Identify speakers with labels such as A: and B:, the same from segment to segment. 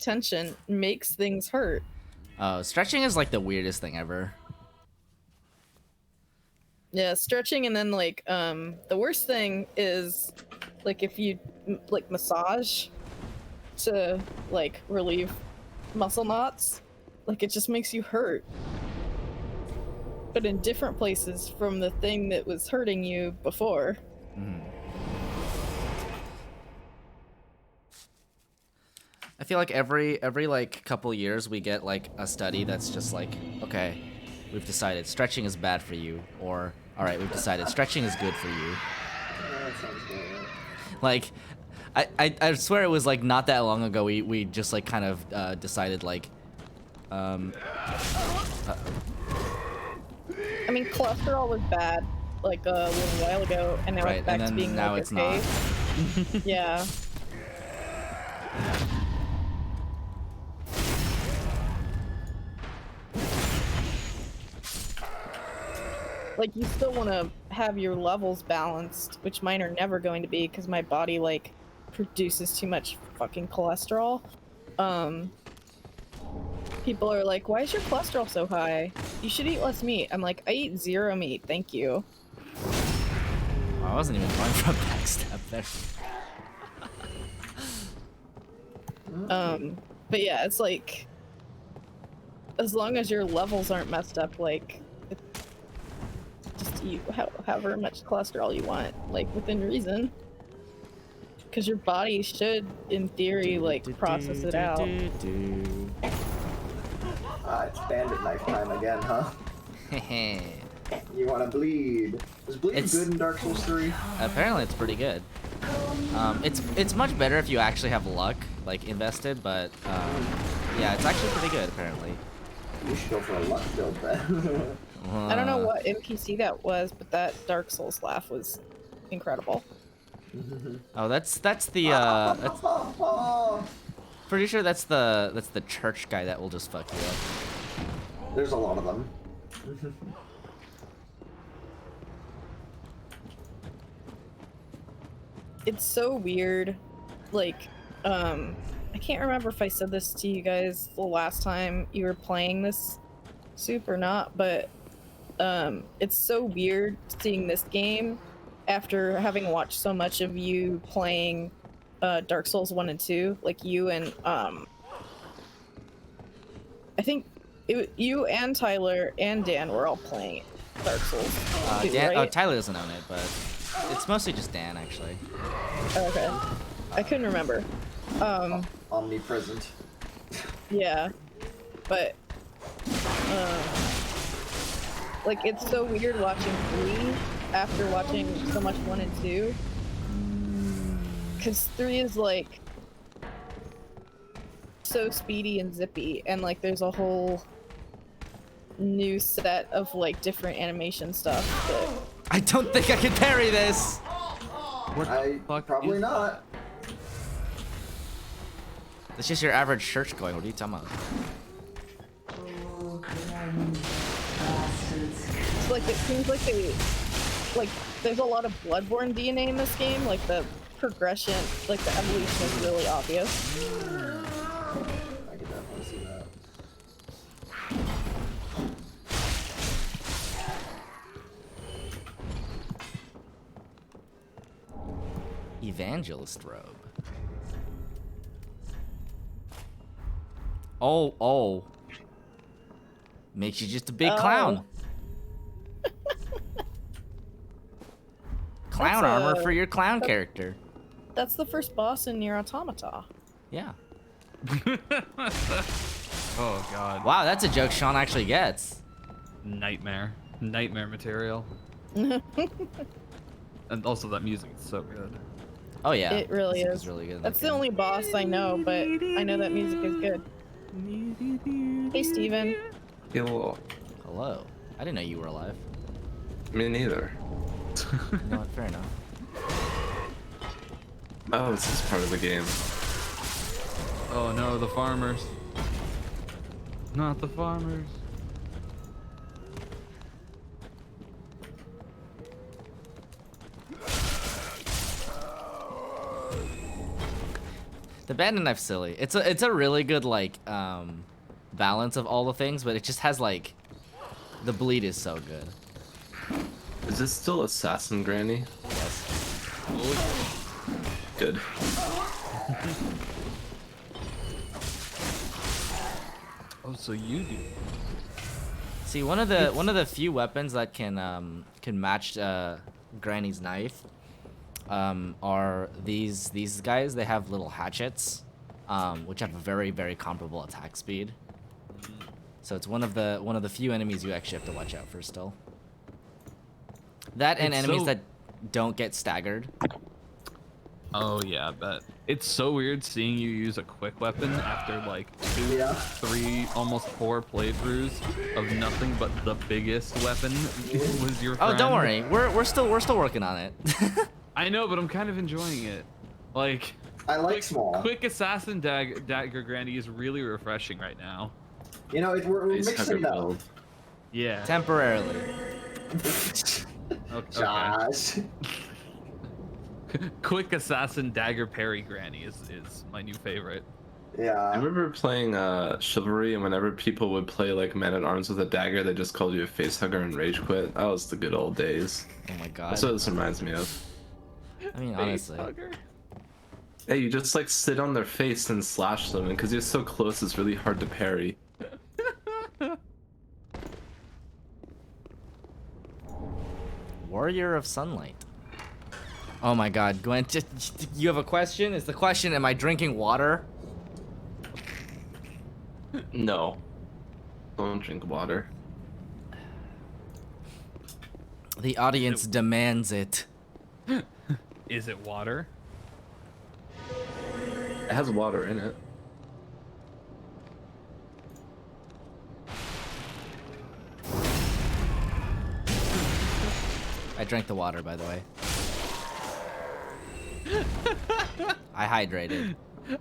A: tension makes things hurt.
B: Stretching is like the weirdest thing ever.
A: Yeah, stretching, and then like the worst thing is like if you like massage to like relieve muscle knots, like it just makes you hurt. But in different places from the thing that was hurting you before.
B: I feel like every like couple years we get like a study that's just like, okay, we've decided stretching is bad for you, or all right, we've decided stretching is good for you.
C: That sounds good.
B: Like, I swear it was like not that long ago we just like kind of decided like,
A: I mean, cholesterol was bad like a little while ago, and now
B: right,
A: it's back
B: and
A: to
B: then
A: being
B: now
A: like,
B: it's
A: okay.
B: not.
A: Yeah. Like, you still want to have your levels balanced, which mine are never going to be because my body like produces too much fucking cholesterol. People are like, why is your cholesterol so high? You should eat less meat. I'm like, I eat 0 meat, thank you.
B: I wasn't even going for a backstab there.
A: But yeah, it's like, as long as your levels aren't messed up, like, just eat however much cholesterol you want, like, within reason. Because your body should, in theory, like, process it out.
C: It's bandit knife time again, huh? You wanna bleed. Is bleed good in Dark Souls 3?
B: Apparently it's pretty good. It's much better if you actually have luck, like, invested, but, yeah, it's actually pretty good, apparently.
C: You should go for a luck build then.
A: I don't know what NPC that was, but that Dark Souls laugh was incredible.
B: Oh, that's the, pretty sure that's the church guy that will just fuck you up.
C: There's a lot of them.
A: It's so weird. Like, I can't remember if I said this to you guys the last time you were playing this Soup or not, but it's so weird seeing this game after having watched so much of you playing Dark Souls 1 and 2, like you and I think you and Tyler and Dan were all playing Dark Souls.
B: Dan,
A: right?
B: oh, Tyler doesn't own it, but it's mostly just Dan, actually.
A: Okay. I couldn't remember.
C: Omnipresent.
A: Yeah. But like, it's so weird watching 3 after watching so much 1 and 2. Because 3 is like so speedy and zippy, and like there's a whole new set of like different animation stuff that...
B: I don't think I can parry this!
C: Probably not.
B: It's just your average church going. What are you talking about?
A: It's like, it seems like there's a lot of Bloodborne DNA in this game. Like, the progression, like the evolution is really obvious.
C: I can definitely see that.
B: Evangelist robe. Oh. Makes you just a big clown. Clown armor for your clown character.
A: That's the first boss in Nier Automata.
B: Yeah.
D: Oh god.
B: Wow, that's a joke Sean actually gets.
D: Nightmare material. And also that music is so good.
B: Oh yeah.
A: It really
B: Music
A: is.
B: really good.
A: That's the only boss I know, but I know that music is good. Hey, Steven.
E: Yo,
B: Hello. I didn't know you were alive.
E: me neither.
B: You know what? Fair enough.
E: Oh, this is part of the game.
D: Oh no, the farmers. Not the farmers.
B: The bandit knife's silly. It's a really good like balance of all the things, but it just has like the bleed is so good.
E: Is this still Assassin Granny?
B: Yes.
E: Good.
D: Oh, so you do.
B: See, one of the few weapons that can match Granny's knife are these guys. They have little hatchets, which have a very comparable attack speed. So it's one of the few enemies you actually have to watch out for still. That and
D: It's
B: enemies
D: so-
B: that don't get staggered.
D: Oh yeah, I bet. It's so weird seeing you use a quick weapon after like 2,
C: Yeah.
D: 3, almost 4 playthroughs of nothing but the biggest weapon was your friend.
B: Oh, don't worry. We're still working on it.
D: I know, but I'm kind of enjoying it. Like,
C: I like small.
D: quick assassin dagger Granny is really refreshing right now.
C: You know, we're
E: Face
C: mixing it
E: hugger
C: up.
E: build.
D: Yeah.
B: Temporarily.
D: Okay.
C: Josh.
D: Quick assassin dagger parry Granny is my new favorite.
E: I
C: Yeah.
E: remember playing Chivalry, and whenever people would play like Man at Arms with a dagger, they just called you a face hugger and rage quit. That was the good old days.
B: Oh my god.
E: That's what this reminds me of.
B: I mean,
D: Face
B: honestly.
D: hugger?
E: Hey, you just like sit on their face and slash them, and because you're so close, it's really hard to parry.
B: Warrior of Sunlight. Oh my god, Gwen, you have a question? Is the question, am I drinking water?
E: No. Don't drink water.
B: The audience demands it.
D: Is it water?
E: It has water in it.
B: I drank the water, by the way. I hydrated.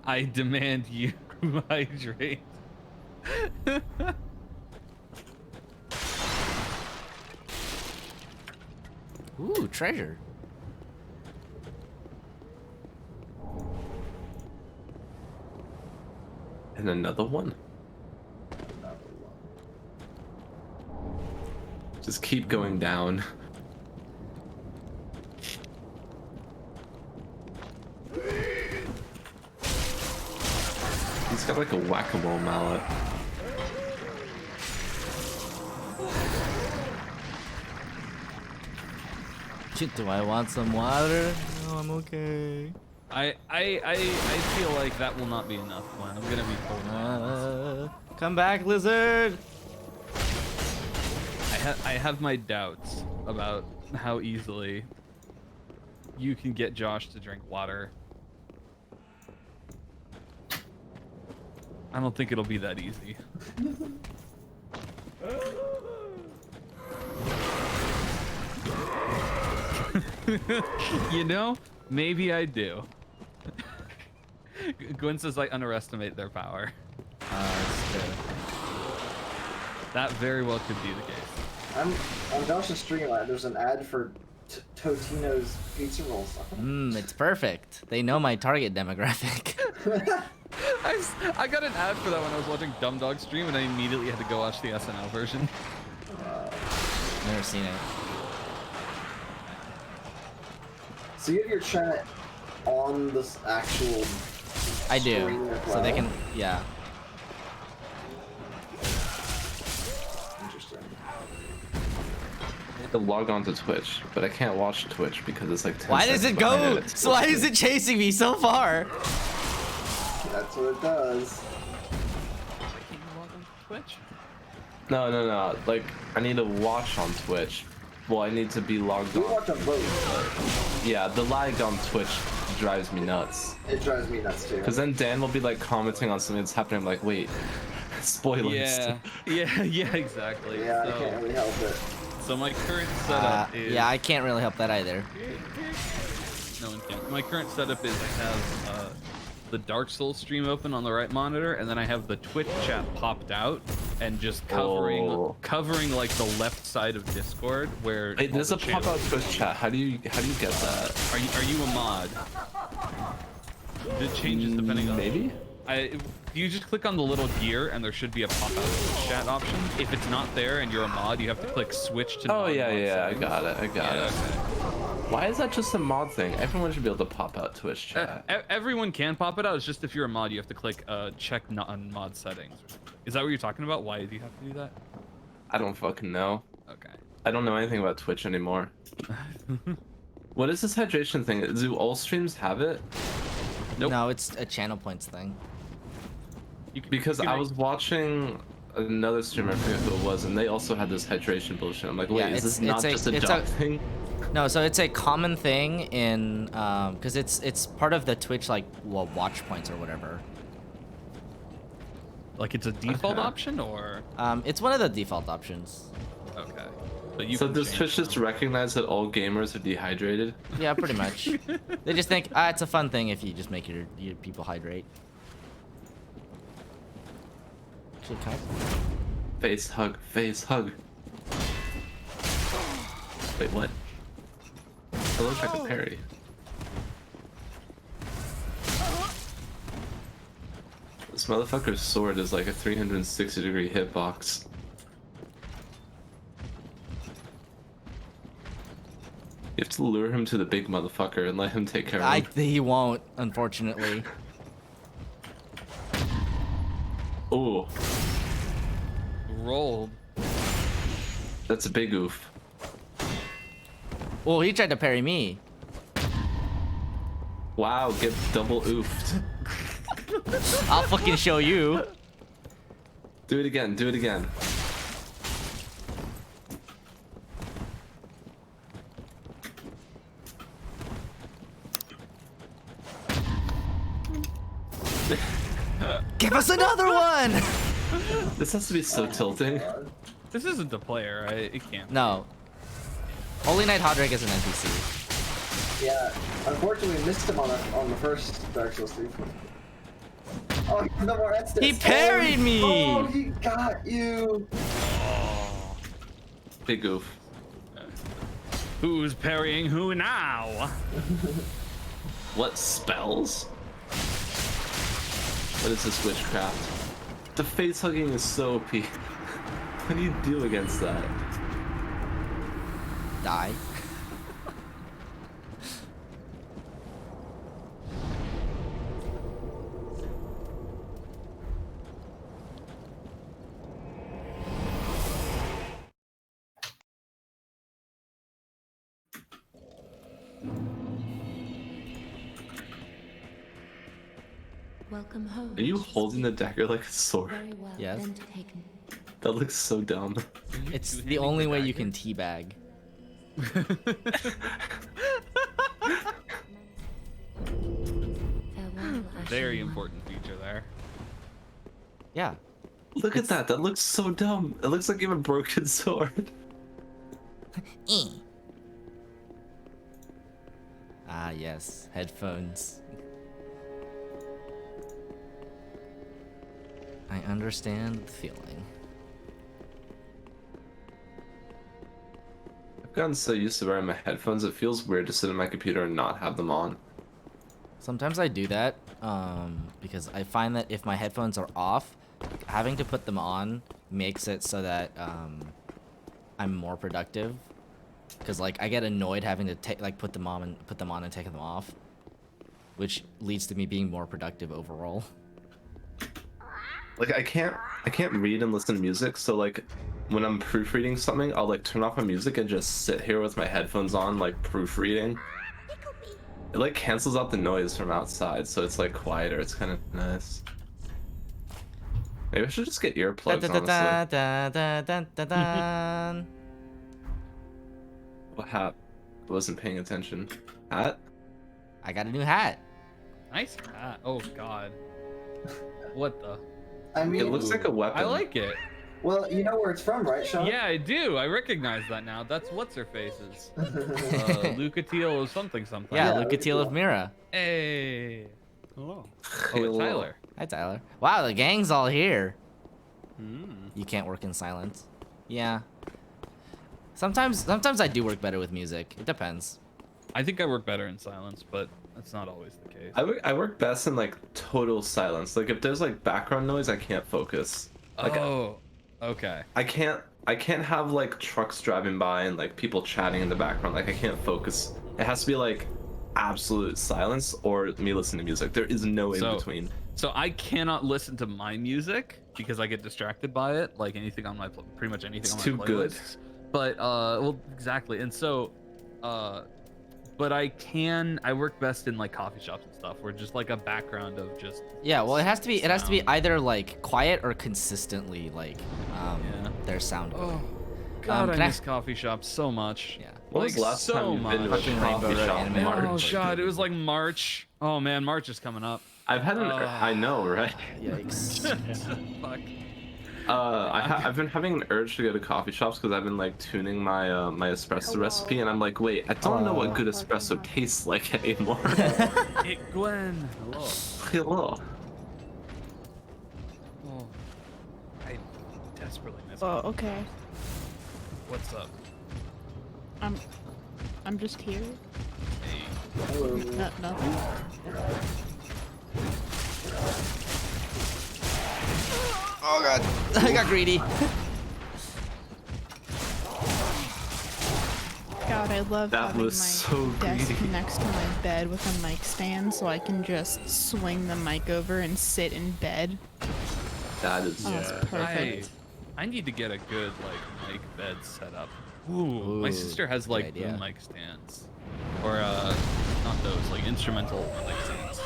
D: I demand you hydrate.
B: Ooh, treasure.
E: And another one. Just keep going down. He's got like a whack-a-mole mallet.
B: Do I want some water? No, I'm okay.
D: I feel like that will not be enough, Glenn. I'm gonna be holding on.
B: Come back, lizard!
D: I have my doubts about how easily you can get Josh to drink water. I don't think it'll be that easy. You know, maybe I do. Gwen says I underestimate their power.
B: That's good.
D: That very well could be the case.
C: I'm on Josh's stream. There's an ad for Totino's pizza rolls.
B: It's perfect. They know my target demographic.
D: I got an ad for that when I was watching Dumb Dog stream, and I immediately had to go watch the SNL version.
B: Never seen it.
C: So you have your chat on this actual.
B: I do.
C: screen as
B: So they
C: well?
B: can, yeah.
C: Interesting.
E: I have to log on to Twitch, but I can't watch Twitch because it's like 10
B: Why does
E: seconds
B: it
E: behind
B: go?
E: It's
B: So why is it chasing me so far?
C: That's what it does.
D: Can you log on to Twitch?
E: No. Like, I need to watch on Twitch. Well, I need to be logged
C: We
E: on.
C: watch on both.
E: Yeah, the lag on Twitch drives me nuts.
C: It drives me nuts too.
E: Because then Dan will be like commenting on something that's happening. I'm like, wait, spoilers.
D: Yeah, exactly.
C: Yeah,
D: so,
C: I can't really help it.
D: so my current setup is
B: Yeah, I can't really help that either.
D: no one can. My current setup is I have the Dark Souls stream open on the right monitor, and then I have the Twitch chat popped out and just covering like the left side of Discord where.
E: Hey,
D: all
E: there's
D: the
E: a pop-out
D: channels-
E: Twitch chat. How do you get that?
D: Are you a mod? It changes depending on.
E: Maybe.
D: You just click on the little gear and there should be a pop-out Twitch chat option. If it's not there and you're a mod, you have to click switch to.
E: Oh yeah,
D: non-mod
E: yeah, I
D: settings.
E: got it. I got it.
D: Okay.
E: Why is that just a mod thing? Everyone should be able to pop out Twitch chat.
D: Everyone can pop it out. It's just if you're a mod, you have to click check non-mod settings. Is that what you're talking about? Why do you have to do that?
E: I don't fucking know.
D: Okay.
E: I don't know anything about Twitch anymore. What is this hydration thing? Do all streams have it?
D: Nope.
B: No, it's a channel points thing.
E: Because I was watching another streamer, I forget who it was, and they also had this hydration bullshit. I'm like, wait,
B: Yeah,
E: is this
B: it's
E: not just a dog thing?
B: No, so it's a common thing in because it's part of the Twitch like watch points or whatever.
D: Like it's a default
E: Okay.
D: option or
B: It's one of the default options.
D: okay. But you
E: So
D: can
E: does
D: change
E: Twitch just
D: them.
E: recognize that all gamers are dehydrated?
B: Yeah, pretty much. They just think it's a fun thing if you just make your people hydrate. Actually, can I...
E: Face hug, face hug. Wait, what? I look like a parry. This motherfucker's sword is like a 360-degree hitbox. You have to lure him to the big motherfucker and let him take care of him.
B: He won't, unfortunately.
E: Ooh,
D: Rolled.
E: that's a big oof.
B: Well, he tried to parry me.
E: Wow, get double oofed.
B: I'll fucking show you.
E: Do it again, do it again.
B: Give us another one!
E: This has to be so tilting.
D: This isn't the player, right? It can't.
B: No. Holy Knight Hodrick is an NPC.
C: Yeah, unfortunately we missed him on the first Dark Souls 3. Oh, no more Estes.
B: He parried me!
C: Oh, he got you!
E: Big oof.
D: Who's parrying who now?
E: What spells? What is this witchcraft? The face hugging is so OP. What do you do against that?
B: Die.
F: Welcome home.
E: Are you holding the dagger like a sword?
F: Very well.
B: Yes.
F: Then taken.
E: That looks so dumb.
B: It's the
D: Two-handing
B: only
D: the
B: way you
D: dagger?
B: can teabag.
F: Farewell, Ashen
D: Very
F: One.
D: important feature there.
B: Yeah.
E: Look at that. That looks so dumb. It looks like you have a broken sword.
B: Ah, yes. Headphones. I understand the feeling.
E: I've gotten so used to wearing my headphones, it feels weird to sit at my computer and not have them on.
B: Sometimes I do that because I find that if my headphones are off, having to put them on makes it so that I'm more productive. Because like I get annoyed having to put them on and take them off, which leads to me being more productive overall.
E: Like I can't read and listen to music, so like when I'm proofreading something, I'll like turn off my music and just sit here with my headphones on, like proofreading. It like cancels out the noise from outside, so it's like quieter. It's kind of nice. Maybe I should just get earplugs, honestly. What hat? I wasn't paying attention. Hat?
B: I got a new hat.
D: Nice hat. Oh god. What the?
C: I mean,
E: It looks like a weapon.
D: I like it.
C: well, you know where it's from, right, Sean?
D: Yeah, I do. I recognize that now. That's what's her faces. Lucatiel or something.
B: Yeah,
C: Yeah,
B: Lucatiel of Mira.
D: Hey. Hello. Oh,
E: Hello.
D: it's Tyler.
B: Hi, Tyler. Wow, the gang's all here.
D: Hmm.
B: You can't work in silence. Yeah. Sometimes I do work better with music. It depends.
D: I think I work better in silence, but That's not always the case.
E: I work best in like total silence. Like if there's like background noise, I can't focus. Like,
D: Oh, okay.
E: I can't have like trucks driving by and like people chatting in the background. Like I can't focus. It has to be like absolute silence or me listening to music. There is no in between.
D: So I cannot listen to my music because I get distracted by it, like anything on my pretty much anything
E: It's
D: on my
E: too good.
D: playlists. But well, exactly. And so but I work best in like coffee shops and stuff where just like a background of just
B: Yeah, well, it has to be
D: sound.
B: either like quiet or consistently like
D: Yeah.
B: their sound going.
D: Oh god,
B: can
D: I
B: I-
D: miss coffee shops so much.
B: Yeah.
E: When was
D: Like,
E: the last
D: so
E: time you've been to a
D: much.
B: Fucking
E: coffee
B: Rainbow Road
E: shop?
B: Anime
E: Mark?
D: Oh god, it was like March. Oh man, March is coming up.
E: I've had I know, right?
B: Yikes.
D: Fuck.
E: I've been having an urge to go to coffee shops because I've been like tuning my my espresso recipe, and I'm like, wait, I don't know what good espresso tastes like anymore.
D: Hey Gwen. Hello.
E: Hello.
D: Oh, I desperately miss
G: Oh,
D: coffee.
G: okay.
D: What's up?
G: I'm just here.
D: Hey.
C: Hello.
G: Nothing.
B: Oh god. I got greedy.
G: God, I love
E: That
G: having
E: was
G: my
E: so
G: desk
E: greedy.
G: next to my bed with a mic stand so I can just swing the mic over and sit in bed.
E: That is.
G: Oh, it's perfect.
D: I need to get a good like mic bed set up. Ooh, my
B: Ooh,
D: sister has
B: good
D: like
B: idea.
D: boom mic stands, or not those, like instrumental mic stands.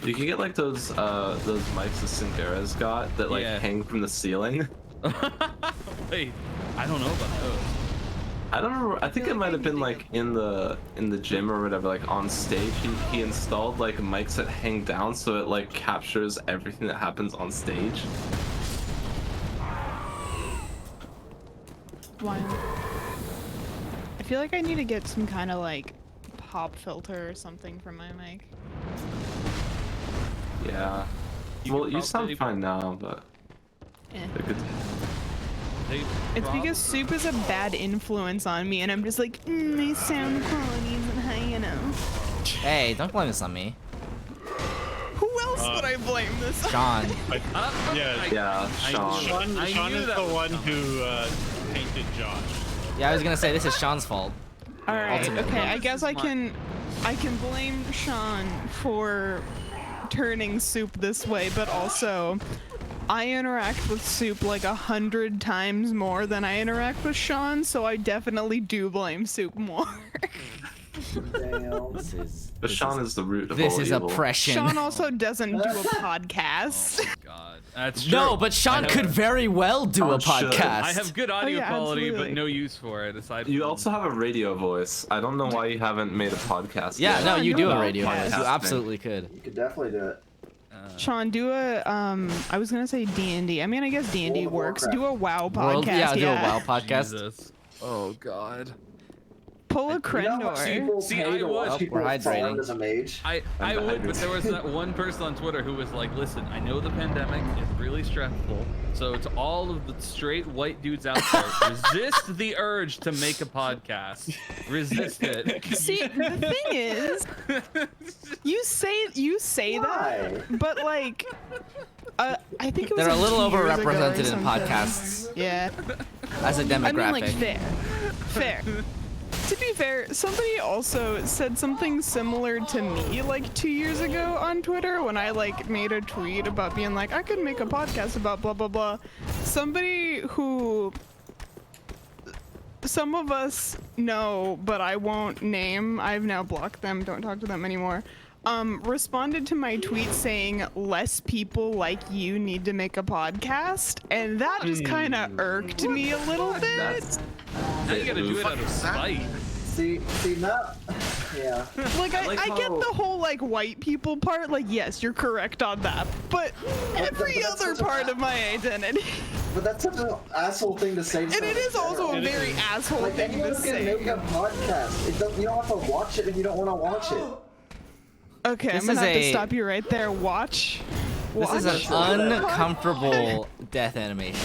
E: You can get like those mics that Singara's got that like
D: Yeah.
E: hang from the ceiling.
D: Wait, I don't know about those.
E: I don't remember. I think it might have been like in the gym or whatever, like on stage. He installed like mics that hang down so it like captures everything that happens on stage.
G: Why? I feel like I need to get some kind of like pop filter or something for my mic.
E: Yeah.
D: You
E: Well,
D: could
E: you
D: probably-
E: sound fine now, but
G: Eh.
E: they're good.
G: It's because Soup is a bad influence on me, and I'm just like, my sound quality isn't high enough.
B: Hey, don't blame this on me.
G: Who else would I blame this on?
B: Sean.
H: Yeah,
E: Yeah, Sean.
H: Sean
D: I
H: is
D: knew that
H: the
D: was
H: one
D: coming.
H: who painted Josh.
B: Yeah, I was gonna say this is Sean's fault.
G: All right,
B: Ultimately.
G: okay. I
D: This
G: guess
D: is
G: I
D: my-
G: can blame Sean for turning Soup this way, but also I interact with Soup like 100 times more than I interact with Sean, so I definitely do blame Soup more.
C: Damn.
E: But Sean is the root of
B: This
E: all
B: is
E: evil.
B: oppression.
G: Sean also doesn't do a podcast.
D: Oh god, that's true.
B: No, but Sean
D: I
B: could
D: have-
B: very well do a
E: Sean should.
B: podcast.
D: I have good audio
G: yeah,
D: quality, but
G: absolutely.
D: no use for it. Aside
E: You
D: from
E: also have a radio voice. I don't know why you haven't made a podcast.
B: Yeah,
E: yet.
B: no, you do a
E: about
B: radio voice. You
E: podcasting.
B: absolutely could.
C: You could definitely do it.
G: Sean, do a I was gonna say D&D. I mean, I guess D&D
C: World of
G: works.
C: Warcraft.
G: Do a WoW podcast.
B: World, yeah, do a WoW podcast.
D: Jesus. Oh god.
G: Pull a
C: You know how much
G: Krendor.
C: people
D: See,
C: pay
D: I
C: to watch
D: would.
C: people
B: We're hydrating.
C: farm as a mage?
D: I
E: I'm
D: would, but
E: hydrated.
D: there was that one person on Twitter who was like, listen, I know the pandemic is really stressful, so to all of the straight white dudes out there, resist the urge to make a podcast. Resist it.
G: See, the thing is, you say
C: Why?
G: that, but like, I think it was
B: They're a
G: like
B: little
G: 2 years ago or
B: overrepresented in
G: something.
B: podcasts
G: Yeah,
B: as a
G: I mean, like
B: demographic.
G: fair. To be fair, somebody also said something similar to me like 2 years ago on Twitter when I like made a tweet about being like, I could make a podcast about blah blah blah. Somebody who some of us know, but I won't name. I've now blocked them. Don't talk to them anymore. Responded to my tweet saying less people like you need to make a podcast, and that just kind of irked me a little bit.
E: That's
D: Now you gotta do it out of spite.
C: See, not. Yeah.
G: Like I
E: like
G: get
E: how-
G: the whole like white people part. Like yes, you're correct on that, but every
C: that's
G: other
C: such a-
G: part of my identity,
C: But that's such an asshole thing to say.
G: and it is also a very asshole
C: like
G: thing to
C: anyone can
G: say.
C: make a podcast. You don't have to watch it if you don't want to watch it.
G: Okay,
B: This
G: I'm gonna
B: is
G: have to
B: a-
G: stop you right there. Watch.
B: This is
G: Watch.
B: an uncomfortable death animation.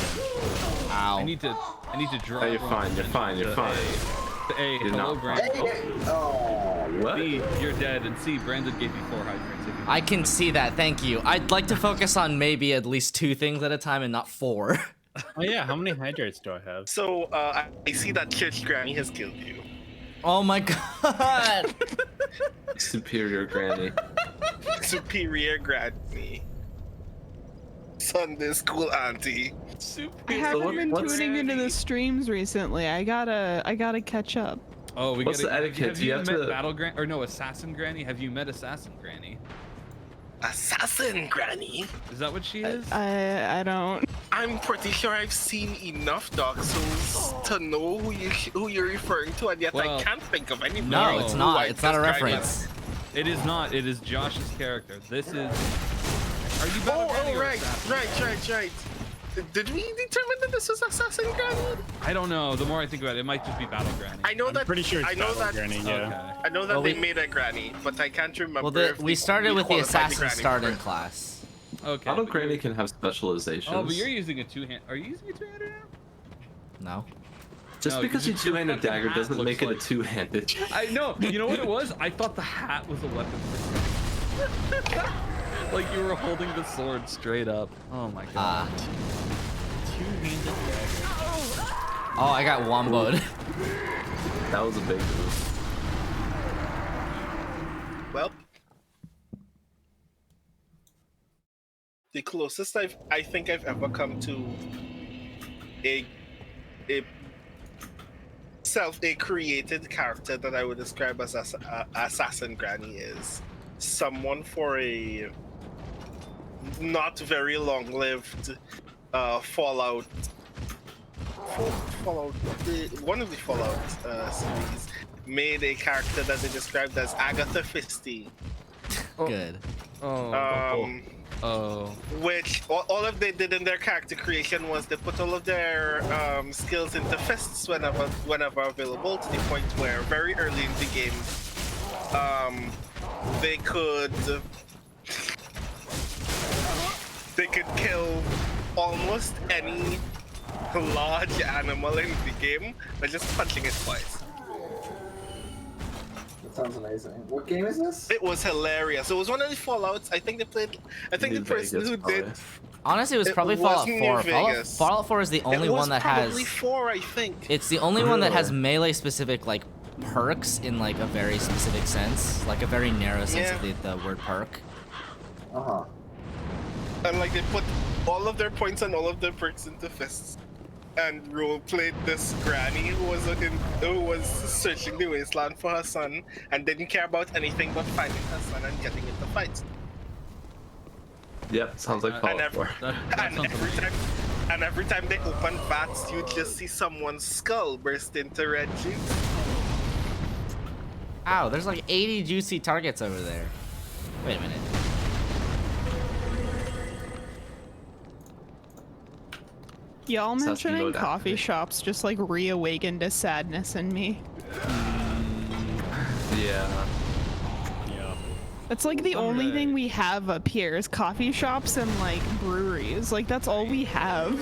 D: I
B: Ow.
D: need to draw.
E: Oh, you're fine, you're fine, you're fine.
D: A,
E: You're
D: hello,
E: not.
D: Brandon.
C: Hey, oh,
E: What?
D: B, you're dead, and C, Brandon gave you 4 hydrants. If you
B: I can see that. Thank you. I'd like to focus on maybe at least 2 things at a time and not 4.
H: Oh yeah, how many hydrates do I have?
I: So, I see that Church Granny has killed you.
B: Oh my god.
E: Superior Granny.
I: Superior Granny. Sunday school auntie.
G: I haven't been
E: what's-
G: tuning into the streams recently. I gotta catch up.
D: Oh, we
E: What's
D: gotta,
E: the etiquette?
D: Have
E: Do you
D: you
E: have
D: met
E: to-
D: Battle Granny? Or no, Assassin Granny? Have you met Assassin Granny?
I: Assassin Granny.
D: Is that what she is?
G: I don't.
I: I'm pretty sure I've seen enough Dark Souls to know who you're referring to, and yet
D: Well,
I: I can't think of any.
B: No,
D: No.
B: it's
I: who
B: not.
I: I
B: It's not a
I: describe
B: reference.
D: It is not. It is Josh's character. This is. Are you Battle Granny
I: Oh,
D: or
I: right,
D: Assassin?
I: right. Did we determine that this was Assassin Granny?
D: I don't know. The more I think about it, it might just be Battle Granny.
I: I know
H: I'm
I: that.
H: pretty sure it's
I: I know
H: Battle
I: that.
H: Granny, yeah.
D: Okay.
I: I know that
B: Well,
I: they
B: we-
I: made a Granny, but I can't remember.
B: Well,
I: if
B: we
I: they
B: started with the
I: qualified
B: assassin
I: Granny
B: starting
I: for it.
B: class.
D: Okay.
E: Battle
D: but
E: Granny
D: you're-
E: can have specializations.
D: Oh, but you're using a two-hand. Are you using a two-hander now?
B: No.
E: Just
D: No,
E: because you
D: your
E: two-handed
D: fucking
E: dagger
D: hat
E: doesn't
D: looks
E: make it a
D: like-
E: two-handed.
D: I know. You know what it was? I thought the hat was a weapon. Like you were holding the sword straight up. Oh my god.
H: Two-handed dagger.
B: Oh, I got womboed.
E: That was a big move.
I: Well, the closest I think I've ever come to a created character that I would describe as Assassin Granny is someone for a not very long-lived Fallout. One of the Fallout series made a character that they described as Agatha Fisty.
B: Good.
I: Which all of they did in their character creation was they put all of their skills into fists whenever available, to the point where very early in the game they could kill almost any large animal in the game by just punching it twice.
C: That sounds amazing. What game is this?
I: It was hilarious. It was one of the Fallouts. I think the person who did
B: Honestly, it was
I: It
B: probably Fallout
I: wasn't
B: 4.
I: New
B: Fallout,
I: Vegas.
B: Fallout 4 is the only
I: it was
B: one that
I: probably
B: has.
I: 4, I think.
B: It's the only one that has
E: Really?
B: melee specific like perks in like a very specific sense, like a very narrow sense of the word perk.
C: Uh-huh.
I: And like they put all of their points and all of their perks into fists, and role played this granny who was searching the wasteland for her son and didn't care about anything but finding her son and getting into fights.
E: Yep, sounds like
I: And
E: Fallout
I: every,
E: 4.
D: That
I: and
D: sounds
I: every
D: amazing.
I: time, and every time they open bats, you just see someone's skull burst into red juice.
B: Ow, there's like 80 juicy targets over there. Wait a minute.
G: Y'all
E: Assassin
G: mentioning
E: mode
G: coffee
E: activate.
G: shops just like reawakened a sadness in me.
E: Yeah.
H: Yeah.
G: It's like the only
D: Someday.
G: thing we have up here is coffee shops and like breweries. Like that's all we have.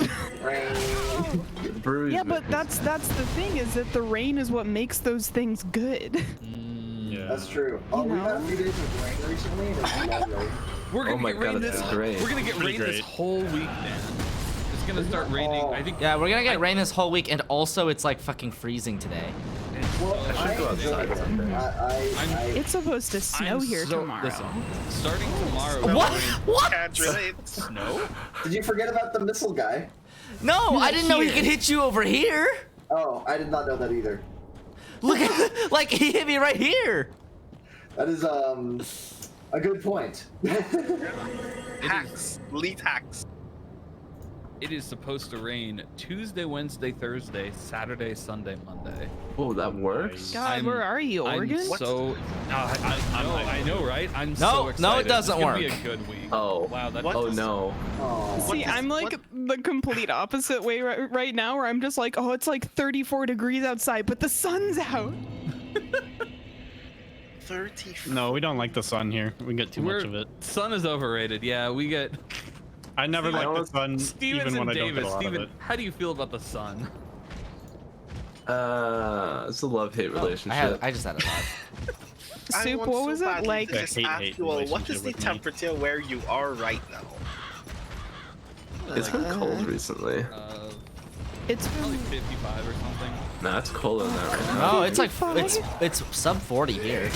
C: Rain.
E: Breweries
G: Yeah,
E: make
G: but
E: me
G: that's
E: sad.
G: the thing is that the rain is what makes those things good.
H: Yeah.
C: That's true. Oh,
G: You
C: we've had a
G: know?
C: few days of rain recently, and it's lovely.
D: We're gonna
E: Oh my
D: get rain
E: God,
D: this.
E: that's great.
D: We're gonna get
H: Pretty
D: rain this
H: great.
D: whole week, man. It's gonna start raining. I think.
B: Yeah, we're gonna get rain this whole week, and also it's like fucking freezing today.
C: Well,
E: I should go
C: enjoy
E: outside
C: it.
E: someday.
G: It's supposed to snow here tomorrow.
D: Listen, starting tomorrow.
B: What? What?
I: Can't relate.
D: Snow?
C: Did you forget about the missile guy?
B: No, I didn't know he
G: here.
B: could hit you over here.
C: Oh, I did not know that either.
B: Look at, like he hit me right here.
C: That is a good point.
I: Hacks, elite hacks.
D: It is supposed to rain Tuesday, Wednesday, Thursday, Saturday, Sunday, Monday.
E: Oh, that works?
G: God,
D: I'm-
G: where are you, Oregon?
D: I'm so. I know, right? I'm so
B: No,
D: excited.
B: no, it doesn't
D: It's gonna be
B: work.
D: a good week.
E: Oh.
D: Wow, that.
E: Oh no.
C: Oh.
G: See,
I: is-
G: I'm like the complete opposite way right now, where I'm just like, oh, it's like 34 degrees outside, but the sun's out.
I: 30.
H: No, we don't like the sun here. We get too much of it.
D: Sun is overrated. Yeah, we get.
H: I never
D: Steven-
H: like the sun,
D: Stevens
H: even when
D: and
H: I don't get
D: Davis.
H: a lot
D: Steven,
H: of it.
D: how do you feel about the sun?
E: It's a love-hate relationship.
B: I just had a thought.
I: I
G: Soup,
I: want
G: what
I: so
G: was it
I: badly
G: like?
I: to just
H: hate
I: ask you all, what is
H: relationship
I: the
H: with me.
I: temperature where you are right now?
E: It's been cold recently.
G: It's
D: Probably
G: been
D: 55 or something.
E: Nah, it's colder than that right now.
B: No, it's like it's sub 40 here.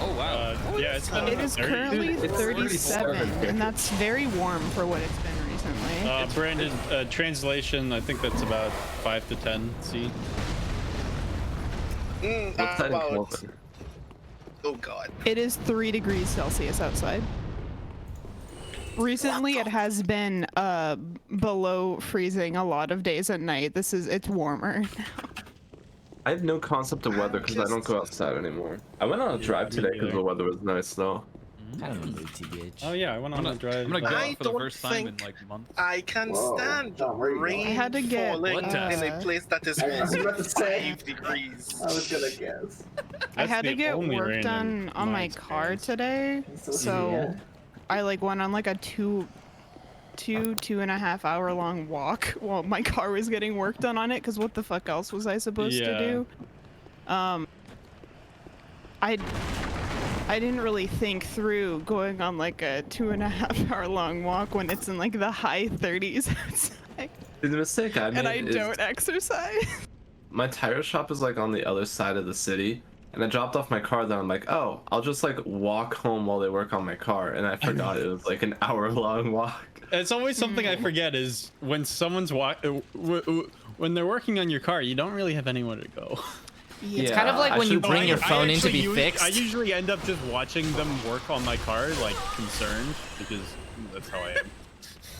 D: Oh wow.
H: Yeah, it's been
G: It is
H: 30.
G: currently
E: It's
G: 37,
E: 37.
G: and that's very warm for what it's been recently.
H: Brandon, translation, I think that's about 5 to 10 C.
E: What's that in
I: Well,
E: Kelvin?
I: oh god.
G: It is 3 degrees Celsius outside. Recently, it has been below freezing a lot of days and night. It's warmer.
E: I have no concept of weather because I don't go outside anymore. I went on a drive today because the weather was nice though.
B: Kind of a mood, TBH.
H: Oh yeah, I went on a drive.
D: I'm gonna go
I: I
D: out for the
I: don't
D: first time in
I: think-
D: like months.
I: I can
C: Whoa.
I: stand
C: John, where are you going?
I: rain
G: I had to get,
I: falling
D: What test?
I: in a place that is
C: I was about to say.
I: 5 degrees.
C: I was gonna guess.
G: I had
H: the
G: to get
H: only
G: work
H: rain
G: done
H: in
G: on my
H: experience.
G: car today, so I like went on like a two and a half hour long walk while my car was getting work done on it. Because what the fuck else was I supposed to do? I didn't really think through going on like a 2.5 hour long walk when it's in like the high 30s outside,
E: The mistake I made
G: and I
E: is
G: don't exercise.
E: my tire shop is like on the other side of the city, and I dropped off my car there. I'm like, oh, I'll just like walk home while they work on my car, and I forgot it was like an hour-long walk.
H: It's always something I forget is when someone's when they're working on your car, you don't really have anywhere to go.
B: It's kind of like when you bring your phone in to be fixed.
H: I usually end up just watching them work on my car, like concerned, because that's how I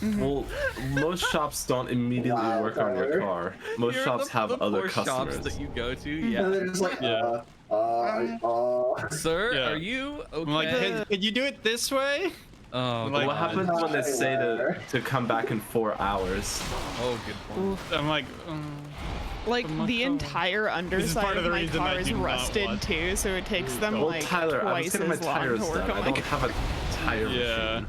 H: am.
E: Well, most shops don't immediately
C: Wow,
E: work on your
C: Tyler.
E: car. Most
D: You're
E: shops have
D: the
E: other
D: poor
E: customers.
D: shops that you go to.
C: And
D: Yeah.
C: they're just like,
H: Yeah.
D: Sir,
H: Yeah.
D: are you okay?
H: I'm like, can you do it this way?
D: Oh,
H: like-
E: What happens when they say to come back in 4 hours?
D: Oh, good point.
H: I'm like,
G: Like
H: my
G: the
H: car.
G: entire
H: part
G: underside
H: of
G: of
H: the
G: my
H: reason I
G: car is
H: do not
G: rusted
H: want-
G: too, so it takes them
E: Well,
G: like
E: Tyler, I was
G: twice
E: getting my
G: as long
E: tires
G: to work
E: done.
G: on
E: I
G: my
E: don't
G: car.
E: have a tire
H: yeah.
E: machine.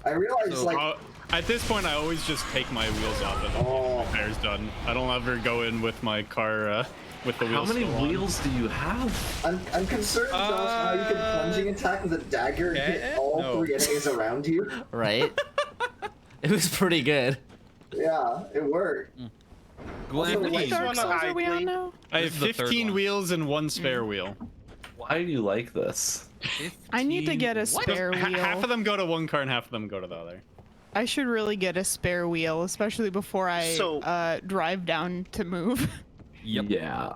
C: I realized
H: So,
C: like,
H: at this point, I always just take my wheels off and
C: oh,
H: my tires done. I don't ever go in with my car with the
E: How
H: wheels
E: many
H: still on.
E: wheels do you have?
C: I'm concerned, Josh, how you can plunging attack with a dagger and hit all
H: No.
C: 3 enemies around you.
B: Right? It was pretty good.
C: Yeah, it worked.
I: Also,
G: What
I: Please.
G: Dark
I: Wanna
G: Souls are we on
I: idly-
G: now?
H: I have
D: This is the third
H: 15
D: one.
H: wheels and 1 spare wheel.
E: Why do you like this?
G: I need to get a spare wheel.
H: Half of them go to one car and half of them go to the other.
G: I should really get a spare wheel, especially before I
I: So-
G: drive down to move.
D: Yep.
E: Yeah.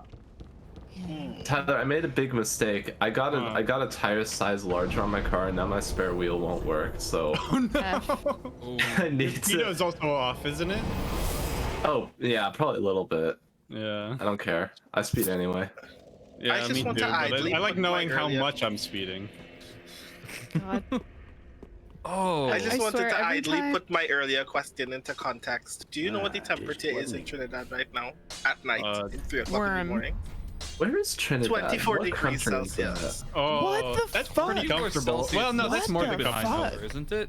E: Tyler, I made a big mistake. I got a tire size larger on my car, and now my spare wheel won't work. So I need to.
H: Speedo's also off, isn't it?
E: Oh yeah, probably a little bit.
H: Yeah.
E: I don't care. I speed anyway.
H: Yeah,
I: just
H: me
I: want
H: too.
I: to
H: But
I: idly
H: I like
I: put
H: knowing
I: my
H: how
I: earlier-
H: much I'm speeding.
G: God.
D: Oh.
I: I just
G: I
I: wanted
G: swear,
I: to
G: every
I: idly
G: time-
I: put my earlier question into context. Do you know what the temperature is in Trinidad right now? At night, in 3 o'clock in
G: Worm.
I: the morning?
E: Where is Trinidad?
I: 24
E: What
I: degrees
E: country is that?
I: Celsius.
H: Oh,
G: What the
H: that's
G: fuck?
H: pretty comfortable.
D: Celsius
H: Well, no,
D: is
H: that's
G: What
H: more
G: the
H: than
G: fuck?
H: comfortable.
D: isn't it?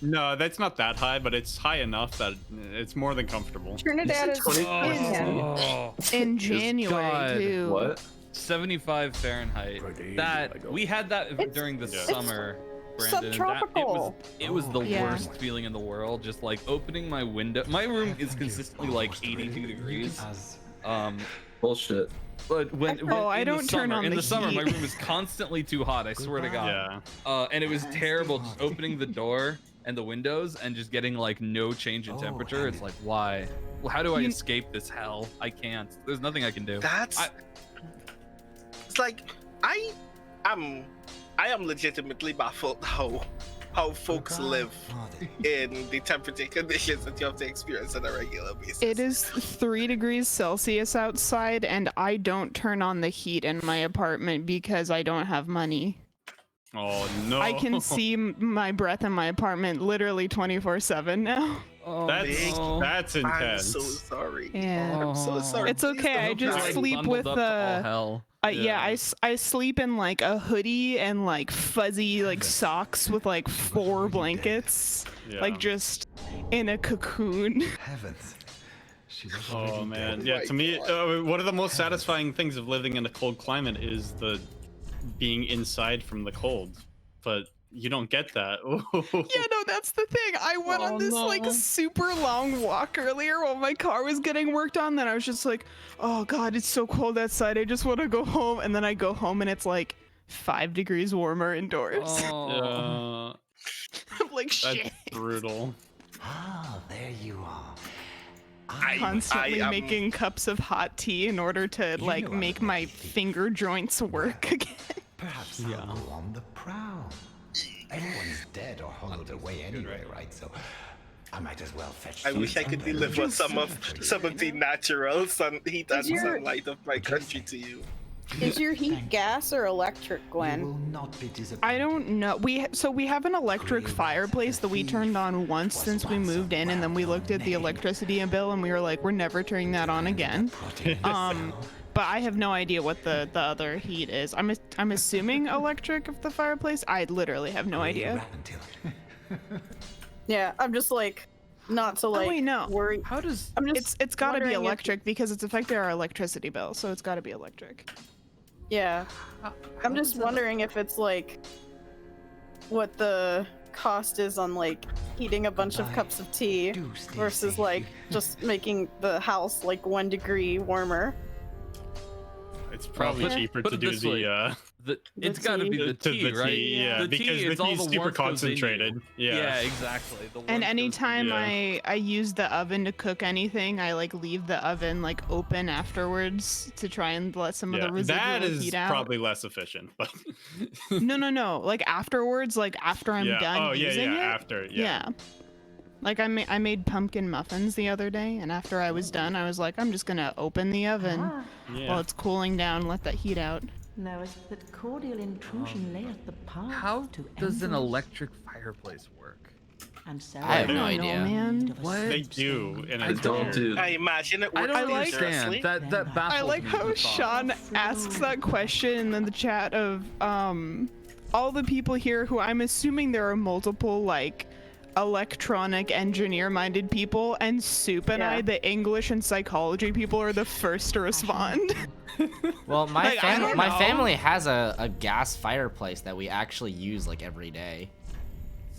H: No, that's not that high, but it's high enough that it's more than comfortable.
A: Trinidad is
E: 20?
D: Oh.
G: in January
D: God.
G: too.
E: What?
D: 75 Fahrenheit. That we had that during the summer. Brandon, and
A: subtropical.
D: It was the
G: Yeah.
D: worst feeling in the world. Just like opening my window. My room is consistently like 82 degrees.
E: Bullshit.
D: But when
G: Oh, I
D: in the
G: don't turn
D: summer,
G: on
D: in
G: the
D: the summer, my
G: heat.
D: room is constantly too hot. I swear to God.
H: Yeah.
D: And it was terrible just opening the door and the windows and just getting like no change in temperature. It's like, why? Well, how do I escape this hell? I can't. There's nothing I can do.
I: That's. It's like I am legitimately baffled how folks live in the temperature conditions that you have to experience on a regular basis.
G: It is 3 degrees Celsius outside, and I don't turn on the heat in my apartment because I don't have money.
H: Oh no.
G: I can see my breath in my apartment literally 24/7 now.
D: Oh,
H: That's
I: I'm
H: intense.
I: so sorry.
G: Yeah.
I: I'm so sorry.
G: It's okay. I
I: Please
G: just
I: don't die.
G: sleep
D: bundled
G: with
D: up to all hell.
G: yeah, I sleep in like a hoodie and like fuzzy like socks with like 4 blankets,
H: Yeah.
G: like just in a cocoon.
J: Heavens.
H: Oh man, yeah. To me, one of the most satisfying things of living in a cold climate is the being inside from the cold, but you don't get that.
G: Yeah, no, that's the thing. I went on this like super long walk earlier while my car was getting worked on. Then I was just like, oh god, it's so cold outside. I just want to go home. And then I go home and it's like 5 degrees warmer indoors.
H: Oh,
G: I'm like,
H: that's
G: shit.
H: brutal.
J: Ah, there you are.
G: Constantly making cups of hot tea in order to like make my finger joints work again.
J: Perhaps I'm on the prowl. Everyone's dead or hollowed away anyway, right? So I might as well fetch.
I: I wish I could deliver some of the natural heat and sunlight of my country to you.
A: Is your heat gas or electric, Gwen?
G: I don't know. We have an electric fireplace that we turned on once since we moved in, and then we looked at the electricity bill and we were like, we're never turning that on again. But I have no idea what the other heat is. I'm assuming electric of the fireplace. I literally have no idea.
A: Yeah, I'm just like not to like worry.
D: How does
G: it's got to be electric because it's affected our electricity bill, so it's got to be electric.
A: Yeah, I'm just wondering if it's like what the cost is on like heating a bunch of cups of tea versus like just making the house like 1 degree warmer.
H: It's probably cheaper to do
D: it's got to be the tea, right?
H: Yeah,
D: the
H: because
D: tea,
H: the tea's super concentrated.
D: Yeah, exactly.
G: And anytime I use the oven to cook anything, I like leave the oven like open afterwards to try and let some of the residual
H: that is
G: heat out.
H: probably less efficient, but
G: no, like afterwards, like after I'm done using it.
H: After, yeah.
G: Like I made pumpkin muffins the other day, and after I was done, I was like, I'm just gonna open the oven while it's cooling down, let that heat out.
F: Knowest that cordial intrusion layeth the path
D: How
F: to
D: does an
F: endless.
D: electric fireplace work?
F: And so
B: I have no
G: I don't
B: idea.
G: know, man.
D: What?
H: They do, and
E: I don't do.
I: I imagine it works
D: I don't
I: dangerously.
D: understand. That baffles
G: I like
D: me
G: how
D: with thought.
G: Sean asks that question in the chat of all the people here who I'm assuming there are multiple like electronic engineer minded people, and Soup and I, the English and psychology people, are the first to respond.
B: Well, my
G: Like, I don't
B: my
G: know.
B: family has a gas fireplace that we actually use like every day.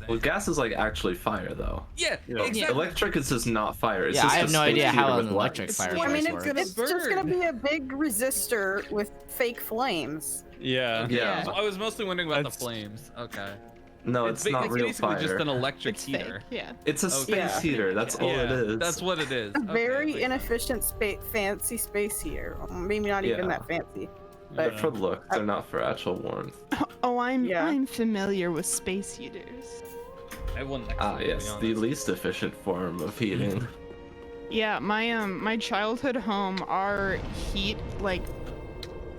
E: Well, gas is like actually fire though.
D: Yeah, exactly.
E: Electric is just not fire. It's
B: Yeah,
E: just
B: I
E: a
B: have no
E: space
B: idea
E: heater
B: how
E: with
B: an electric
E: lights.
B: fireplace
A: I mean,
B: works.
A: it's just gonna be a big resistor with fake flames.
H: Yeah.
E: Yeah.
D: I was mostly wondering about the flames. Okay.
E: No, it's not real
D: basically just
E: fire.
D: an electric
G: It's
D: heater.
G: fake, yeah.
E: It's a space heater. That's all it is.
D: That's what it is.
A: A very inefficient fancy space heater. Maybe not even that fancy.
E: They're
A: But
E: for look. They're not for actual warmth.
G: Oh, I'm familiar with space heaters.
D: I wouldn't.
E: Ah, yes, the least efficient form of heating.
G: Yeah, my childhood home, our heat like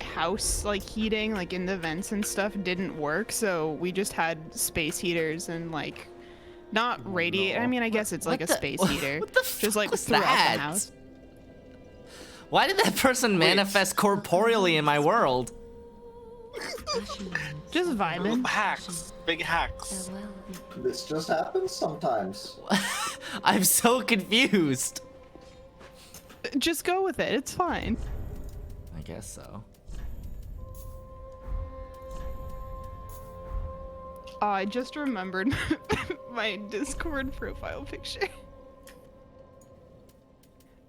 G: house like heating like in the vents and stuff didn't work, so we just had space heaters and like not radiate. I mean, I guess it's like a space heater.
B: What the
G: just like
B: was
G: throughout
B: that?
G: the house.
B: Why did that person manifest corporeally in my world?
G: Just vibing.
I: Hacks. Big hacks.
C: This just happens sometimes.
B: I'm so confused.
G: Just go with it. It's fine.
B: I guess so.
G: Oh, I just remembered my Discord profile picture.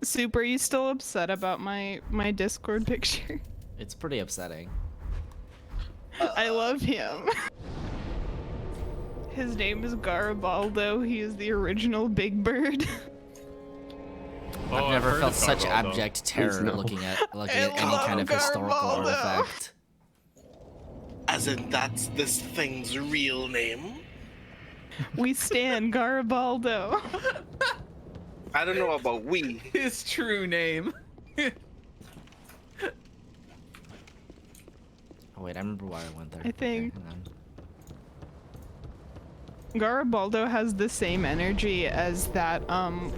G: Soup, are you still upset about my Discord picture?
B: It's pretty upsetting.
G: I love him. His name is Garibaldo. He is the original Big Bird.
B: I've never
H: heard
B: felt
H: of
B: such
H: Garibaldo.
B: abject terror looking at
G: I
B: any
G: love
B: kind of historical
G: Garibaldo.
B: artifact.
I: As in, that's this thing's real name?
G: We stand Garibaldo.
I: I don't know about we.
D: His true name.
B: Oh wait, I remember why I went there.
G: I think-
B: Okay, hang on.
G: Garibaldo has the same energy as that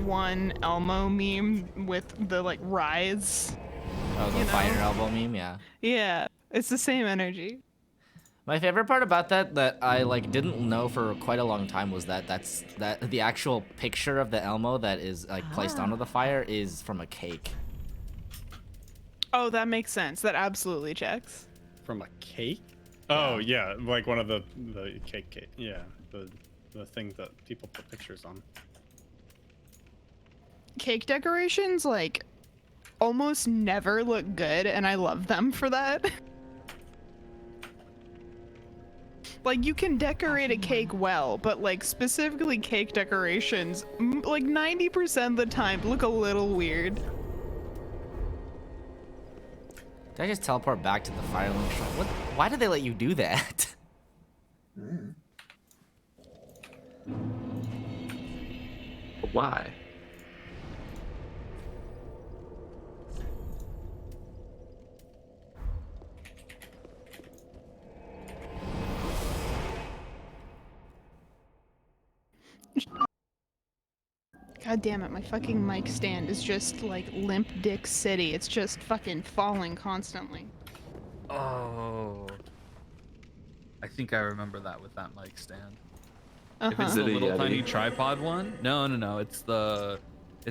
G: one Elmo meme with the like rise.
B: Oh, the
G: You know?
B: fire elbow meme, yeah.
G: Yeah, it's the same energy.
B: My favorite part about that I like didn't know for quite a long time was that the actual picture of the Elmo that is like placed onto the fire is from a cake.
G: Oh, that makes sense. That absolutely checks.
H: From a cake? Oh yeah, like one of the cake. Yeah, the thing that people put pictures on.
G: Cake decorations like almost never look good, and I love them for that. Like, you can decorate a cake well, but like specifically cake decorations, like 90% of the time look a little weird.
B: Did I just teleport back to the fire lamp? What? Why did they let you do that?
E: Why?
G: God damn it, my fucking mic stand is just like Limp Dick City. It's just fucking falling constantly.
D: Oh. I think I remember that with that mic stand.
G: Uh-huh.
D: If it's the
E: Is it a
D: little
E: Yeti?
D: tiny tripod one? No. It's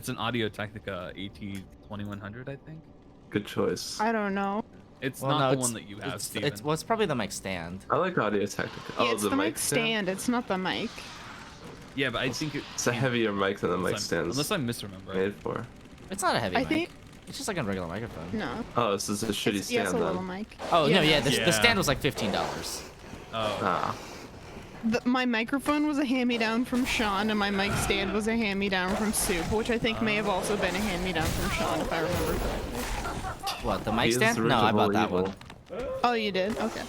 D: an Audio Technica AT2100, I think.
E: Good choice.
G: I don't know.
D: It's
B: Well,
D: not
B: no,
D: the
B: it's-
D: one that you have,
B: it's,
D: Steven.
B: it's probably the mic stand.
E: I like Audio Technica.
G: Yeah,
E: Oh,
G: it's the mic
E: stand?
G: stand. It's not the mic.
D: Yeah, but I think
E: It's a heavier mic than the mic stands
D: Unless I misremember.
E: made for.
B: It's not a heavy
G: I
B: mic.
G: think-
B: It's just like a regular microphone.
G: No.
E: Oh, this is a shitty
G: It's, yeah,
E: stand
G: it's a
E: then.
G: little mic.
B: Oh no, yeah,
G: Yeah.
B: the stand was like $15.
D: Oh.
E: Ah.
G: My microphone was a hand-me-down from Sean, and my mic stand was a hand-me-down from Soup, which I think may have also been a hand-me-down from Sean, if I remember correctly.
B: What, the
E: He
B: mic
E: is
B: stand?
E: the
B: No, I bought
E: original
B: that one.
E: evil.
G: Oh, you did? Okay.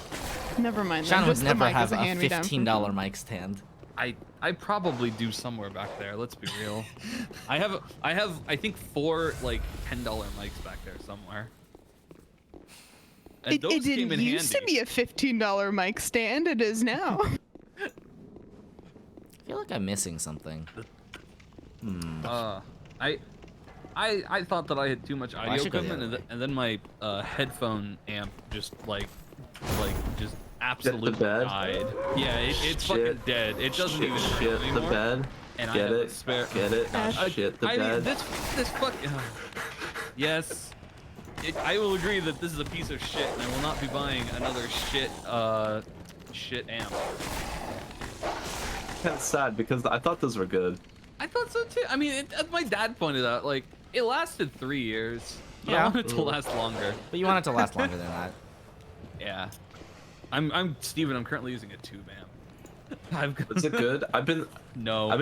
G: Never mind.
B: Sean
G: then.
B: would
G: Just the
B: never
G: mic
B: have
G: is
B: a
G: hand-me-down from
B: $15 mic stand.
D: I probably do somewhere back there. Let's be real. I have I think 4 like $10 mics back there somewhere. And
G: It
D: those came
G: didn't
D: in
G: used
D: handy.
G: to be a $15 mic stand. It is now.
B: I feel like I'm missing something.
D: I thought that I had too much
B: I
D: audio
B: should go the
D: equipment,
B: other
D: and then my headphone amp just just absolutely
E: bed?
D: died. Yeah, it's fucking dead. It doesn't even work
E: shit
D: anymore.
E: the bed.
D: And I
E: Get
D: have a
E: it?
D: spare.
E: Get it? Shit the
D: I mean,
E: bed.
D: this fucking. Yes. I will agree that this is a piece of shit, and I will not be buying another shit amp.
E: That's sad because I thought those were good.
D: I thought so too. I mean, as my dad pointed out, like it lasted 3 years. But I
B: Yeah.
D: want it to last longer.
B: But you want it to last longer than that.
D: Yeah. I'm Steven. I'm currently using a tube amp. I've got
E: Is it good? I've been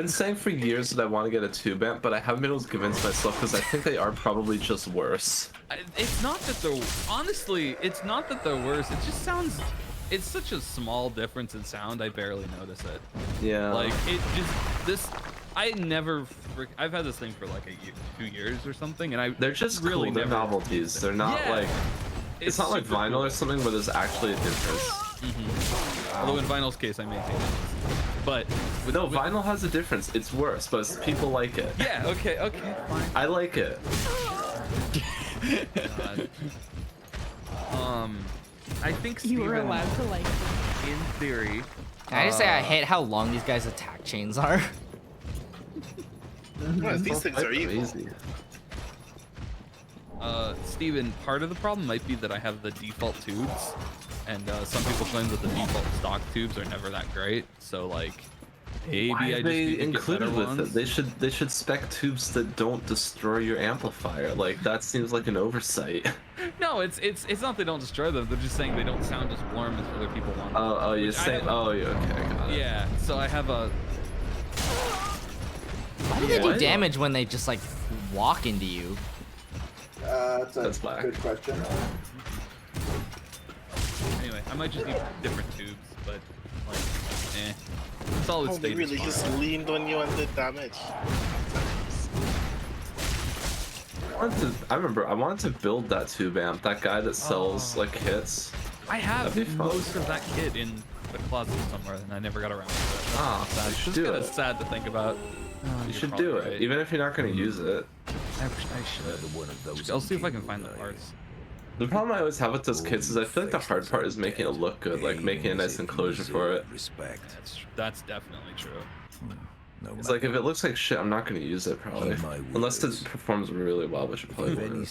E: saying for years that I want to get a tube amp, but I haven't been able to convince myself because I think they are probably just worse.
D: It's not that they're honestly. It's not that they're worse. It just sounds. It's such a small difference in sound. I barely notice it.
E: Yeah.
D: Like it just this. I never. I've had this thing for like 2 years or something, and
E: They're just
D: really
E: cool. They're
D: never.
E: novelties. They're not
D: Yeah.
E: like. It's not like
D: super
E: vinyl
D: cool.
E: or something where there's actually a difference.
D: Although in vinyl's case, I maintain it. But
E: No, vinyl has a difference. It's worse, but people like it.
D: yeah. Okay. Fine.
E: I like it.
D: God. I think
G: You were
D: Steven,
G: allowed to like it.
D: in theory.
B: Can I just say I hate how long these guys' attack chains are?
I: Well, these things are evil.
E: Easy.
D: Steven, part of the problem might be that I have the default tubes, and some people claim that the default stock tubes are never that great. So like, maybe
E: Why
D: I
E: are
D: just
E: they
D: need to get
E: included
D: better
E: with
D: ones.
E: it? They should spec tubes that don't destroy your amplifier. Like that seems like an oversight.
D: No, it's not they don't destroy them. They're just saying they don't sound as warm as other people want.
E: Oh, you're
D: Which I
E: saying?
D: have-
E: Oh, yeah, okay, got it.
D: Yeah. So I have a.
B: Why do they do
E: What?
B: damage when they just like walk into you?
C: That's a
E: black.
C: good question.
D: Anyway, I might just need different tubes, but like, solid
I: Oh,
D: state
I: they
D: is
I: really
D: fine.
I: just leaned on you and did damage.
E: I remember I wanted to build that tube amp. That guy that sells like kits.
D: I have
E: That'd be fun.
D: most of that kit in the closet somewhere, and I never got around to it.
E: Ah,
D: Sad.
E: you should
D: It's
E: do
D: kind of
E: it.
D: sad to think about.
E: You should do it, even if you're not going to use it.
D: I should. I'll see if I can find the parts.
E: The problem I always have with those kits is I feel like the hard part is making it look good, like making a nice enclosure for it.
D: That's definitely true.
E: It's like if it looks like shit, I'm not gonna use it probably, unless it performs really well, which it probably won't.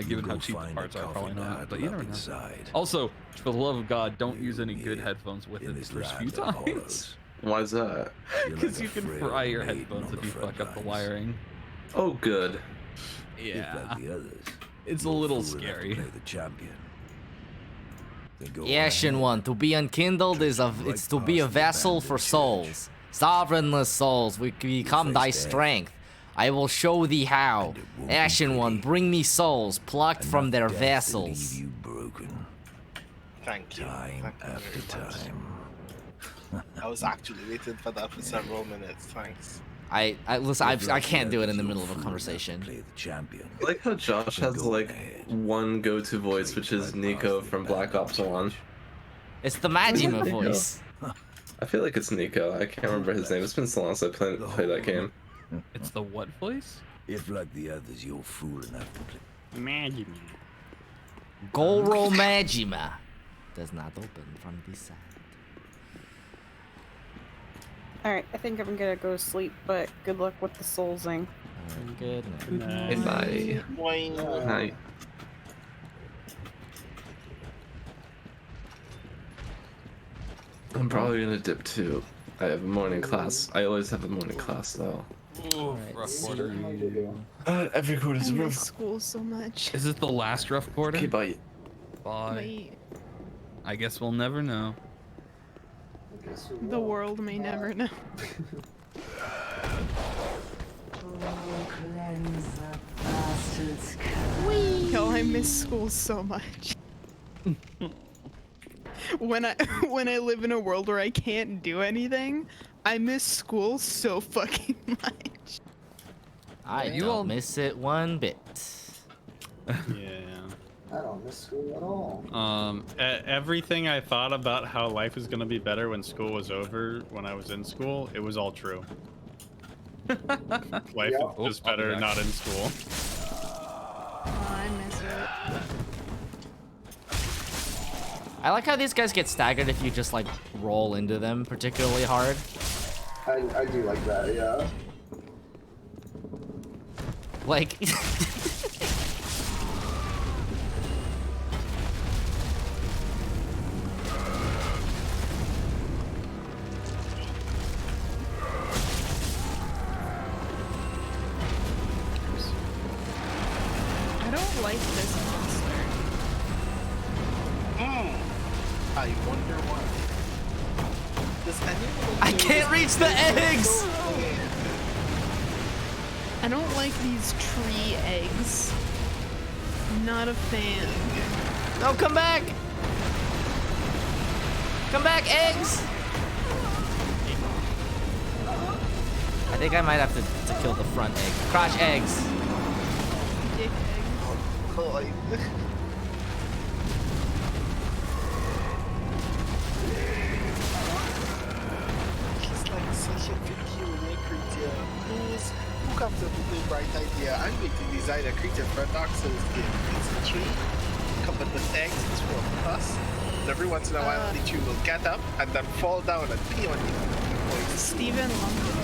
D: Given how cheap the parts are, probably not. But you never know. Also, for the love of God, don't use any good headphones with it the first few times.
E: Why is that?
D: Because you can fry your headphones if you fuck up the wiring.
E: Oh, good.
D: Yeah. It's a little scary.
B: Yeah, Shinwon, to be unkindled it's to be a vessel for souls. Sovereignless souls, we become thy strength. I will show thee how. Ashen One, bring me souls plucked from their vessels.
I: Thank you. Time after time. I was actually waiting for that for several minutes. Thanks.
B: Listen, I can't do it in the middle of a conversation.
E: I like how Josh has like one go-to voice, which is Nico from Black Ops 1.
B: It's the Majima voice.
E: I feel like it's Nico. I can't remember his name. It's been so long since I played that game.
D: It's the what voice?
J: If like the others, you're fool enough to play
H: Majima.
B: Goro Majima does not open from this side.
K: Alright, I think I'm gonna go to sleep, but good luck with the soulsing.
B: Good
E: night. Bye. Good night. I'm probably gonna dip too. I have a morning class. I always have a morning class though.
D: Ooh, rough quarter.
E: Every quarter's
G: I
E: rough.
G: miss school so much.
D: Is it the last rough quarter?
E: Okay, bye.
D: Bye. I guess we'll never know.
G: The world may never know. Yo, I miss school so much. When I live in a world where I can't do anything, I miss school so fucking much.
B: I don't miss it one bit.
H: Yeah.
C: I don't miss school at all.
H: Everything I thought about how life was gonna be better when school was over, when I was in school, it was all true. Life is just better not in school.
G: Oh, I miss it.
B: I like how these guys get staggered if you just like roll into them particularly hard.
C: I do like that, yeah.
B: Like
G: I don't like this monster.
I: I wonder why. Does anyone
B: I can't reach the eggs!
G: I don't like these tree eggs. Not a fan.
B: No, come back! Come back, eggs! I think I might have to kill the front egg. Crotch eggs.
G: Dick eggs.
I: He's like such a peculiar creature. Who comes up with the bright idea? I'm going to design a creature for a Dark Souls game. It's a tree, covered with eggs, it's full of pus. And every once in a while, the tree will get up and then fall down and pee on you.
G: Stephen Longdon.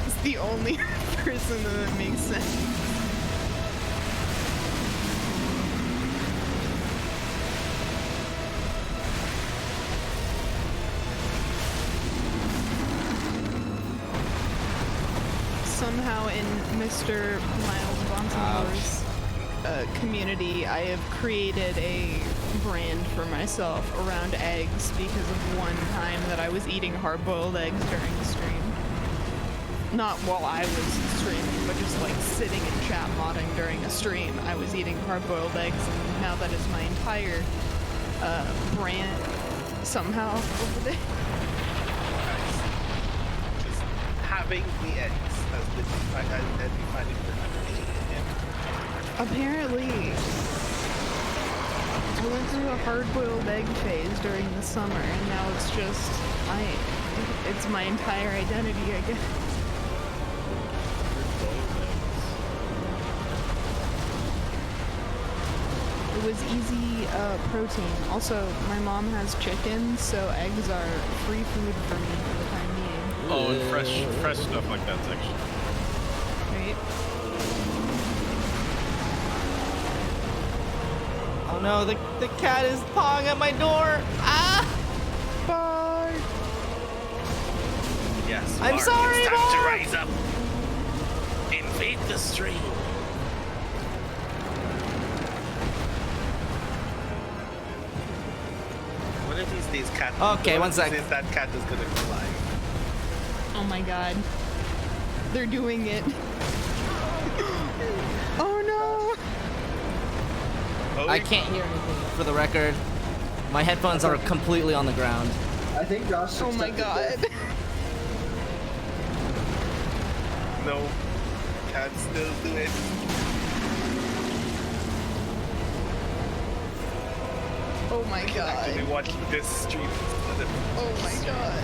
G: It's the only person that makes sense. Somehow in Mr. Miles Bonsamore's community, I have created a brand for myself around eggs because of one time that I was eating hard-boiled eggs during the stream. Not while I was streaming, but just like sitting in chat modding during a stream. I was eating hard-boiled eggs, and now that is my entire brand somehow over there.
I: Just having the eggs has been defining for
G: Apparently, I went through a hard-boiled egg phase during the summer, and now it's just it's my entire identity, I guess. was easy protein. Also, my mom has chickens, so eggs are free food for me for the time being.
H: Oh, and fresh stuff like that's actually.
G: Right?
B: Oh no, the cat is pawing at my door. Ah!
G: Bye.
I: Yes.
B: I'm
I: Mark,
B: sorry,
I: it's time to
B: Mark.
I: rise up. Invade the stream. One of these days, cat.
B: Okay, one sec.
I: That cat is gonna fly.
G: Oh my god. They're doing it. Oh no!
I: Oh,
B: I can't hear anything for the record. My headphones are completely on the ground.
C: I think Josh.
G: Oh my
C: accepted
G: god.
I: No. Can't still do it.
G: Oh my god.
I: Actually watching this stream.
G: Oh my god.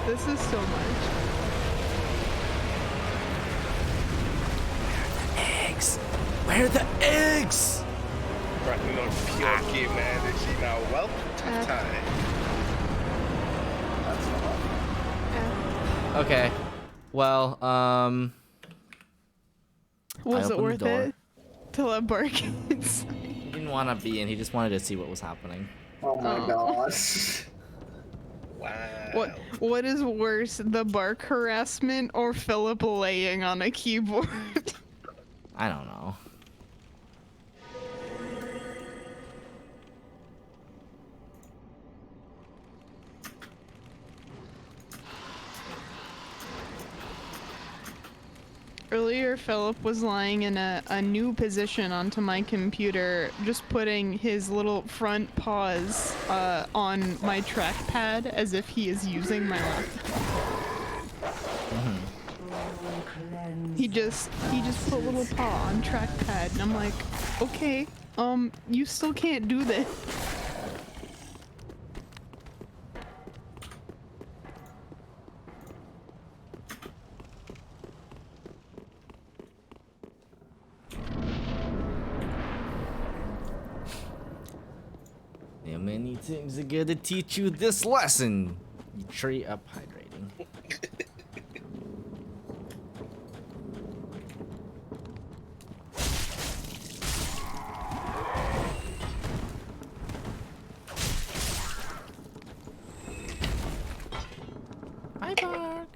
G: This is so much.
B: Eggs! Where are the eggs?
I: Running on pure game energy now. Well, tough time.
B: Okay. Well,
G: Was
B: I
G: it
B: opened
G: worth
B: the door.
G: it to let Barkins?
B: He didn't want to be in. He just wanted to see what was happening.
C: Oh my gosh.
I: Wow.
G: What is worse, the bark harassment or Philip laying on a keyboard?
B: I don't know.
G: Earlier, Philip was lying in a new position onto my computer, just putting his little front paws on my trackpad as if he is using my laptop. He just put a little paw on trackpad, and I'm like, okay, you still can't do this.
B: How many times I gotta teach you this lesson? You tree up hydrating. Hi, Bark.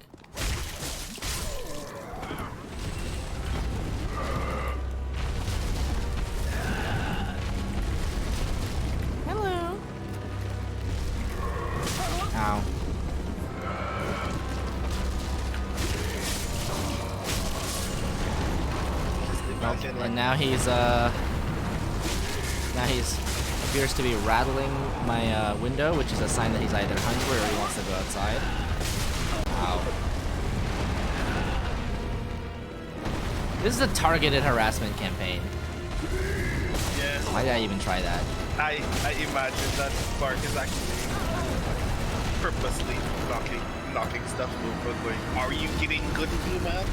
B: Hello. Ow. And now he's appears to be rattling my window, which is a sign that he's either hungry or he wants to go outside. Wow. This is a targeted harassment campaign.
I: Yes.
B: Why did I even try that?
I: I imagine that Bark is actually purposely knocking stuff over, going, are you getting good at me, man?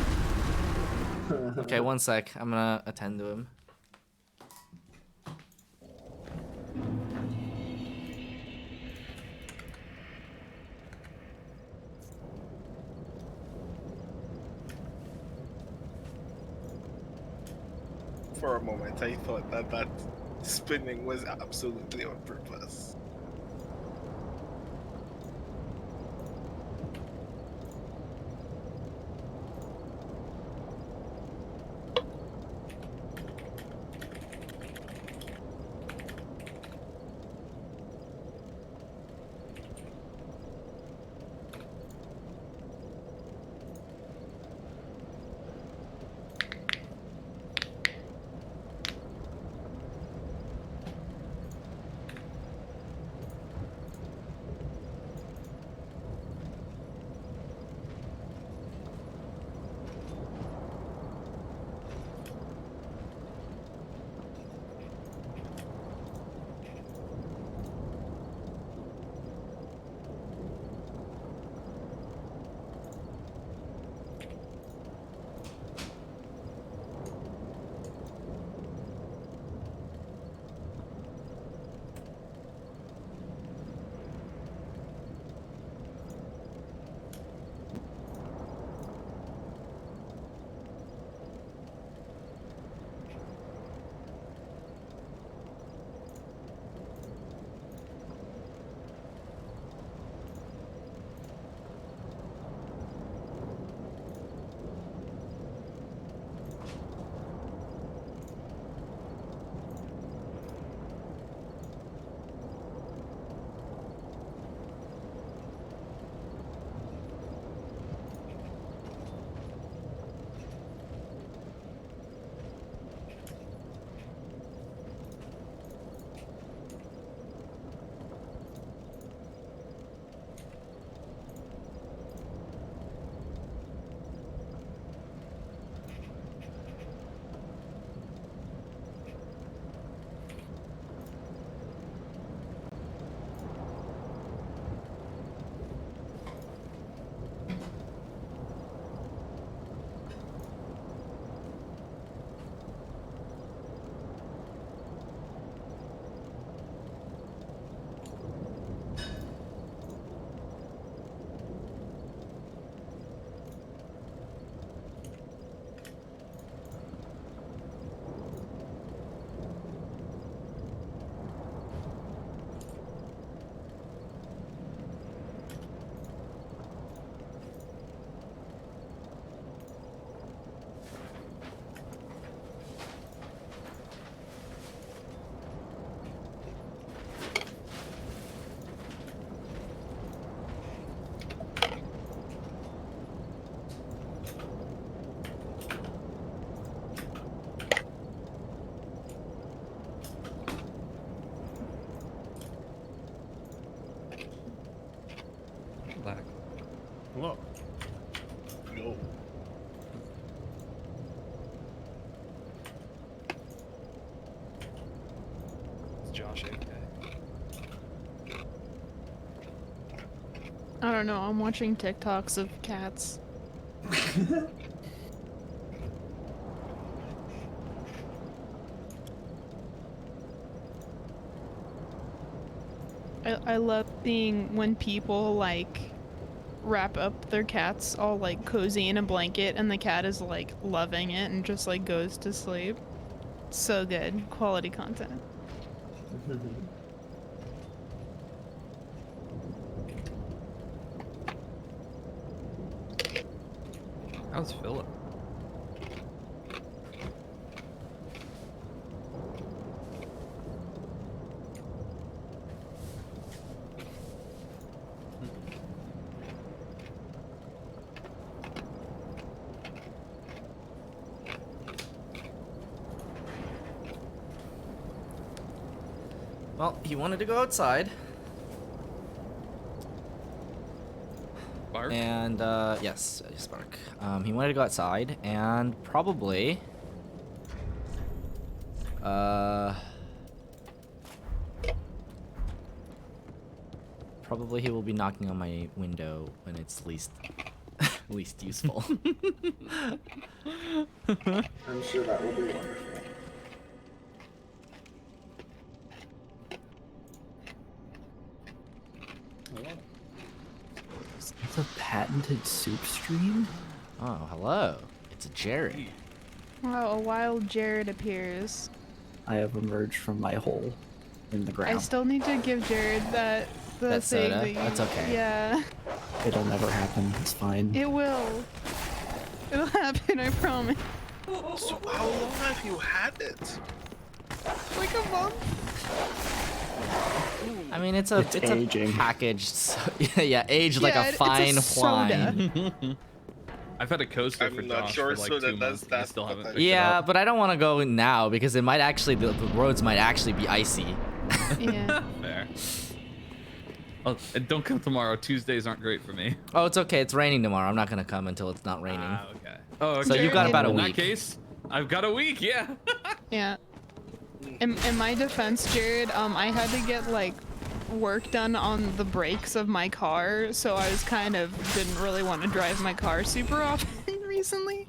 B: Okay, one sec. I'm gonna attend to him.
I: For a moment, I thought that spinning was absolutely on purpose.
H: Whoa.
I: No.
D: It's Josh AK.
G: I don't know. I'm watching TikToks of cats. I love seeing when people like wrap up their cats all like cozy in a blanket and the cat is like loving it and just like goes to sleep. So good. Quality content.
D: How's Philip?
B: Well, he wanted to go outside.
D: Bark?
B: And, yes, Spark. He wanted to go outside, and probably... Probably he will be knocking on my window when it's least useful.
C: I'm sure that will be wonderful.
L: It's a patented soup stream?
B: Oh, hello. It's a Jared.
G: Wow, a wild Jared appears.
L: I have emerged from my hole in the ground.
G: I still need to give Jared that
B: That
G: thing
B: soda?
G: that you,
B: That's okay.
G: Yeah.
L: It'll never happen. It's fine.
G: It will. It'll happen, I promise.
I: So how long have you had it?
G: Like a month.
B: I mean, it's a
L: aging.
B: packaged, yeah, aged like a fine wine.
D: I've had a coaster
I: I'm
D: for
I: not
D: Josh
I: sure
D: for like
I: so
D: 2
I: that
D: months.
I: that's
D: I still haven't picked
B: Yeah,
D: it up.
B: but I don't want to go now because it might actually the roads might actually be icy.
G: Yeah.
D: Fair. Oh, and don't come tomorrow. Tuesdays aren't great for me.
B: Oh, it's okay. It's raining tomorrow. I'm not gonna come until it's not raining.
D: Ah, okay. Oh, okay.
B: So you've got about a
D: In
B: week.
D: that case, I've got a week. Yeah.
G: Yeah. In my defense, Jared, I had to get like work done on the brakes of my car, so I was kind of didn't really want to drive my car super often recently.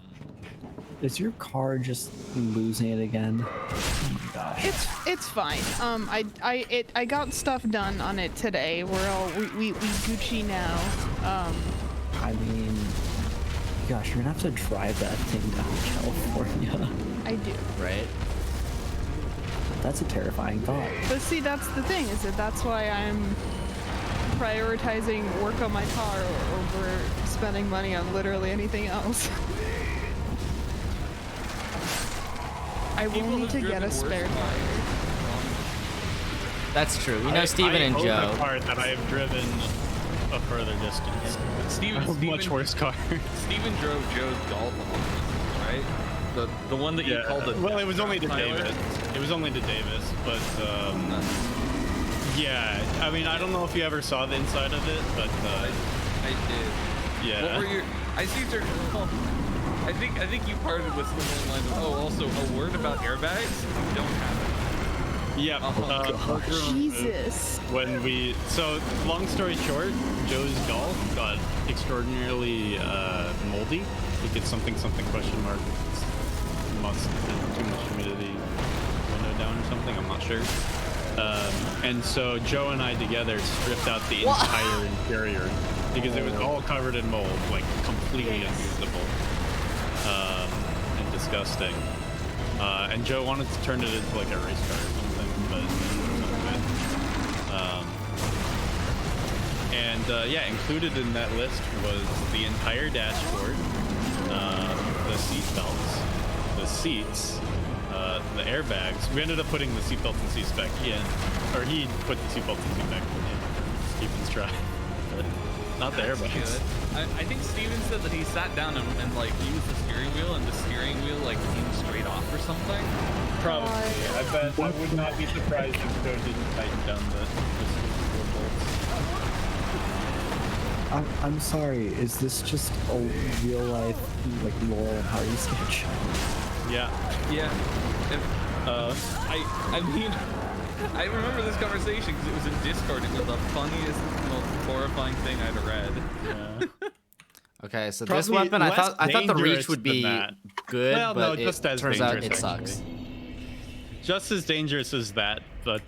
L: Is your car just losing it again? Oh my gosh.
G: It's fine. I got stuff done on it today. We Gucci now.
L: I mean, gosh, you're gonna have to drive that thing down California.
G: I do.
B: Right.
L: That's a terrifying thought.
G: But see, that's the thing, is that's why I'm prioritizing work on my car over spending money on literally anything else. I will need to get a spare tire.
B: That's true. You know, Steven and
H: I
B: Joe.
H: own a car that I have driven a further distance. A much worse car.
D: Steven drove Joe's Golf, right? The one that you called it.
H: Well, it was only to
D: Tyler?
H: Davis. It was only to Davis, but yeah. I mean, I don't know if you ever saw the inside of it, but
D: I did.
H: Yeah.
D: What were your? I see your. I think you parted with something like, oh, also a word about airbags. You don't have it.
H: Yeah.
G: Jesus.
H: So long story short, Joe's Golf got extraordinarily moldy. I think it's something question mark. Must have too much humidity, window down or something. I'm not sure. And so Joe and I together stripped out the entire interior because it was all covered in mold, like completely unusable and disgusting. And Joe wanted to turn it into like a race car or something, but it wasn't good. And yeah, included in that list was the entire dashboard, the seat belts, the seats, the airbags. We ended up putting the seatbelts and seats back in, or he put the seatbelts and seats back in. Steven's try. Not the airbags.
D: I think Steven said that he sat down and like used the steering wheel, and the steering wheel like came straight off or something.
H: Probably. I bet. I would not be surprised if Joe didn't tighten down the bolts.
L: I'm sorry. Is this just a real life like Laurel and Hardy sketch?
H: Yeah.
D: Yeah. I mean, I remember this conversation because it was in Discord. It was the funniest, most horrifying thing I'd read.
H: Yeah.
B: Okay, so
H: Probably
B: this weapon, I thought the
H: less
B: reach
H: dangerous
B: would be
H: than that.
B: good,
H: Well,
B: but
H: no, just
B: it
H: as
B: turns out it
H: dangerous,
B: sucks.
H: Just as dangerous as that, but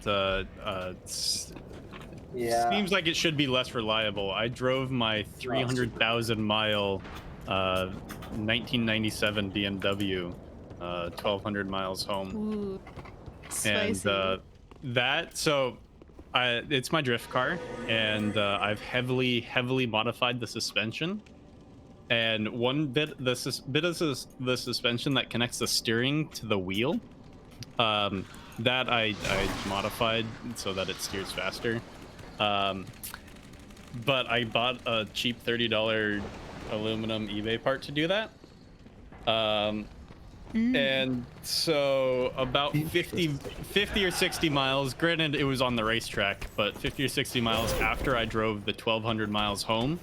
C: Yeah.
H: seems like it should be less reliable. I drove my 300,000 mile 1997 BMW 1,200 miles home.
G: Ooh,
H: And
G: spicy.
H: it's my drift car, and I've heavily modified the suspension. And one bit of the suspension that connects the steering to the wheel, that I modified so that it steers faster. But I bought a cheap $30 aluminum eBay part to do that. And so about 50 or 60 miles, granted it was on the racetrack, but 50 or 60 miles after I drove the 1,200 miles home,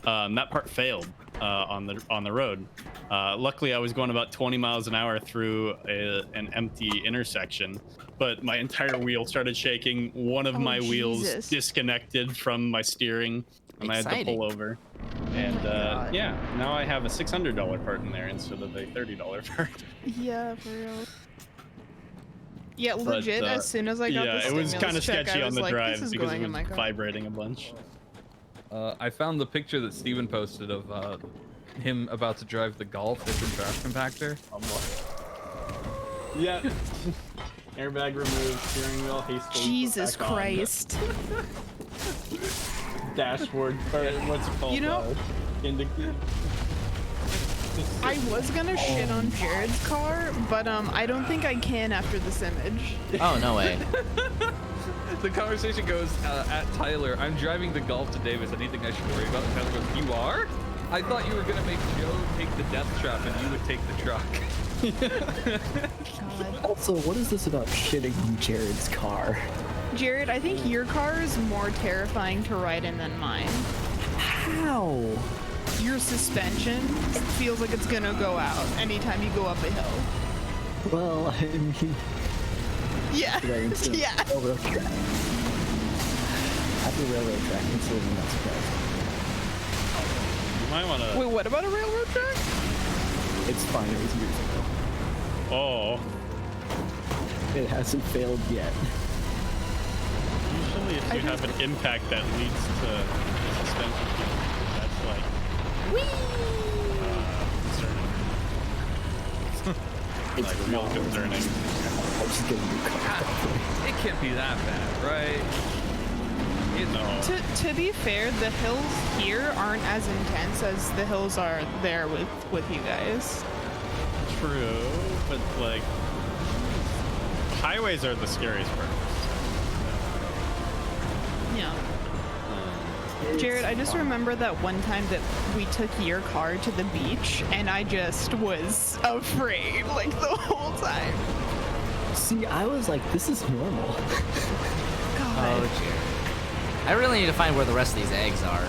H: that part failed on the road. Luckily, I was going about 20 miles an hour through an empty intersection, but my entire wheel started shaking. One of my wheels
G: Jesus.
H: disconnected from my steering, and I had to pull over. And yeah, now I have a $600 part in there instead of a $30 part.
G: Yeah, for real. Yeah,
H: But,
G: legit. As soon as I got
H: yeah,
G: the
H: it was
G: stimulus
H: kind of
G: check,
H: sketchy
G: I
H: on
G: was
H: the
G: like,
H: drive
G: this is
H: because
G: going
H: it
G: in
H: was
G: my car.
H: vibrating a bunch.
D: I found the picture that Steven posted of him about to drive the Golf that's in trash compactor.
H: Yeah. Airbag removed, steering wheel hastily.
G: Jesus
H: put back on.
G: Christ.
H: Dashboard, or what's it called?
G: You know- I was gonna shit on Jared's car, but I don't think I can after this image.
B: Oh, no way.
D: The conversation goes at Tyler, I'm driving the Golf to Davis. Anything I should worry about? And Tyler goes, you are? I thought you were gonna make Joe take the death trap and you would take the truck.
L: Also, what is this about shitting on Jared's car?
G: Jared, I think your car is more terrifying to ride in than mine.
L: How?
G: Your suspension feels like it's gonna go out anytime you go up a hill.
L: Well, I mean,
G: Yeah. Yeah.
L: Railroad track. At the railroad track, considering that surprising.
H: You might want to.
G: Wait, what about a railroad track?
L: It's fine. It was years ago.
H: Oh.
L: It hasn't failed yet.
H: Usually, if you have an impact that leads to the suspension failure, that's like. Concerning. Like real concerning.
D: It can't be that bad, right?
G: To be fair, the hills here aren't as intense as the hills are there with you guys.
H: True, but like highways are the scariest part.
G: Yeah. Jared, I just remember that one time that we took your car to the beach and I just was afraid like the whole time.
L: See, I was like, this is normal.
G: God.
B: Oh, dear. I really need to find where the rest of these eggs are.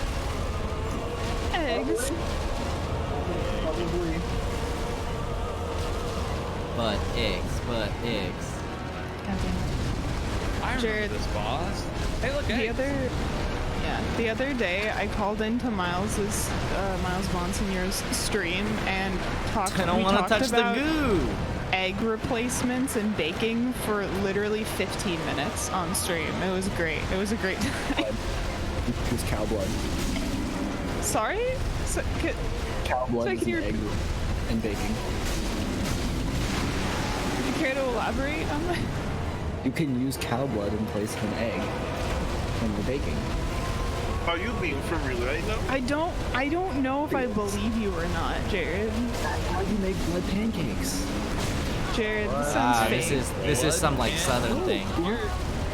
G: Eggs.
C: Probably.
B: But eggs.
D: I remember
G: Jared,
D: this, boss. Hey, look,
G: the other day I called into Miles Monsignor's stream and
B: I don't want to touch the goo.
G: Egg replacements and baking for literally 15 minutes on stream. It was great. It was a great time.
L: It was cow blood.
G: Sorry?
L: Cow blood
G: so
L: is
G: can you
L: an egg and baking.
G: Would you care to elaborate on that?
L: You can use cow blood in place of an egg when you're baking.
I: Are you being for real right now?
G: I don't know if I believe you or not, Jared.
L: That's how you make blood pancakes.
G: Jared, this sounds fake.
B: This is some like southern thing.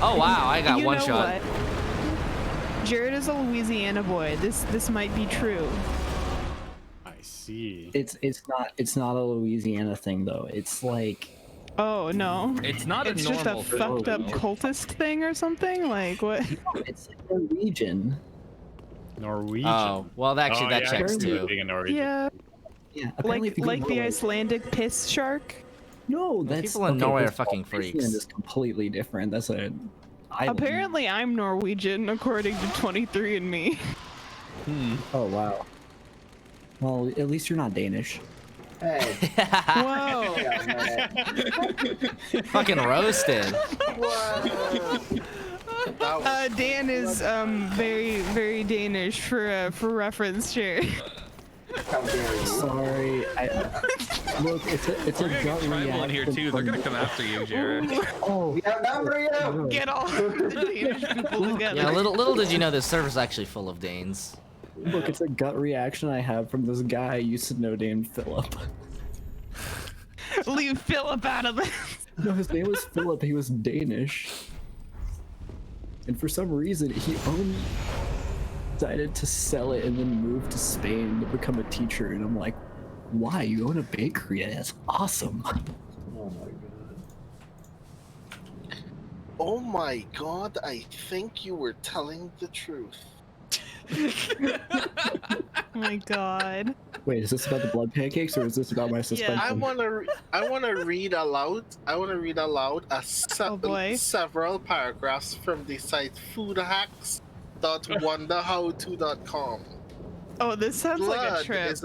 B: Oh wow, I got
G: You
B: one
G: know
B: shot.
G: what? Jared is a Louisiana boy. This might be true.
H: I see.
L: It's not a Louisiana thing though. It's like,
G: Oh no.
D: It's not
G: It's
D: a
G: just a
D: normal
G: fucked up cultist thing or something? Like what?
L: it's like a region.
H: Norwegian.
B: Oh, well, actually, that checks too.
H: Being a Norwegian.
G: Yeah.
L: Yeah, apparently if you go
G: Like the
L: Norway-
G: Icelandic piss shark.
L: No, that's
B: people in
L: okay,
B: Norway are
L: first of all,
B: fucking freaks.
L: Iceland is completely different. That's a island.
G: Apparently, I'm Norwegian according to 23andMe.
L: Oh wow. Well, at least you're not Danish.
C: Hey.
G: Whoa.
B: Fucking roasted.
G: Dan is very very Danish for reference here.
C: How dare you?
L: Sorry. Look, it's a
D: We're gonna
L: gut
D: get tribal in here
L: reaction
D: too. They're
L: from
D: gonna come after you, Jared.
L: Oh,
G: Get all the Danish people together.
B: Yeah, little did you know this server's actually full of Danes.
L: look, it's a gut reaction I have from this guy I used to know named Philip.
G: Leave Philip out of this.
L: No, his name was Philip. He was Danish. And for some reason, he decided to sell it and then move to Spain to become a teacher. And I'm like, why? You own a bakery? That's awesome.
C: Oh my god.
I: Oh my god, I think you were telling the truth.
G: Oh my god.
L: Wait, is this about the blood pancakes or is this about my suspension?
I: I wanna read aloud. I wanna read aloud several paragraphs from the site foodhacks.wonderhowto.com.
G: Oh, this sounds like a trip.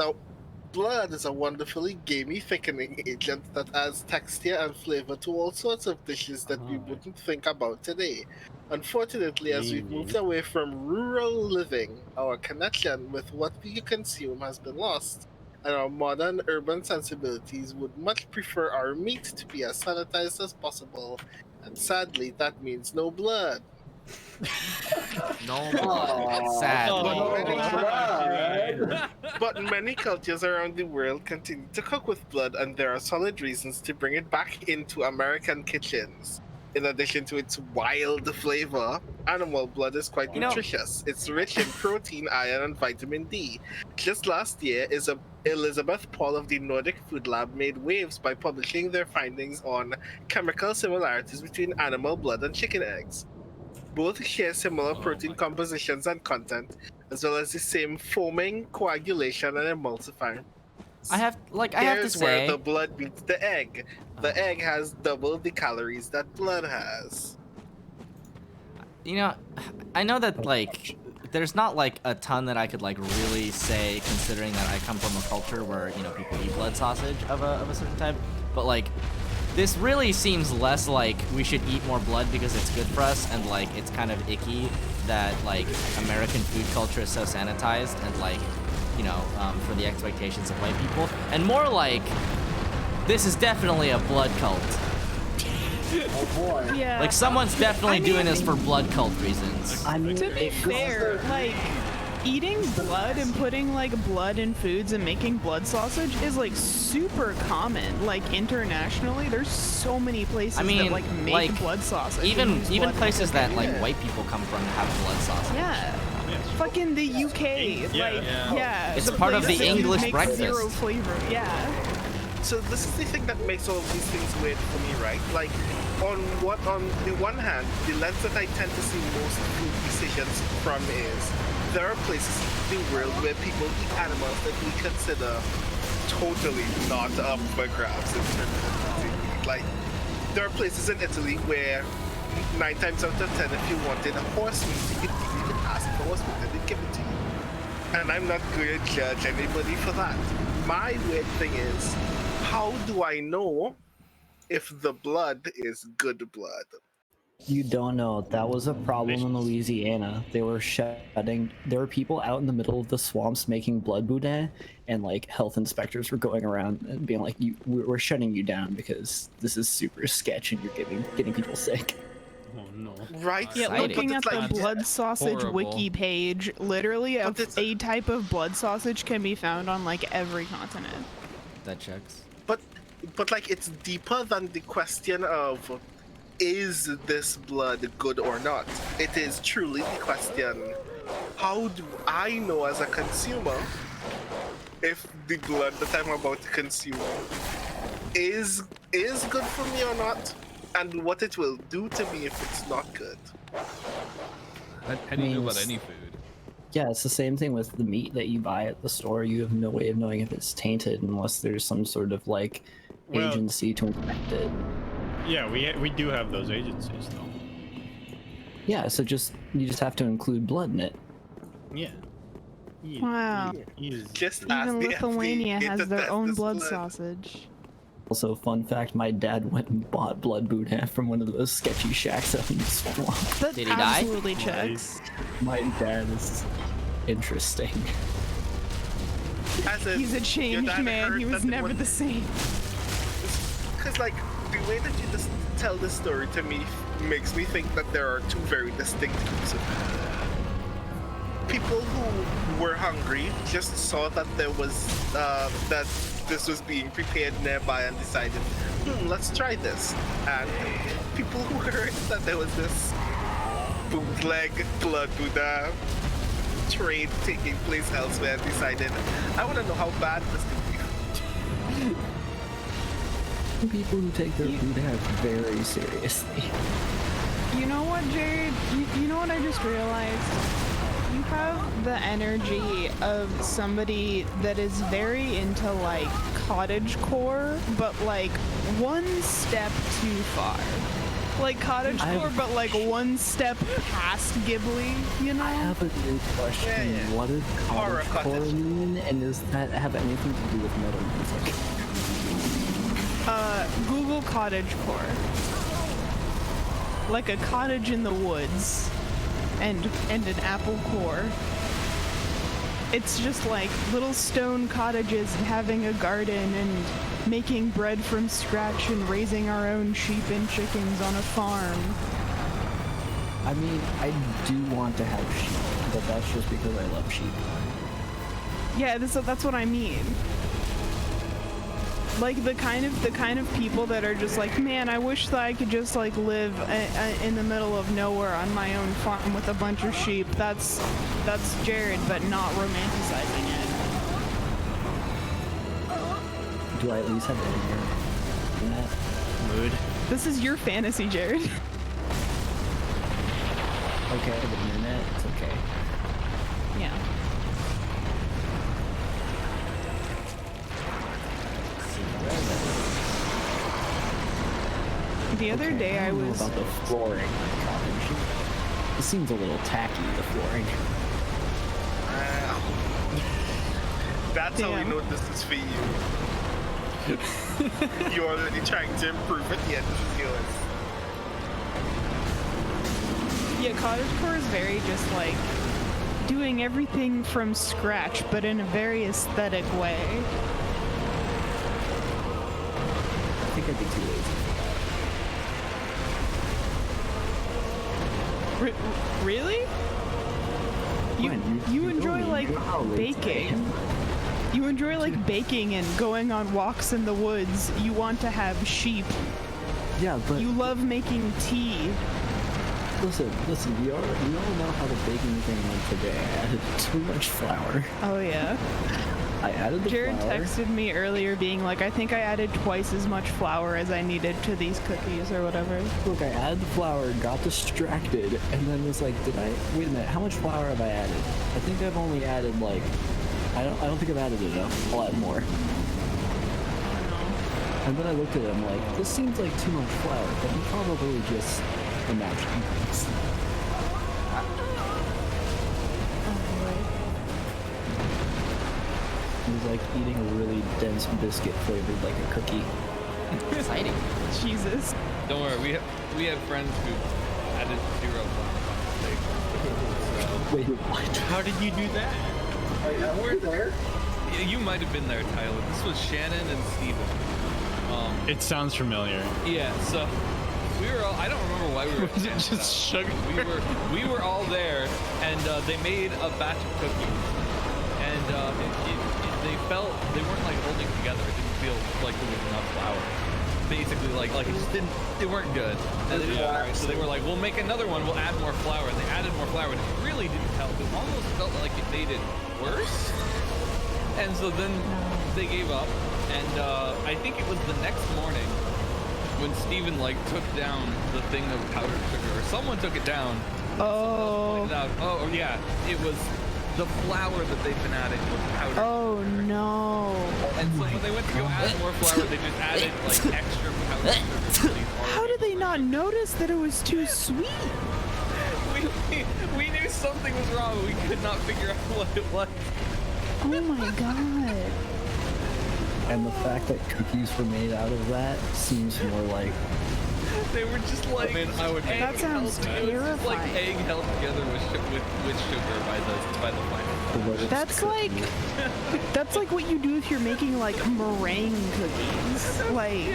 I: Blood is a wonderfully gamey thickening agent that adds texture and flavor to all sorts of dishes that we wouldn't think about today. Unfortunately, as we've moved away from rural living, our connection with what we consume has been lost, and our modern urban sensibilities would much prefer our meat to be as sanitized as possible, and sadly, that means no blood.
B: No blood. Sadly.
I: But many cultures around the world continue to cook with blood, and there are solid reasons to bring it back into American kitchens. In addition to its wild flavor, animal blood is quite nutritious. It's rich in protein, iron, and vitamin D. Just last year, Elizabeth Paul of the Nordic Food Lab made waves by publishing their findings on chemical similarities between animal blood and chicken eggs. Both share similar protein compositions and content, as well as the same foaming, coagulation, and emulsifying.
B: I have to
I: Here's
B: say,
I: where the blood meets the egg. The egg has double the calories that blood has.
B: you know, I know that like there's not like a ton that I could like really say, considering that I come from a culture where, you know, people eat blood sausage of a certain type, but like this really seems less like we should eat more blood because it's good for us, and like it's kind of icky that like American food culture is so sanitized and like, you know, for the expectations of white people, and more like this is definitely a blood cult.
C: Oh boy.
G: Yeah.
B: Like someone's definitely doing this for blood cult reasons.
L: I mean,
G: To be fair, like eating blood and putting like blood in foods and making blood sausage is like super common. Like internationally, there's so many places
B: I mean,
G: that like make blood sausage. and
B: Even
G: use blood
B: places
G: in
B: that
G: cooking.
B: like white people come from have blood sausage.
G: Yeah. Fucking the UK, yeah.
B: It's
G: the
B: part of the
G: places that
B: English
G: make
B: breakfast.
G: Zero flavor, yeah.
I: So this is the thing that makes all of these things weird for me, right? Like, on the one hand, the lens that I tend to see most food decisions from is there are places in the world where people eat animals that we consider totally not up for grabs in terms of eating meat. Like, there are places in Italy where 9 times out of 10, if you wanted a horse meat, you didn't even ask for horse meat and they'd give it to you. And I'm not going to judge anybody for that. My weird thing is, how do I know if the blood is good blood?
L: You don't know. That was a problem in Louisiana. There were people out in the middle of the swamps making blood boudin, and like health inspectors were going around and being like, we're shutting you down because this is super sketch and you're getting people sick.
H: Oh no.
I: Right?
G: Yeah, looking at the blood sausage
I: horrible.
G: wiki page, literally a type of blood sausage can be found on like every continent.
B: That checks.
I: But like, it's deeper than the question of, is this blood good or not? It is truly the question, how do I know as a consumer if the blood that I'm about to consume is good for me or not, and what it will do to me if it's not good?
D: How do you know about any food?
L: Yeah, it's the same thing with the meat that you buy at the store. You have no way of knowing if it's tainted unless there's some sort of like
H: Well-
L: agency to inspect it.
H: Yeah, we do have those agencies though.
L: Yeah, so you just have to include blood in it.
H: Yeah.
G: Wow.
I: Just ask
G: Even
I: the
G: Lithuania
I: FDA
G: has
I: to
G: their
I: test
G: own
I: this
G: blood sausage.
L: Also, fun fact: my dad went and bought blood boudin from one of those sketchy shacks out in the swamp.
G: That
B: Did he die?
G: absolutely checks.
L: My dad is interesting.
I: As in,
G: He's a
I: your
G: changed
I: dad
G: man. He
I: heard
G: was
I: that it
G: never the same.
I: Because, like, the way that you just tell this story to me makes me think that there are two very distinct groups of people who were hungry, just saw that there was, that this was being prepared nearby and decided, let's try this. And people who heard that there was this bootleg blood Buddha trade taking place elsewhere and decided, I want to know how bad this could be.
L: People who take their boudin very seriously.
G: You know what, Jared? You know what I just realized? You have the energy of somebody that is very into like cottagecore, but like one step too far. Like cottagecore, but like one step past Ghibli, you know?
L: I have a new question. What does cottagecore mean, and does that have anything to do with metal music?
G: Google cottagecore. Like a cottage in the woods, and an apple core. It's just like little stone cottages and having a garden and making bread from scratch and raising our own sheep and chickens on a farm.
L: I mean, I do want to have sheep, but that's just because I love sheep.
G: Yeah, that's what I mean. Like the kind of people that are just like, man, I wish that I could just like live in the middle of nowhere on my own farm with a bunch of sheep. That's Jared, but not romanticizing it.
L: Do I at least have anger in that mood?
G: This is your fantasy, Jared.
L: Okay, but internet, it's okay.
G: Yeah. The other day I was
L: about the flooring in my cottage. It seems a little tacky, the flooring.
I: That's how we know this is for you. You're already trying to improve it. Yeah, this is yours.
G: Yeah, cottagecore is very just like doing everything from scratch, but in a very aesthetic way.
L: I think I'd be too lazy.
G: Really? You enjoy like baking. You enjoy like baking and going on walks in the woods. You want to have sheep.
L: Yeah, but
G: you love making tea.
L: Listen, we all know how the baking thing went today. I added too much flour.
G: Oh yeah.
L: I added the
G: Jared
L: flour.
G: texted me earlier being like, I think I added twice as much flour as I needed to these cookies or whatever.
L: Look, I added the flour, got distracted, and then was like, wait a minute, how much flour have I added? I think I've only added like, I don't think I've added enough. I'll add more. And then I looked at it, I'm like, this seems like too much flour, but I'm probably just imagining things. It was like eating a really dense biscuit flavored like a cookie.
B: Exciting.
G: Jesus.
D: Don't worry, we have friends who added 0 flour.
L: Wait, what?
H: How did you do that?
C: We're there.
D: Yeah, you might have been there, Tyler. This was Shannon and Steven.
H: It sounds familiar.
D: Yeah, so we were all, I don't remember why we were
H: Was it just sugar?
D: We were all there, and they made a batch of cookies, and they weren't like holding together. It didn't feel like there was enough flour. Basically, like it just didn't. They weren't good. And they, so they were like, we'll make another one. We'll add more flour. And they added more flour, and it really didn't help. It almost felt like it made it worse. And so then they gave up. And I think it was the next morning when Steven like took down the thing of powdered sugar, or someone took it down.
G: Oh.
D: Oh yeah, it was the flour that they've been adding was powdered.
G: Oh no.
D: And so when they went to go add more flour, they just added like extra powdered sugar.
G: How did they not notice that it was too sweet?
D: We knew something was wrong, but we could not figure out what it was.
G: Oh my god.
L: And the fact that cookies were made out of that seems more like.
D: They were just like.
H: I mean, I would.
G: That sounds
D: It was just like
G: terrifying.
D: egg held together with sugar by the final.
G: That's like what you do if you're making like meringue cookies. Like.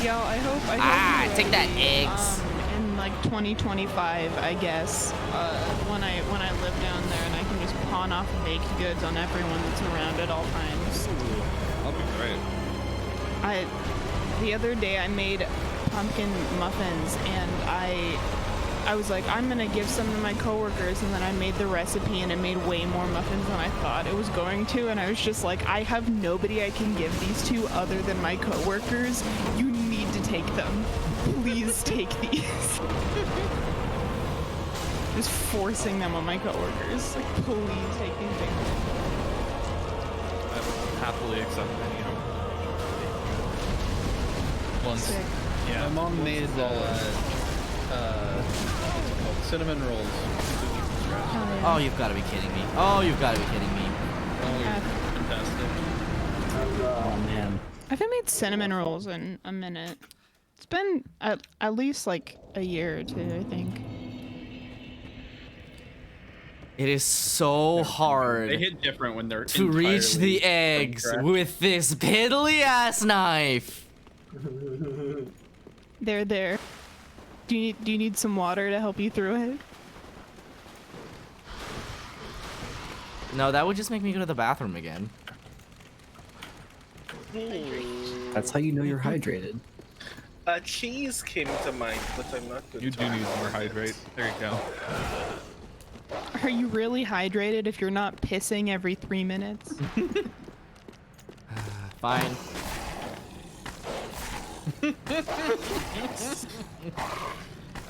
G: Yo, I hope you're
B: take that,
G: ready,
B: eggs.
G: In like 2025, I guess, when I live down there and I can just pawn off baked goods on everyone that's around at all times.
D: That'll be great.
G: The other day I made pumpkin muffins and I was like, I'm gonna give some to my coworkers, and then I made the recipe and it made way more muffins than I thought it was going to, and I was just like, I have nobody I can give these to other than my coworkers. You need to take them. Please take these. Just forcing them on my coworkers. Like, please take these things.
D: I would happily accept any of them. Once.
G: Sick.
H: Yeah. My mom made cinnamon rolls.
B: Oh, you've got to be kidding me. Oh, you've got to be kidding me.
D: Fantastic.
L: Oh man.
G: I haven't made cinnamon rolls in a minute. It's been at least like a year or two, I think.
B: It is so hard
H: They hit different when they're
B: to reach the
H: entirely
B: eggs
H: from scratch.
B: with this piddly ass knife.
G: There. Do you need some water to help you through it?
B: No, that would just make me go to the bathroom again.
L: That's how you know you're hydrated.
I: Cheese came to mind, but I'm not good.
D: You do need more hydrate. There you go.
G: Are you really hydrated if you're not pissing every 3 minutes?
B: Fine.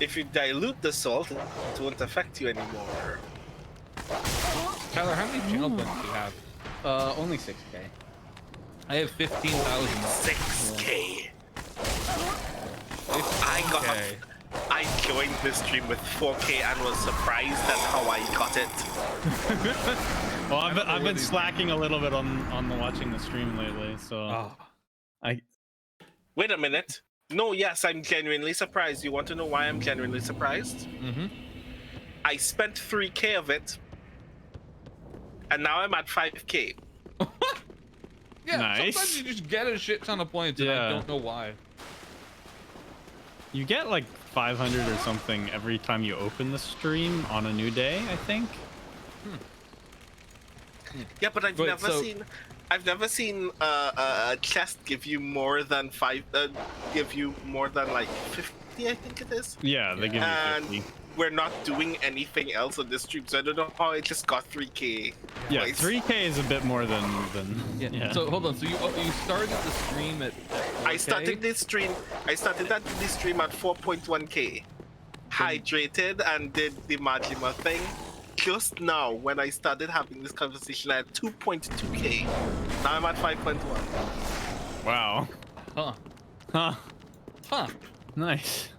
I: If you dilute the salt, it won't affect you anymore.
D: Tyler, how many channel points do you have?
H: Only 6K.
D: I have 15,000.
I: 6K. I joined this stream with 4K and was surprised at how I got it.
H: Well, I've been slacking a little bit on the watching the stream lately, so
I: Wait a minute. No, yes, I'm genuinely surprised. You want to know why I'm genuinely surprised?
D: Mm-hmm.
I: I spent 3K of it, and now I'm at 5K.
D: Yeah,
H: Nice.
D: sometimes you just get a shit ton of points, and I don't know why.
H: You get like 500 or something every time you open the stream on a new day, I think.
I: Yeah, but I've never seen a chest give you more than like 50, I think it is.
H: Yeah, they give you
I: And
H: 50.
I: we're not doing anything else on this stream, so I don't know how I just got 3K.
H: Yeah,
I: Like,
H: 3K is a bit more than yeah.
D: So hold on. So you started the stream at 4K?
I: I started this stream at 4.1K. Hydrated and did the Majima thing. Just now, when I started having this conversation, I had 2.2K. Now I'm at 5.1.
H: Wow.
D: Huh.
H: Nice.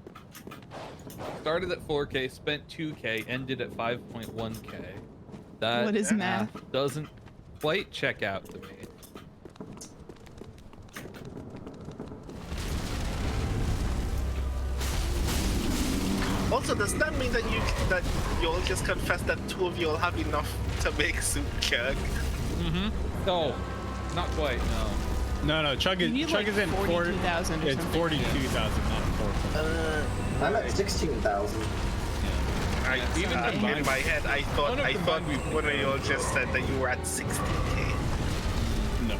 D: Started at 4K, spent 2K, ended at 5.1K. That
G: What is math?
D: Doesn't quite check out to me.
I: Also, does that mean that you'll just confess that two of you'll have enough to make soup chug?
D: Mm-hmm. No, not quite.
H: No. Chug is
G: need,
H: Chug
G: like,
H: is in
G: 42,000 or
H: It's
G: something.
H: 42,000, not 4.
C: I'm at 16,000.
I: Even in my head, I thought one of y'all just said that you were at 60K.
H: No.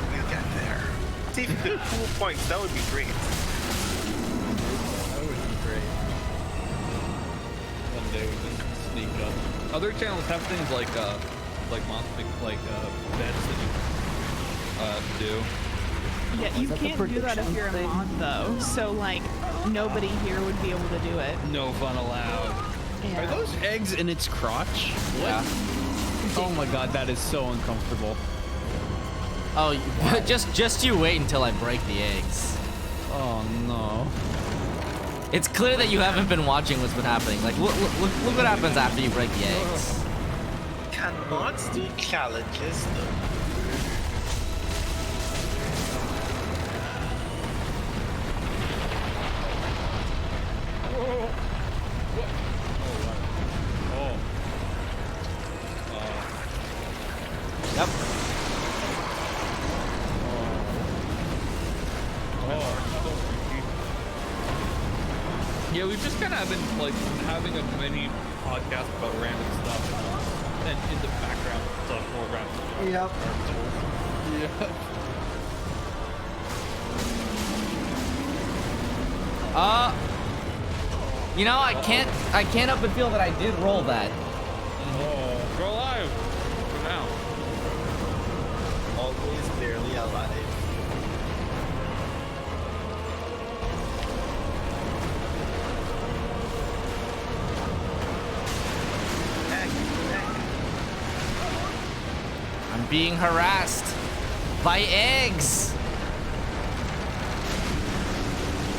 I: We'll get there. See if you could pool points, that would be great.
D: That would be great. One day we can sneak up. Other channels have things like beds that you do.
G: Yeah, you can't do that if you're a mod though. So like, nobody here would be able to do it.
D: No fun allowed.
G: Yeah.
H: Are those eggs in its crotch?
B: Yeah.
H: Oh my god, that is so uncomfortable.
B: Oh, just you wait until I break the eggs.
H: Oh no.
B: It's clear that you haven't been watching what's been happening. Like, look what happens after you break the eggs.
I: Can mods do challenges though?
B: Yep.
D: Yeah, we've just kind of been like having a mini podcast about random stuff, and in the background stuff more random.
C: Yep.
D: Yeah.
B: You know, I can't help but feel that I did roll that.
D: Oh, we're alive for now.
I: Always barely alive.
B: I'm being harassed by eggs.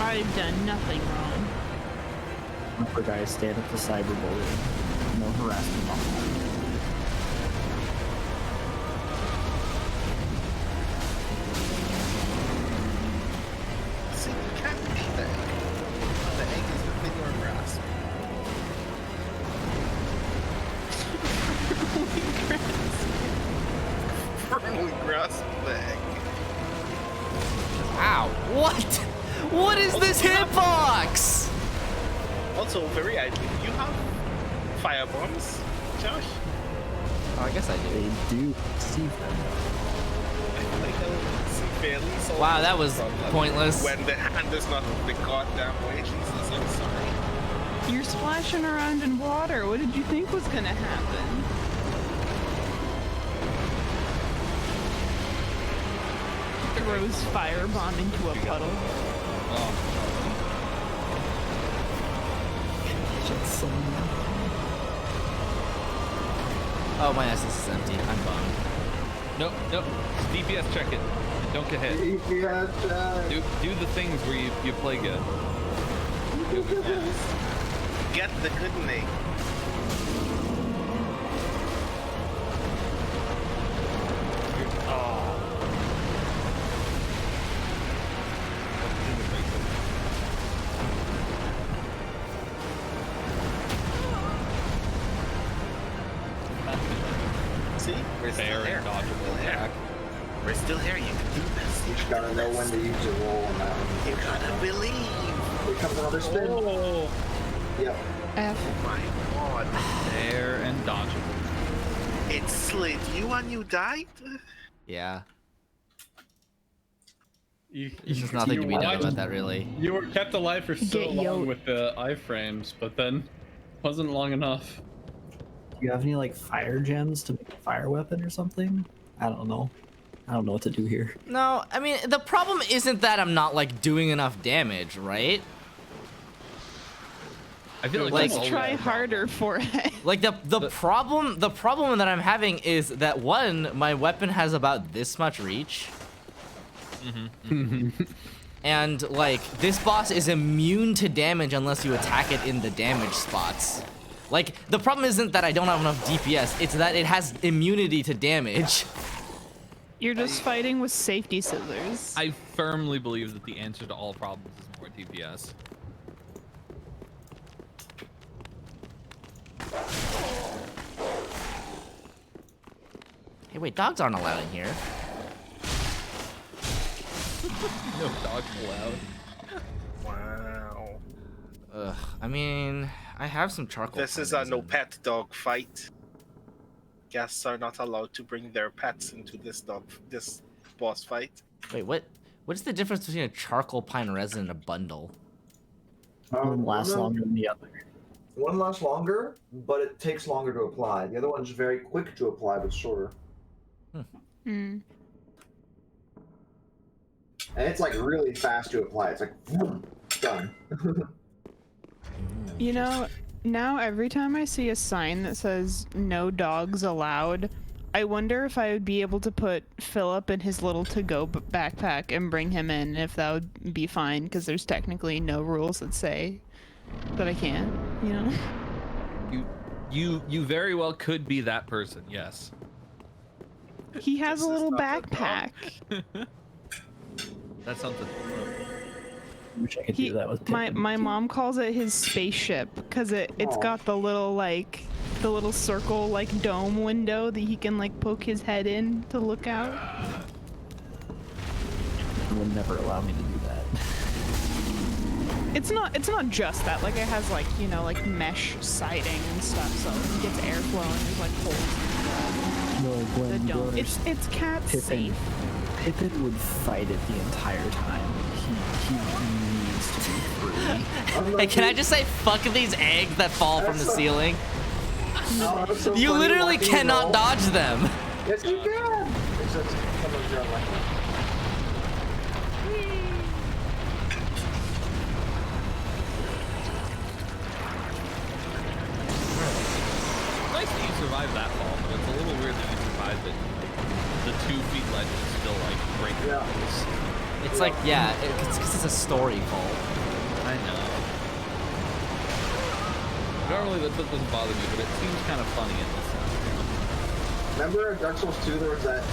G: I've done nothing wrong.
L: For guys, stand up to cyberbullying. No harassment on that.
I: See, you can't beat the egg. The egg is within your grasp. Firmly grasp the egg.
B: Ow! What? What is this hitbox?
I: Also, very idly, you have fire bombs, Josh?
B: Oh, I guess I do.
L: They do receive them.
I: I feel like that would see fairly solve
B: Wow, that was
I: problem
B: pointless.
I: When the hand is not the goddamn way. Jesus, I'm sorry.
G: You're splashing around in water. What did you think was gonna happen? Throws firebomb into a puddle.
B: Oh, my essence is empty. I'm bummed.
D: Nope. DPS check it. Don't get hit.
C: DPS check.
D: Do the things where you play good.
I: Get the good name. See? We're still
D: Fair
I: here.
D: and dodgeable attack.
I: We're still here. You can do this.
C: You just gotta know when to use your roll on that one.
I: You gotta believe.
C: Here comes another spin.
D: Oh.
C: Yep.
I: Oh my god.
D: Fair and dodgeable.
I: It slid you and you died?
B: Yeah.
H: There's
B: just nothing to be done about that, really.
H: You were kept alive for so
G: Get
H: long
G: yoked.
H: with the iframes, but then wasn't long enough.
L: Do you have any like fire gems to make a fire weapon or something? I don't know. I don't know what to do here.
B: No, I mean, the problem isn't that I'm not, like, doing enough damage, right?
D: I feel like
B: Like-
D: that's
G: Just
D: always
G: try
D: the problem.
G: harder for it.
B: Like, the problem that I'm having is that, one, my weapon has about this much reach. And, like, this boss is immune to damage unless you attack it in the damage spots. Like, the problem isn't that I don't have enough DPS, it's that it has immunity to damage.
G: You're just fighting with safety scissors.
D: I firmly believe that the answer to all problems is more DPS.
B: Hey, wait, dogs aren't allowed in here.
D: No dogs allowed.
I: Wow.
B: Ugh, I mean, I have some charcoal.
I: This is a no pet dog fight. Guests are not allowed to bring their pets into this boss fight.
B: Wait, what's the difference between a charcoal pine resin and a bundle?
L: One lasts longer than the other.
C: One lasts longer, but it takes longer to apply. The other one's very quick to apply, but shorter.
G: Hmm.
C: And it's like really fast to apply. It's like, done.
G: You know, now every time I see a sign that says no dogs allowed, I wonder if I would be able to put Philip in his little to-go backpack and bring him in, if that would be fine, because there's technically no rules that say that I can't, you know?
D: You very well could be that person, yes.
G: He has a little backpack.
D: That's something.
L: Wish I could do that with
G: my
L: Pippin.
G: mom calls it his spaceship because it's got the little the little circle like dome window that he can like poke his head in to look out.
L: He would never allow me to do that.
G: It's not just that, like it has like, you know, like mesh siding and stuff, so it gets airflow and there's like holes
L: No,
G: in
L: Gwen,
G: the dome.
L: yours-
G: It's cat
L: Pippin,
G: safe.
L: Pippin would fight it the entire time. He needs to be free.
B: Hey, can I just say fuck these eggs that fall from the ceiling?
C: Oh, that's so
B: You
C: funny
B: literally
C: watching
B: cannot
C: roll.
B: dodge them.
C: Yes, you can. It's just someone's your like
D: Nice that you survived that fall, but it's a little weird that you survived it. The 2 feet ledge is still like breaking rules.
B: It's like, yeah, it's because it's a story fall.
D: I know. Normally that doesn't bother me, but it seems kind of funny in this one.
C: Remember in Dark Souls 2 there was that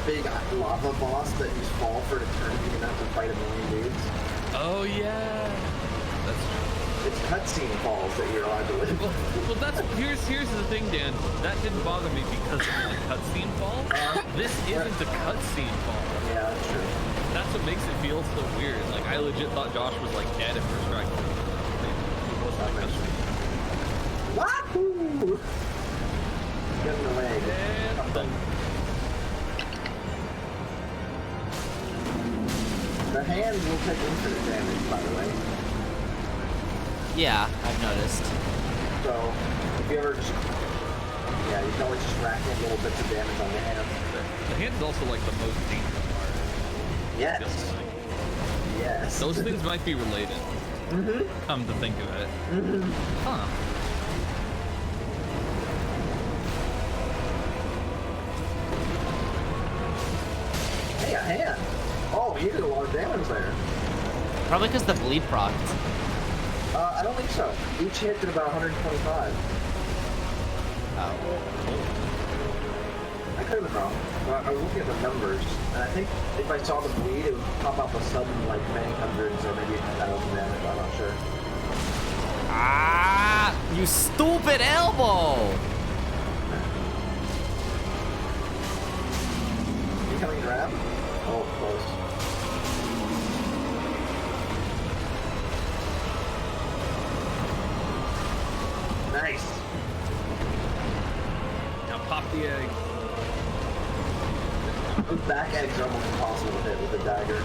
C: big lava boss that you fall for an eternity and have to fight a million dudes?
D: Oh yeah. That's true.
C: It's cutscene falls that you're allowed to live.
D: Well, here's the thing, Dan. That didn't bother me because of the cutscene fall. This isn't a cutscene fall.
C: Yeah, that's true.
D: That's what makes it feel so weird. Like I legit thought Josh was like dead at first strike. It wasn't a cutscene.
C: Wahoo! Get in the leg. The hand will take infinite damage, by the way.
B: Yeah, I've noticed.
C: So, if you ever just... Yeah, you can always just rack in little bits of damage on the hand.
D: The hand is also like the most dangerous part.
C: Yes.
D: Feels like.
C: Yes.
D: Those things might be related. Come to think of it. Huh.
C: Hey, a hand! Oh, you did a lot of damage there.
B: Probably because the bleed procced.
C: I don't think so. Each hit did about 125.
B: Oh.
C: I could have been wrong. But I was looking at the numbers, and I think if I saw the bleed, it would pop up a sudden, like, many hundreds or maybe 1,000 damage. I'm not sure.
B: Ah! You stupid elbow!
C: Incoming grab? Oh, close. Nice.
D: Now pop the egg.
C: Those back eggs are almost impossible to hit with a dagger.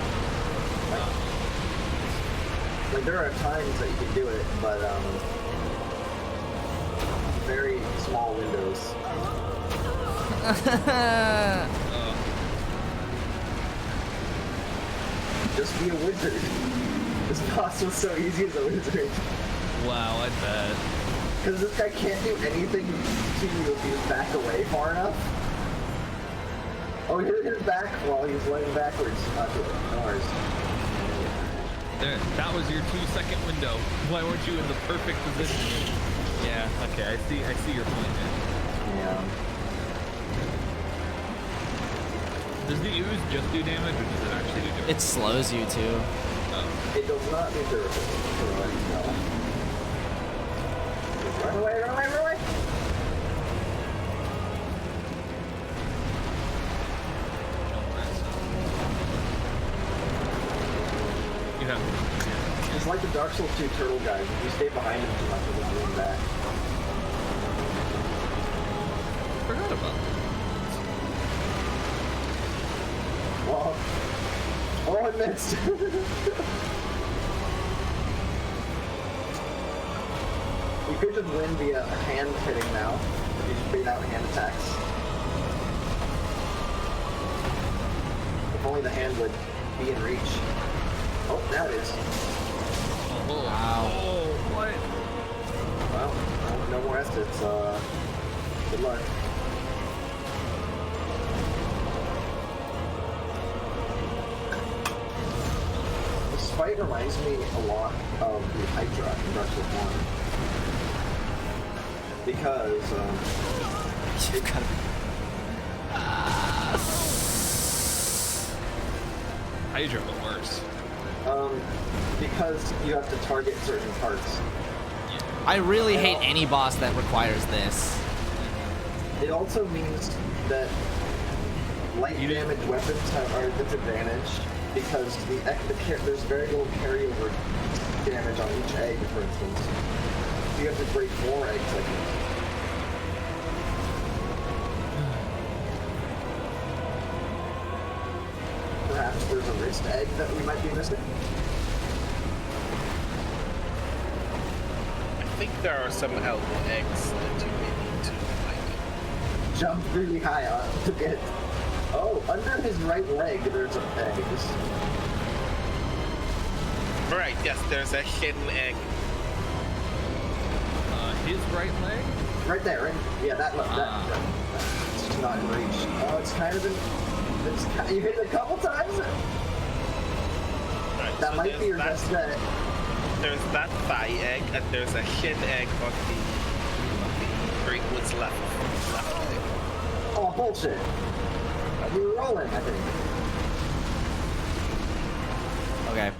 C: Like there are times that you can do it, but very small windows. Just be a wizard. This boss was so easy as a wizard.
D: Wow, I bet.
C: Because this guy can't do anything to you if you back away far enough. Oh, he hit his back while he's laying backwards. No worries.
D: There, that was your 2-second window. Why weren't you in the perfect position? Yeah, okay, I see your point, man.
C: Yeah.
D: Does the ooze just do damage, or does it actually do damage?
B: It slows you too.
D: Oh.
C: It does not do durability. No. Run away, run away, run away!
D: You have.
C: It's like the Dark Souls 2 turtle guys. If you stay behind him too much, he'll just lean back.
D: Forgot about that.
C: Well, oh, I missed. You could just win via hand hitting now. If you just bait out hand attacks. If only the hand would be in reach. Oh, that is.
B: Wow.
D: Oh, what?
C: Well, no more Estes. Good luck. This fight reminds me a lot of the Hydra in Dark Souls 1. Because,
B: You've got to be.
D: Hydra, the worst.
C: because you have to target certain parts.
B: I really hate any boss that requires this.
C: It also means that light damage weapons are a disadvantage because there's very little carryover damage on each egg, for instance. So you have to break more eggs like this. Perhaps there's a wrist egg that we might be missing.
I: I think there are some elbow eggs that you may need to like
C: jump really high on to get. Oh, under his right leg, there's some eggs.
I: Right, yes, there's a hidden egg.
D: His right leg?
C: Right there, right? Yeah, that's just not in reach. Oh, it's kind of in. You hit it a couple times?
I: Right,
C: that
I: so
C: might be your best bet.
I: There's that thigh egg, and there's a hidden egg on the what's left leg.
C: Oh, bullshit. We were rolling, I think.
B: Okay.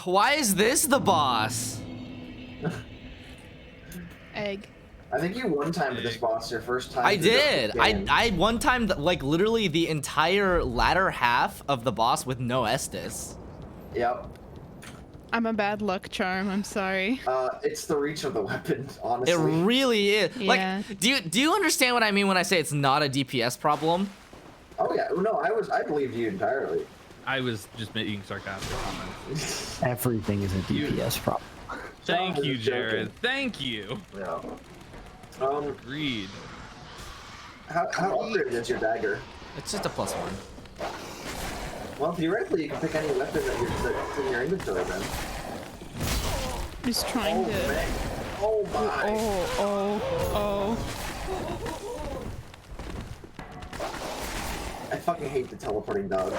B: Why is this the boss?
G: Egg.
C: I think you one-timed this boss your first time.
B: I
C: through the
B: did.
C: game.
B: I one-timed like literally the entire latter half of the boss with no Estus.
C: Yep.
G: I'm a bad luck charm. I'm sorry.
C: It's the reach of the weapon, honestly.
B: It really is.
G: Yeah.
B: Like, do you understand what I mean when I say it's not a DPS problem?
C: Oh yeah, no, I believed you entirely.
D: I was just making sarcastic comments.
L: Everything is a DPS problem.
D: Thank you, Jared. Thank you.
C: Yeah.
D: Agreed.
C: How upgraded is your dagger?
B: It's just a +1.
C: Well, theoretically, you can pick any weapon that's in your inventory then.
G: Just trying to.
C: Man. Oh my.
G: Oh.
C: I fucking hate the teleporting dogs.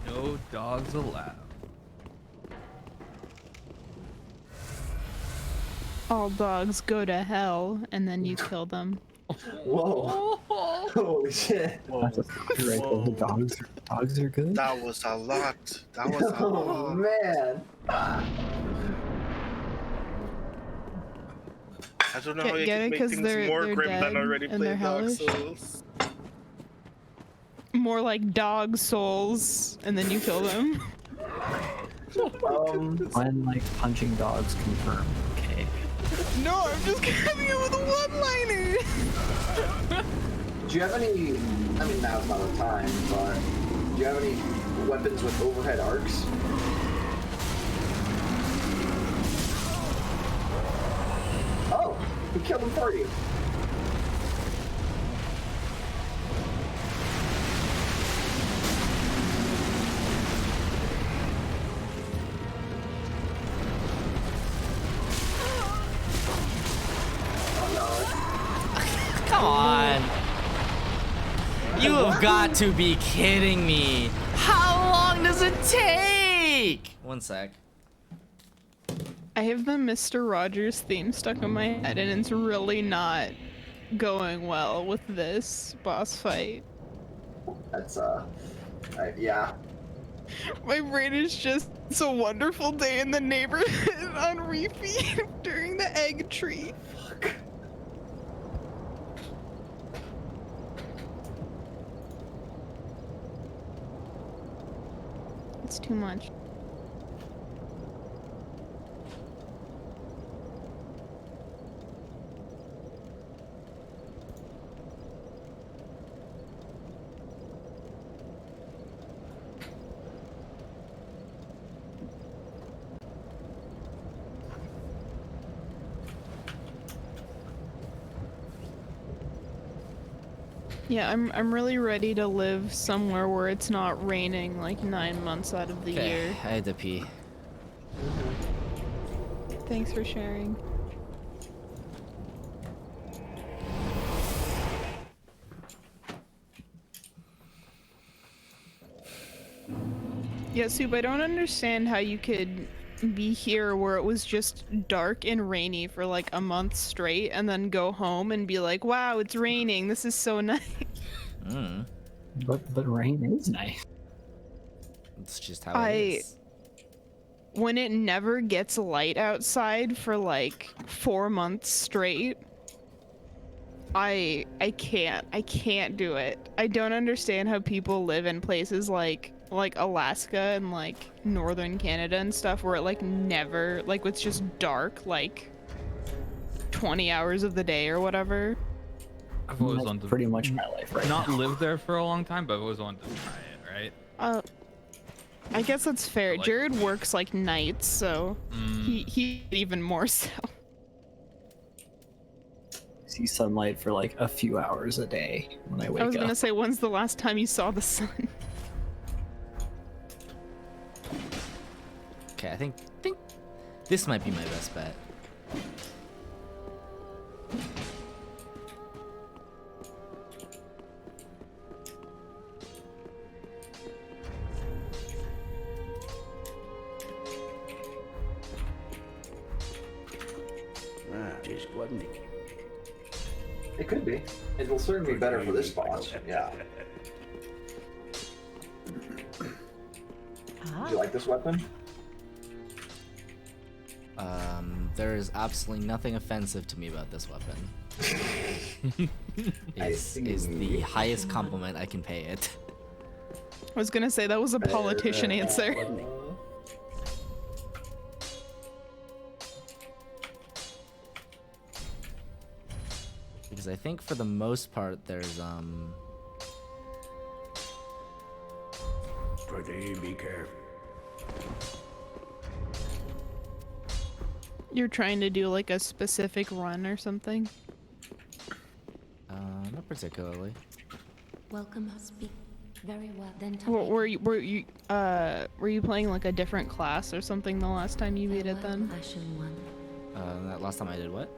D: No dogs allowed.
G: All dogs go to hell, and then you kill them.
C: Whoa. Holy shit.
L: That's right. The dogs are good.
I: That was a lot. That was a
C: Oh
I: lot.
C: man.
I: I don't know how you
G: Get
I: can
G: it?
I: make
G: 'Cause
I: things
G: they're
I: more grim
G: dead
I: than already
G: and they're
I: played Dark
G: hellish.
I: Souls.
G: More like dog souls, and then you kill them.
L: When like punching dogs confirmed. Okay.
G: No, I'm just coming in with a one-liner.
C: Do you have any, I mean now's not the time, but do you have any weapons with overhead arcs? Oh, he killed him for you.
B: Come on. You have got to be kidding me. How long does it take? One sec.
G: I have the Mr. Rogers theme stuck in my head, and it's really not going well with this boss fight.
C: That's yeah.
G: My brain is just, it's a wonderful day in the neighborhood on repeat during the egg tree.
C: Fuck.
G: It's too much. Yeah, I'm really ready to live somewhere where it's not raining like 9 months out of the year.
B: I had to pee.
G: Thanks for sharing. Yeah, Soup, I don't understand how you could be here where it was just dark and rainy for like a month straight and then go home and be like, wow, it's raining. This is so nice.
B: Mm.
L: But rain is nice.
B: It's just how it is.
G: When it never gets light outside for like 4 months straight, I can't do it. I don't understand how people live in places like Alaska and like northern Canada and stuff where it like never, like it's just dark like 20 hours of the day or whatever.
D: I've always
L: That's
D: wanted to
L: pretty much my life right
D: not
L: now.
D: live there for a long time, but I've always wanted to try it, right?
G: I guess that's fair.
D: Like-
G: Jared works like nights, so he even more so.
L: See sunlight for like a few hours a day when I wake
G: I was
L: up.
G: gonna say, when's the last time you saw the sun?
B: Okay, I think this might be my best bet.
C: It could be. It will certainly be better for this boss. Yeah. Do you like this weapon?
B: There is absolutely nothing offensive to me about this weapon. is the highest compliment I can pay it.
G: I was gonna say that was a politician answer.
B: Because I think for the most part there's
J: Pretty be careful.
G: You're trying to do like a specific run or something?
B: not particularly.
M: Welcome, speak very well. Then
G: Were you playing like a different class or something the last time you beat it then?
B: That last time I did what?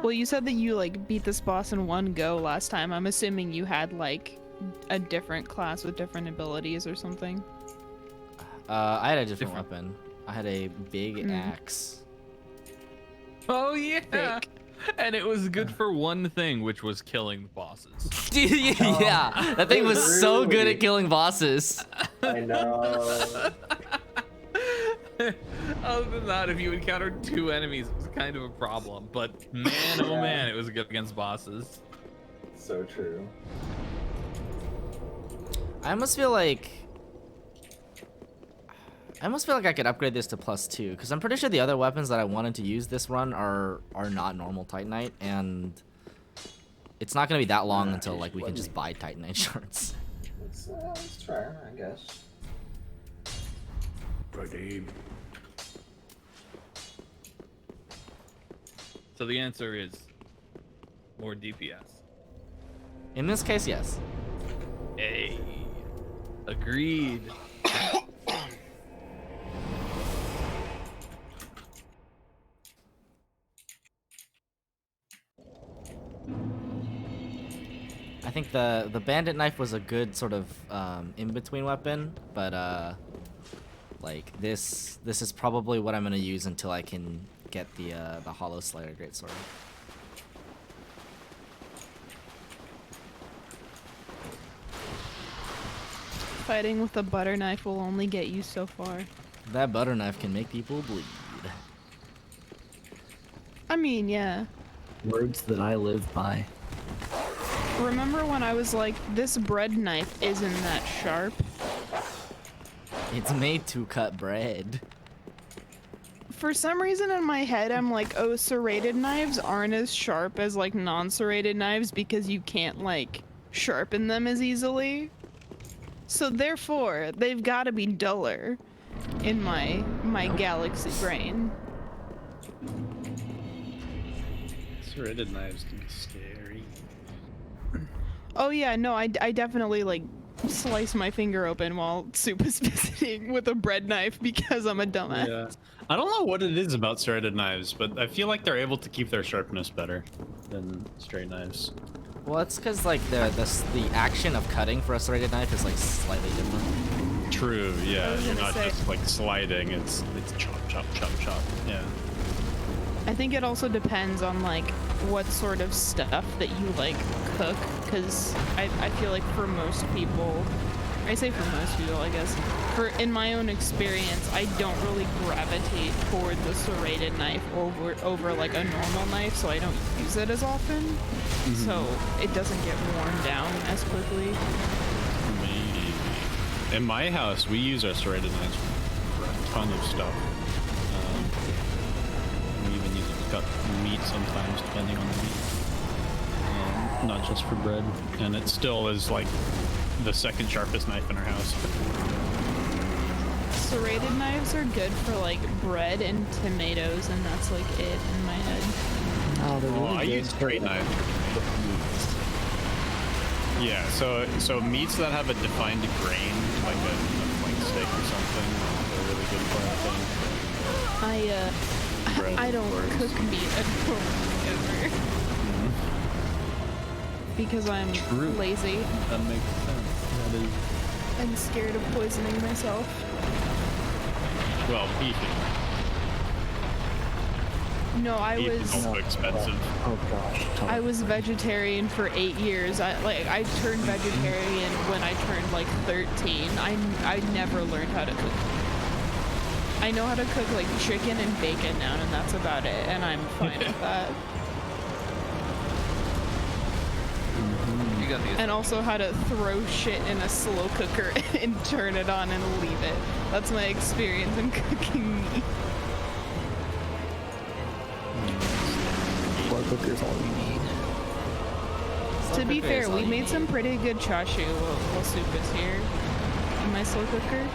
G: Well, you said that you like beat this boss in one go last time. I'm assuming you had like a different class with different abilities or something.
B: I had a different weapon. I had a big axe.
D: Oh yeah, and it was good for one thing, which was killing bosses.
B: Yeah, that thing was so good at killing bosses.
C: I know.
D: Other than that, if you encountered 2 enemies, it was kind of a problem. But man, oh man, it was good against bosses.
C: So true.
B: I almost feel like I could upgrade this to +2 because I'm pretty sure the other weapons that I wanted to use this run are not normal Titanite, and it's not gonna be that long until like we can just buy Titanite shards.
C: Let's try, I guess.
J: Pretty.
D: So the answer is more DPS.
B: In this case, yes.
D: Hey, agreed.
B: I think the bandit knife was a good sort of in-between weapon, but like this is probably what I'm gonna use until I can get the Hollow Slayer greatsword.
G: Fighting with a butter knife will only get you so far.
B: That butter knife can make people bleed.
G: I mean, yeah.
L: Words that I live by.
G: Remember when I was like, this bread knife isn't that sharp?
B: It's made to cut bread.
G: For some reason in my head, I'm like, oh, serrated knives aren't as sharp as like non-serrated knives because you can't like sharpen them as easily. So therefore, they've got to be duller in my galaxy brain.
H: Serrated knives can be scary.
G: Oh yeah, no, I definitely like slice my finger open while Soup is visiting with a bread knife because I'm a dumbass.
H: Yeah. I don't know what it is about serrated knives, but I feel like they're able to keep their sharpness better than straight knives.
B: Well, it's because like the action of cutting for a serrated knife is like slightly different.
H: True. Yeah.
G: was
H: You're
G: gonna
H: not
G: say-
H: just like sliding. It's chop, chop, chop, chop. Yeah.
G: I think it also depends on like what sort of stuff that you like cook, because I feel like for most people, I say for most people, I guess, in my own experience, I don't really gravitate toward the serrated knife over like a normal knife, so I don't use it as often, so it doesn't get worn down as quickly.
H: Maybe. In my house, we use our serrated knives for a ton of stuff. We even use it to cut meat sometimes, depending on the meat. Not just for bread. And it still is like the second sharpest knife in our house.
G: Serrated knives are good for like bread and tomatoes, and that's like it in my head.
L: Oh, they're really
H: I
L: good
H: use straight
L: for,
H: knives. Yeah, so meats that have a defined grain, like a flank steak or something, they're really good for, I think. Bread,
G: I
H: of
G: don't
H: course.
G: cook meat at home ever. Because I'm
H: True.
G: lazy
H: That makes sense. That is,
G: and scared of poisoning myself.
H: well, beef
G: No, I
H: is, beef is
G: was
H: also expensive.
L: Oh gosh.
G: I was vegetarian for 8 years. I turned vegetarian when I turned like 13. I never learned how to cook. I know how to cook like chicken and bacon now, and that's about it. And I'm fine with that.
D: You got these.
G: And also how to throw shit in a slow cooker and turn it on and leave it. That's my experience in cooking meat.
L: Slow cooker's all you need.
G: To be
B: cooker
G: fair,
B: is all
G: we
B: you
G: made
B: need.
G: some pretty good chashu while Soup is here in my slow cooker.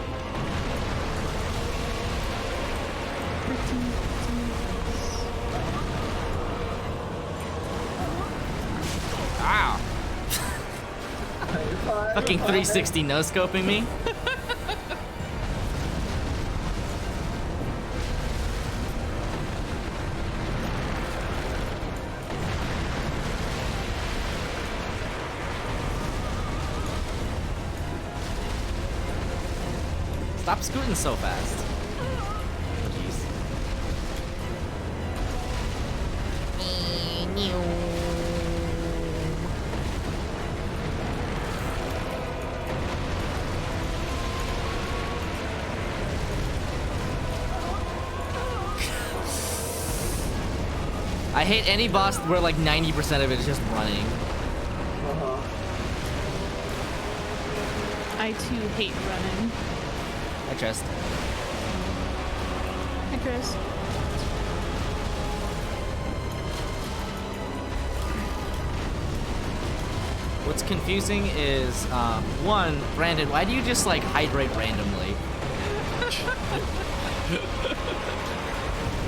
B: Ow! Fucking 360 no scoping me. Stop scooting so fast. Oh, jeez. I hate any boss where like 90% of it is just running.
G: I too hate running.
B: I trust.
G: Hi, Chris.
B: What's confusing is, one, Brandon, why do you just like hydrate randomly?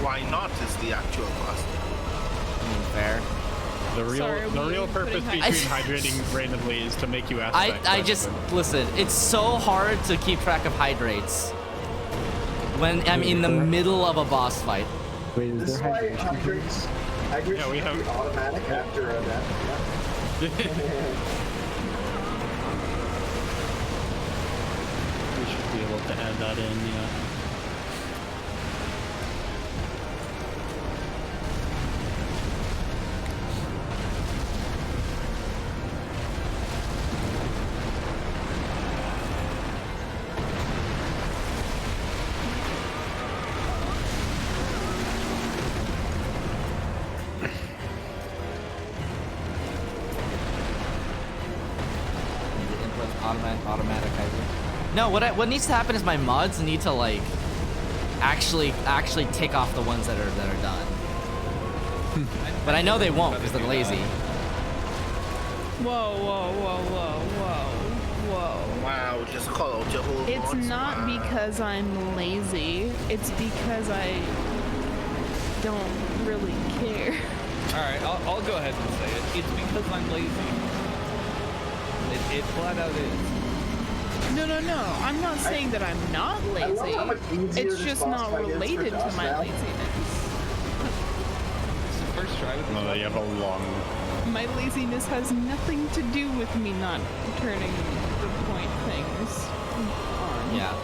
I: Why not is the actual question.
B: Fair.
H: The real,
G: Sorry,
H: the
G: we
H: real
G: putting
H: purpose between hydrating randomly is to make you ask that
B: I just,
H: question.
B: listen, it's so hard to keep track of hydrates when I'm in the middle of a boss fight.
L: Wait, is
C: This is
L: there
C: why
L: hydration?
C: hydrates
H: Yeah, we
C: should be
H: have-
C: automatic after a death.
H: We should be able to add that in, yeah.
B: Automatic hydrate. No, what needs to happen is my mods need to like actually take off the ones that are done. But I know they won't because they're lazy.
G: Whoa, whoa, whoa, whoa, whoa, whoa.
I: Wow, just call out your whole
G: It's
I: mods.
G: not
I: Wow.
G: because I'm lazy. It's because I don't really care.
D: All right, I'll go ahead and say it. It's because I'm lazy. It flat out is.
G: No. I'm not saying that I'm not
C: I love how much
G: lazy.
C: easier
G: It's
C: this
G: just
C: boss
G: not
C: fight is for
G: related to
C: Josh
G: my
C: now.
G: laziness.
D: It's the first try with
H: No, you have a long.
G: My laziness has nothing to do with me not turning the point things on.
B: Yeah.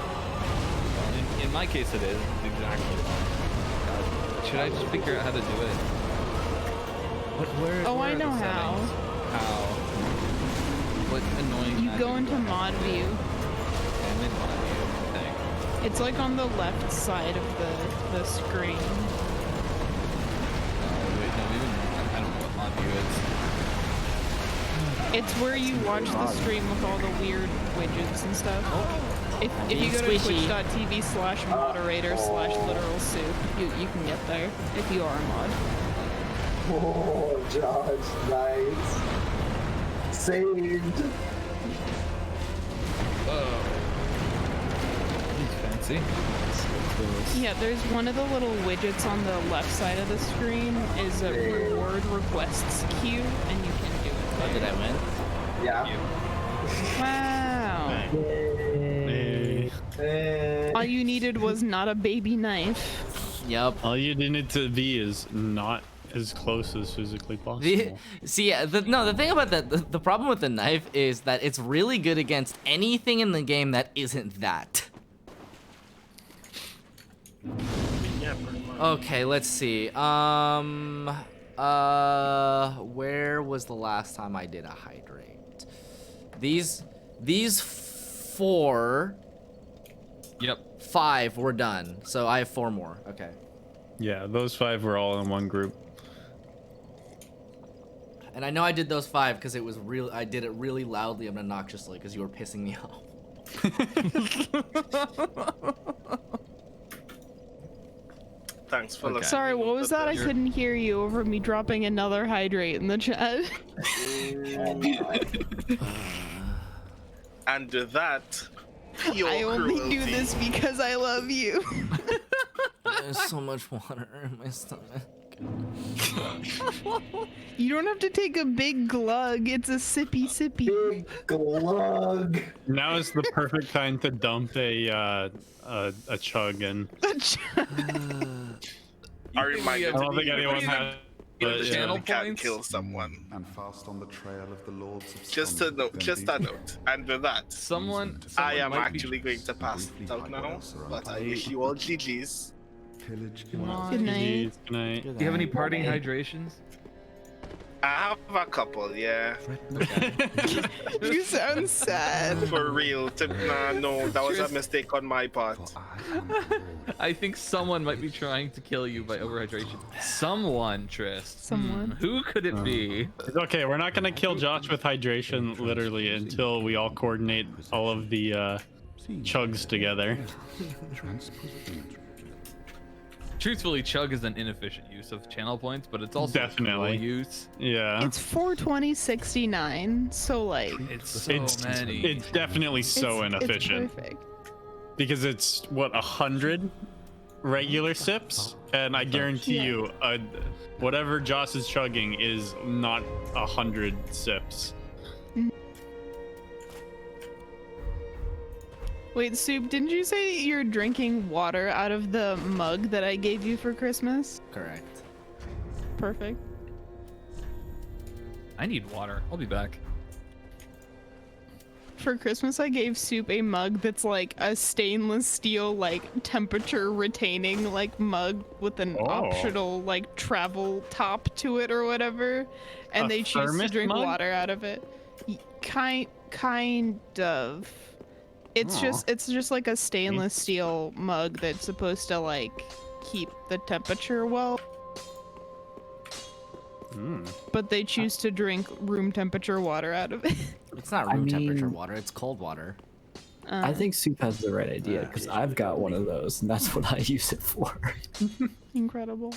D: In my case, it is exactly. God, should I just figure out how to do it?
G: Oh, I know how.
D: How? What annoying?
G: You go
D: magic
G: into
D: do I
G: mod
D: have to do?
G: view.
D: Okay, I'm in mod view. Thing.
G: It's like on the left side of the screen.
D: Oh wait, no, even I don't know what mod view is.
G: It's where you watch the stream with all the weird widgets and stuff. If you go to
B: Being squishy.
G: twitch.tv/moderator/literal soup, you can get there if you are a mod.
C: Oh, Josh, nice. Saved.
D: He's fancy.
G: Yeah, there's one of the little widgets on the left side of the screen is a reward requests queue, and you can do it
B: Oh,
G: there.
B: did I win?
C: Yeah.
G: Wow. All you needed was not a baby knife.
B: Yep.
H: All you needed to be is not as close as physically possible.
B: The thing about the problem with the knife is that it's really good against anything in the game that isn't that.
I: Yeah, pretty much.
B: Okay, let's see. Where was the last time I did a hydrate? These 4.
D: Yep.
B: 5 were done, so I have 4 more. Okay.
H: Yeah, those 5 were all in one group.
B: And I know I did those 5 because it was real. I did it really loudly and obnoxiously because you were pissing me off.
I: Thanks for listening.
G: Sorry, what was that? I
I: You're-
G: couldn't hear you over me dropping another hydrate in the chat.
I: And with that, pure
G: I only do
I: cruelty.
G: this because I love you.
B: There's so much water in my stomach.
G: You don't have to take a big glug. It's a sippy.
C: Big glug.
H: Now is the perfect time to dump a chug in.
I: I remind
H: I don't think anyone has. But,
I: channel
H: yeah.
I: can kill someone.
J: And fast on the trail of the lords of
I: Just a note, just a note. And with that,
D: Someone
I: I am
D: might be-
I: actually going to pass it out now. But I wish you all GG's.
G: Good night.
H: Good night.
D: Do you have any parting hydrations?
I: I have a couple, yeah.
G: You sound sad.
I: For real. No, that was a mistake on my part.
D: I think someone might be trying to kill you by overhydration. Someone, Trist.
G: Someone.
D: Who could it be?
H: It's okay, we're not gonna kill Josh with hydration literally until we all coordinate all of the chugs together.
D: Truthfully, chug is an inefficient use of channel points, but it's also
H: Definitely.
D: a cool use.
H: Yeah.
G: It's 420.69, so like
D: It's so many.
H: It's definitely so
G: it's
H: inefficient.
G: perfect.
H: Because it's what 100 regular sips, and I guarantee you, whatever Joss is chugging is not 100 sips.
G: Wait, Soup, didn't you say you're drinking water out of the mug that I gave you for Christmas?
B: Correct.
G: Perfect.
D: I need water. I'll be back.
G: For Christmas, I gave Soup a mug that's like a stainless steel, like temperature retaining, like mug with an optional like travel top to it or whatever, and
H: A
G: they choose to
H: thermos
G: drink
H: mug?
G: water out of it. Kind of. It's just like a stainless steel mug that's supposed to like keep the temperature well. But they choose to drink room temperature water out of it.
B: It's not room temperature water. It's cold water.
L: I think Soup has the right idea because I've got one of those, and that's what I use it for.
G: Incredible.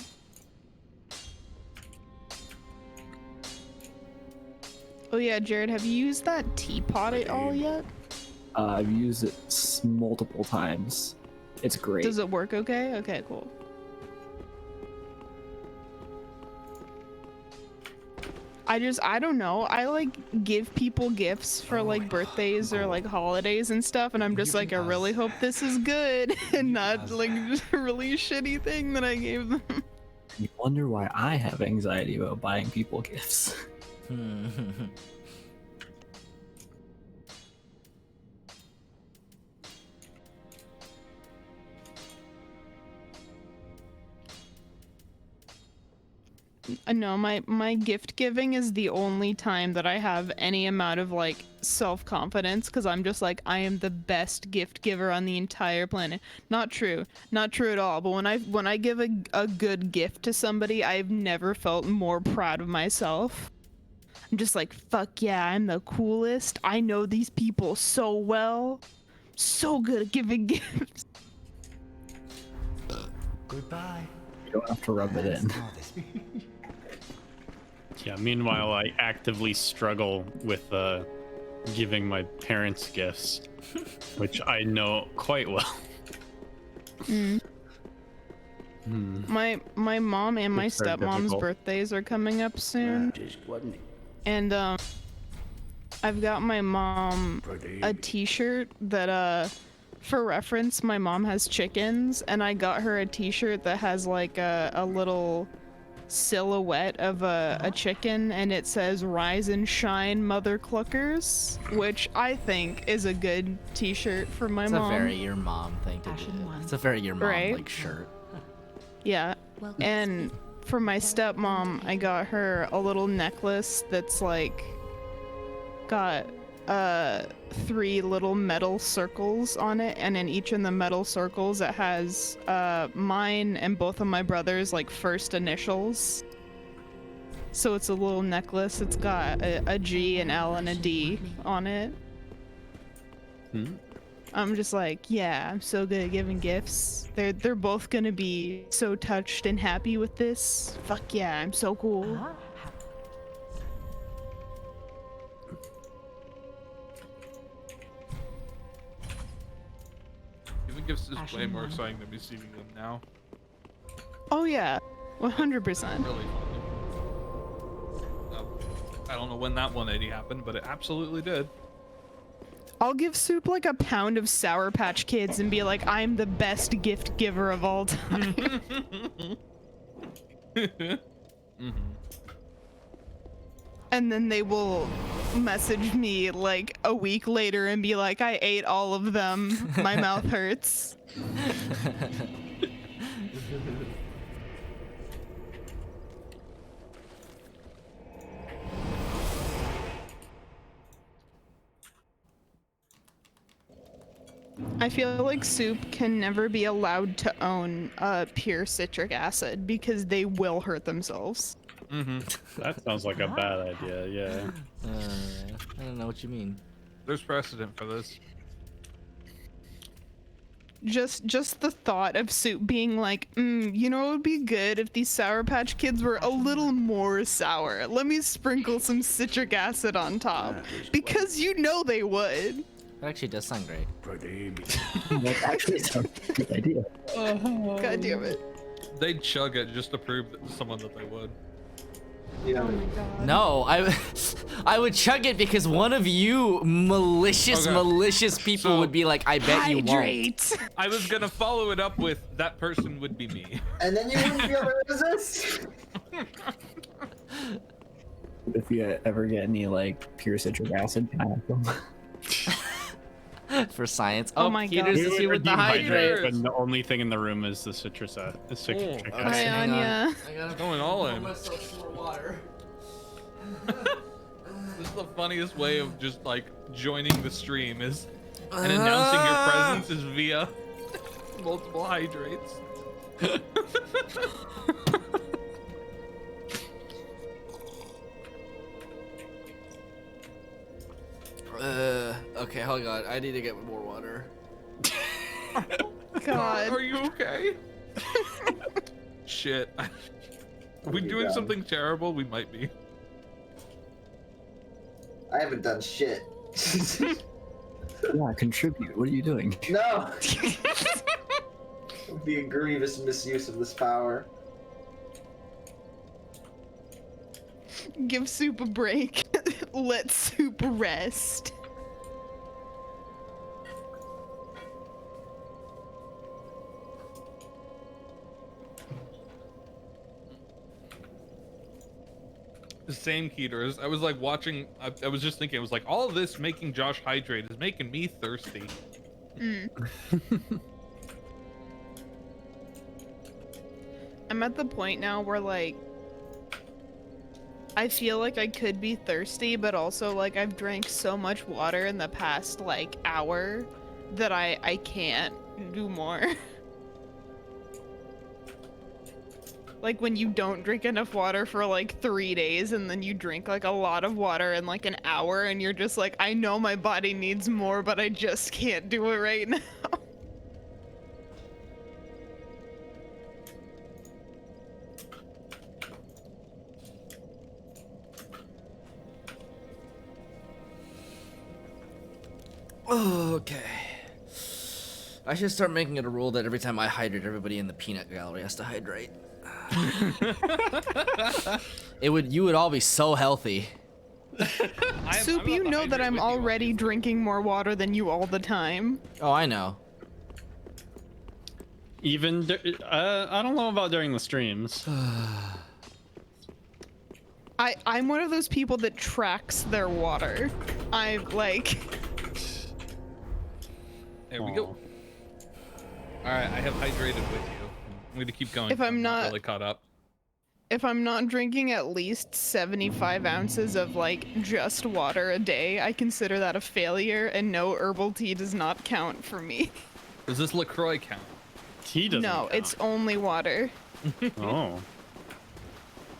G: Oh yeah, Jared, have you used that teapot at all yet?
L: I've used it multiple times. It's great.
G: Does it work okay? Okay, cool. I don't know. I like give people gifts for like birthdays or like holidays and stuff, and I'm just like, I really hope this is good and not like a really shitty thing that I gave them.
L: You wonder why I have anxiety about buying people gifts.
G: No, my gift giving is the only time that I have any amount of like self-confidence, because I'm just like, I am the best gift giver on the entire planet. Not true at all. But when I give a good gift to somebody, I've never felt more proud of myself. I'm just like, fuck yeah, I'm the coolest. I know these people so well. So good at giving gifts.
J: Goodbye.
L: You don't have to rub it in.
H: Yeah, meanwhile, I actively struggle with giving my parents gifts, which I know quite well.
G: My mom and my
H: It's very
G: stepmom's
H: difficult.
G: birthdays are coming up soon. And I've got my mom a t-shirt that for reference, my mom has chickens, and I got her a t-shirt that has like a little silhouette of a chicken, and it says "Rise and Shine, Mother Cluckers," which I think is a good t-shirt for my
B: It's
G: mom.
B: a very your mom thing to do. It's a very your mom
G: Right?
B: like shirt.
G: Yeah. And for my stepmom, I got her a little necklace that's like got 3 little metal circles on it, and in each of the metal circles it has mine and both of my brothers' like first initials. So it's a little necklace. It's got a G, an L, and a D on it. I'm just like, yeah, I'm so good at giving gifts. They're both gonna be so touched and happy with this. Fuck yeah, I'm so cool.
D: Giving gifts is way more exciting than receiving them now.
G: Oh yeah, 100%.
D: Really fun. I don't know when that 180 happened, but it absolutely did.
G: I'll give Soup like a pound of Sour Patch Kids and be like, I'm the best gift giver of all time. And then they will message me like a week later and be like, I ate all of them. My mouth hurts. I feel like Soup can never be allowed to own pure citric acid because they will hurt themselves.
H: That sounds like a bad idea, yeah.
B: I don't know what you mean.
D: There's precedent for this.
G: Just the thought of Soup being like, you know, it would be good if these Sour Patch Kids were a little more sour. Let me sprinkle some citric acid on top. Because you know they would.
B: That actually does sound great.
L: That actually sounds like a good idea.
G: God damn it.
D: They'd chug it just to prove to someone that they would.
C: Yeah.
G: Oh my god.
B: No, I would chug it because one of you malicious people would be like, I bet you won't.
D: I was gonna follow it up with that person would be me.
C: And then you wouldn't be able to resist.
L: If you ever get any like pure citric acid, can I have them?
B: For science.
G: Oh
B: Oh,
G: my
B: Peter's
G: God.
B: is here with the hydrate.
H: And the only thing in the room is the citric acid.
B: Okay,
G: Hi,
B: hang on.
G: Anya.
B: I gotta
D: Going all in.
B: pour myself some more water.
D: This is the funniest way of just like joining the stream is and announcing your presence is via multiple hydrates.
B: Okay, hold on. I need to get more water.
G: God.
D: Are you okay? Shit. Are we doing something terrible? We might be.
C: I haven't done shit.
L: Yeah, contribute. What are you doing?
C: No! It would be a grievous misuse of this power.
G: Give Soup a break. Let Soup rest.
D: Same, Keeters. I was like watching. I was just thinking. I was like, all of this making Josh hydrate is making me thirsty.
G: I'm at the point now where like I feel like I could be thirsty, but also like I've drank so much water in the past like hour that I can't do more. Like when you don't drink enough water for like 3 days and then you drink like a lot of water in like an hour and you're just like, I know my body needs more, but I just can't do it right now.
B: Okay. I should start making it a rule that every time I hydrate, everybody in the peanut gallery has to hydrate. You would all be so healthy.
G: Soup, you know that I'm already drinking more water than you all the time.
B: Oh, I know.
H: Even I don't know about during the streams.
G: I'm one of those people that tracks their water. I like.
D: There we go. All right, I have hydrated with you. I'm gonna keep going.
G: If I'm not
D: really caught up.
G: If I'm not drinking at least 75 ounces of like just water a day, I consider that a failure, and no, herbal tea does not count for me.
D: Does this LaCroix count?
H: Tea doesn't
G: No,
H: count.
G: it's only water.
H: Oh.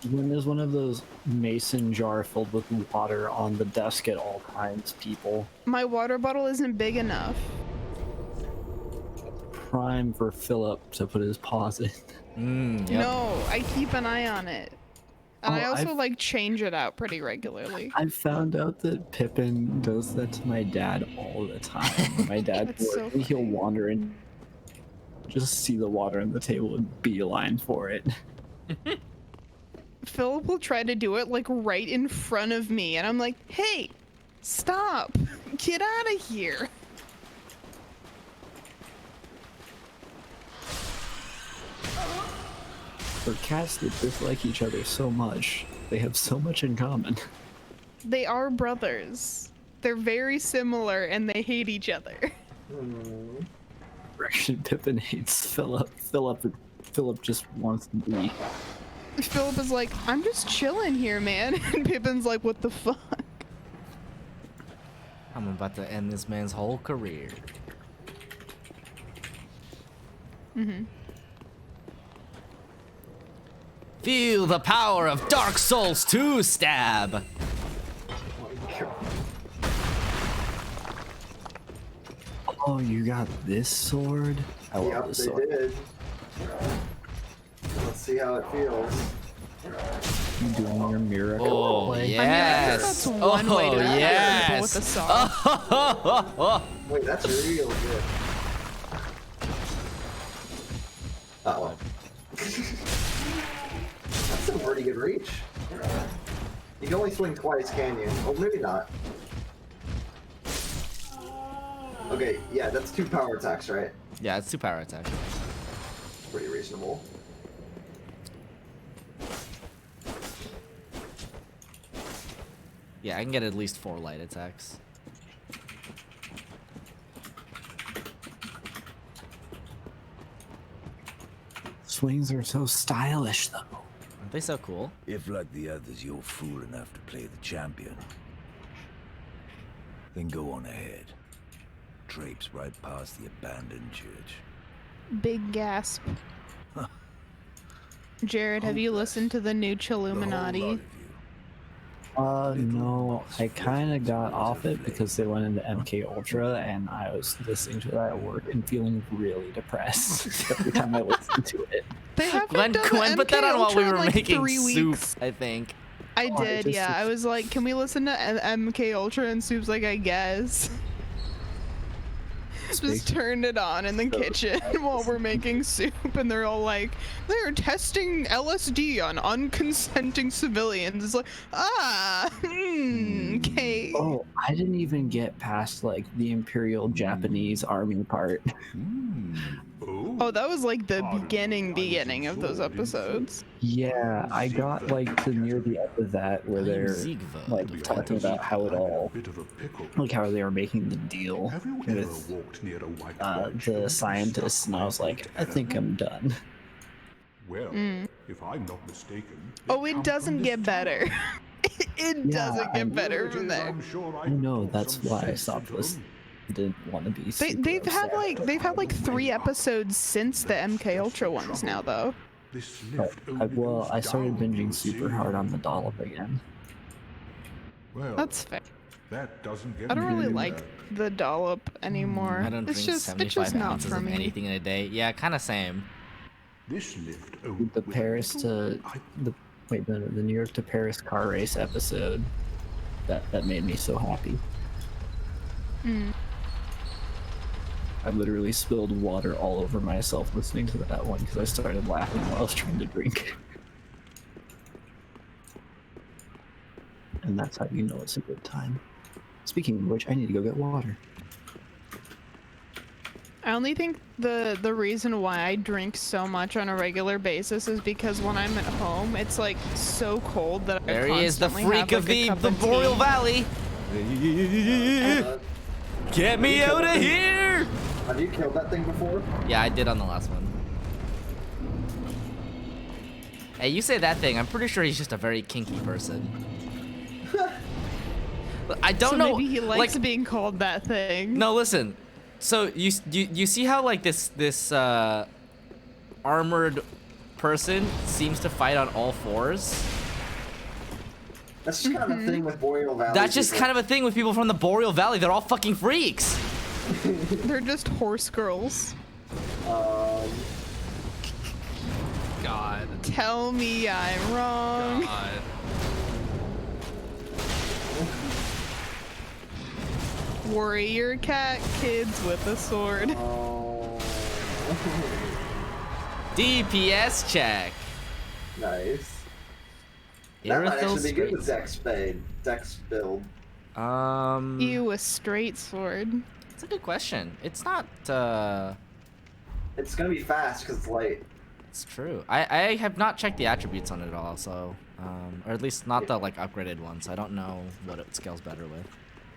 L: When there's one of those mason jar filled with water on the desk at all times, people.
G: My water bottle isn't big enough.
L: Prime for Philip to put his paws in.
B: Yep.
G: No, I keep an eye on it. And
L: Oh,
G: I also
L: I've-
G: like change it out pretty regularly.
L: I found out that Pippin does that to my dad all the time. When my dad's
G: That's so
L: working, he'll wander and just see the water on the table and beeline for it.
G: Philip will try to do it like right in front of me, and I'm like, hey, stop, get out of here.
L: For cats that dislike each other so much, they have so much in common.
G: They are brothers. They're very similar and they hate each other.
L: Actually, Pippin hates Philip. Philip just wants to be.
G: Philip is like, I'm just chilling here, man. And Pippin's like, what the fuck?
B: I'm about to end this man's whole career.
G: Mm-hmm.
B: Feel the power of Dark Souls 2 stab.
L: Oh, you got this sword? I love
C: Yep,
L: this
C: they
L: sword.
C: did. Let's see how it feels.
L: You doing your miracle
B: Oh,
L: play?
B: yes.
G: I mean, I guess that's one way to hurt people with a saw.
C: Wait, that's real good. Uh-oh. That's a pretty good reach. You can only swing twice, can you? Oh, maybe not. Okay, yeah, that's 2 power attacks, right?
B: Yeah, it's 2 power attacks.
C: Pretty reasonable.
B: Yeah, I can get at least 4 light attacks.
L: Swings are so stylish, though.
B: Aren't they so cool?
N: If, like the others, you're fool enough to play the champion, then go on ahead. Traipse right past the abandoned church.
G: Big gasp. Jared, have you listened to the new Chilluminati?
L: No, I kind of got off it because they went into MK Ultra, and I was listening to that at work and feeling really depressed every time I listened to it.
G: They haven't
B: Glenn
G: done
B: put that
G: MK
B: on while we
G: Ultra in,
B: were
G: like,
B: making
G: 3
B: soup,
G: weeks.
B: I think.
G: I
L: Oh, I
G: did,
L: just-
G: yeah. I was like, can we listen to MK Ultra? And Soup's like, I guess.
B: Oh,
G: Philip, is like, I'm just chilling here, man. And Pippin's like, what the fuck? I did, yeah. I was like, can we listen to MK Ultra? And Soup's like, I guess.
B: I was like, can we listen to MK Ultra? And Soup's like, I guess.
G: Just turned it on in the kitchen while we're making soup, and they're all like, they're testing LSD on unconsenting civilians. It's like, okay.
L: Oh, I didn't even get past like the Imperial Japanese Army part.
G: Oh, that was like the beginning of those episodes.
L: Yeah, I got like to near the end of that where they're like talking about how it all, like how they were making the deal with the scientists, and I was like, I think I'm done.
O: Well, if I'm not mistaken.
G: Oh, it doesn't get better. It doesn't get better from there.
L: I know, that's why I stopped listening. Didn't want to be.
G: They've had like 3 episodes since the MK Ultra ones now, though.
L: Well, I started binging super hard on the dollop again.
O: Well,
G: that's fair.
O: That doesn't get
G: I don't really like the dollop anymore.
B: I don't
G: it's
B: drink
G: just
B: 75
G: not
B: ounces
G: for
B: of
G: me.
B: anything in a day. Yeah, kind of same.
O: This lift
L: The Paris to the New York to Paris car race episode. That made me so happy. I literally spilled water all over myself listening to that one because I started laughing while I was trying to drink. And that's how you know it's a good time. Speaking of which, I need to go get water.
G: I only think the reason why I drink so much on a regular basis is because when I'm at home, it's like so cold that I
B: There he is, the
G: constantly
B: freak
G: have,
B: of
G: like, a cup
B: the
G: of
B: Boreal
G: tea.
B: Valley. Get me out of here!
C: Have you killed that thing before?
B: Yeah, I did on the last one. Hey, you say that thing, I'm pretty sure he's just a very kinky person. I don't
G: So
B: know.
G: maybe he likes
B: like,
G: being called that thing.
B: no, listen. So you see how like this armored person seems to fight on all fours?
C: That's just kind of a thing with Boreal Valley.
B: That's just
C: people.
B: kind of a thing with people from the Boreal Valley. They're all fucking freaks.
G: They're just horse girls.
D: God.
G: Tell me I'm wrong.
D: God.
G: Warrior cat kids with a sword.
B: DPS check.
C: Nice. That might
B: Irithyll
C: actually be good
B: straight.
C: with Dex build.
G: You a straight sword.
B: It's a good question. It's not.
C: It's gonna be fast because it's light.
B: It's true. I have not checked the attributes on it at all, so or at least not the like upgraded ones. I don't know what it scales better with.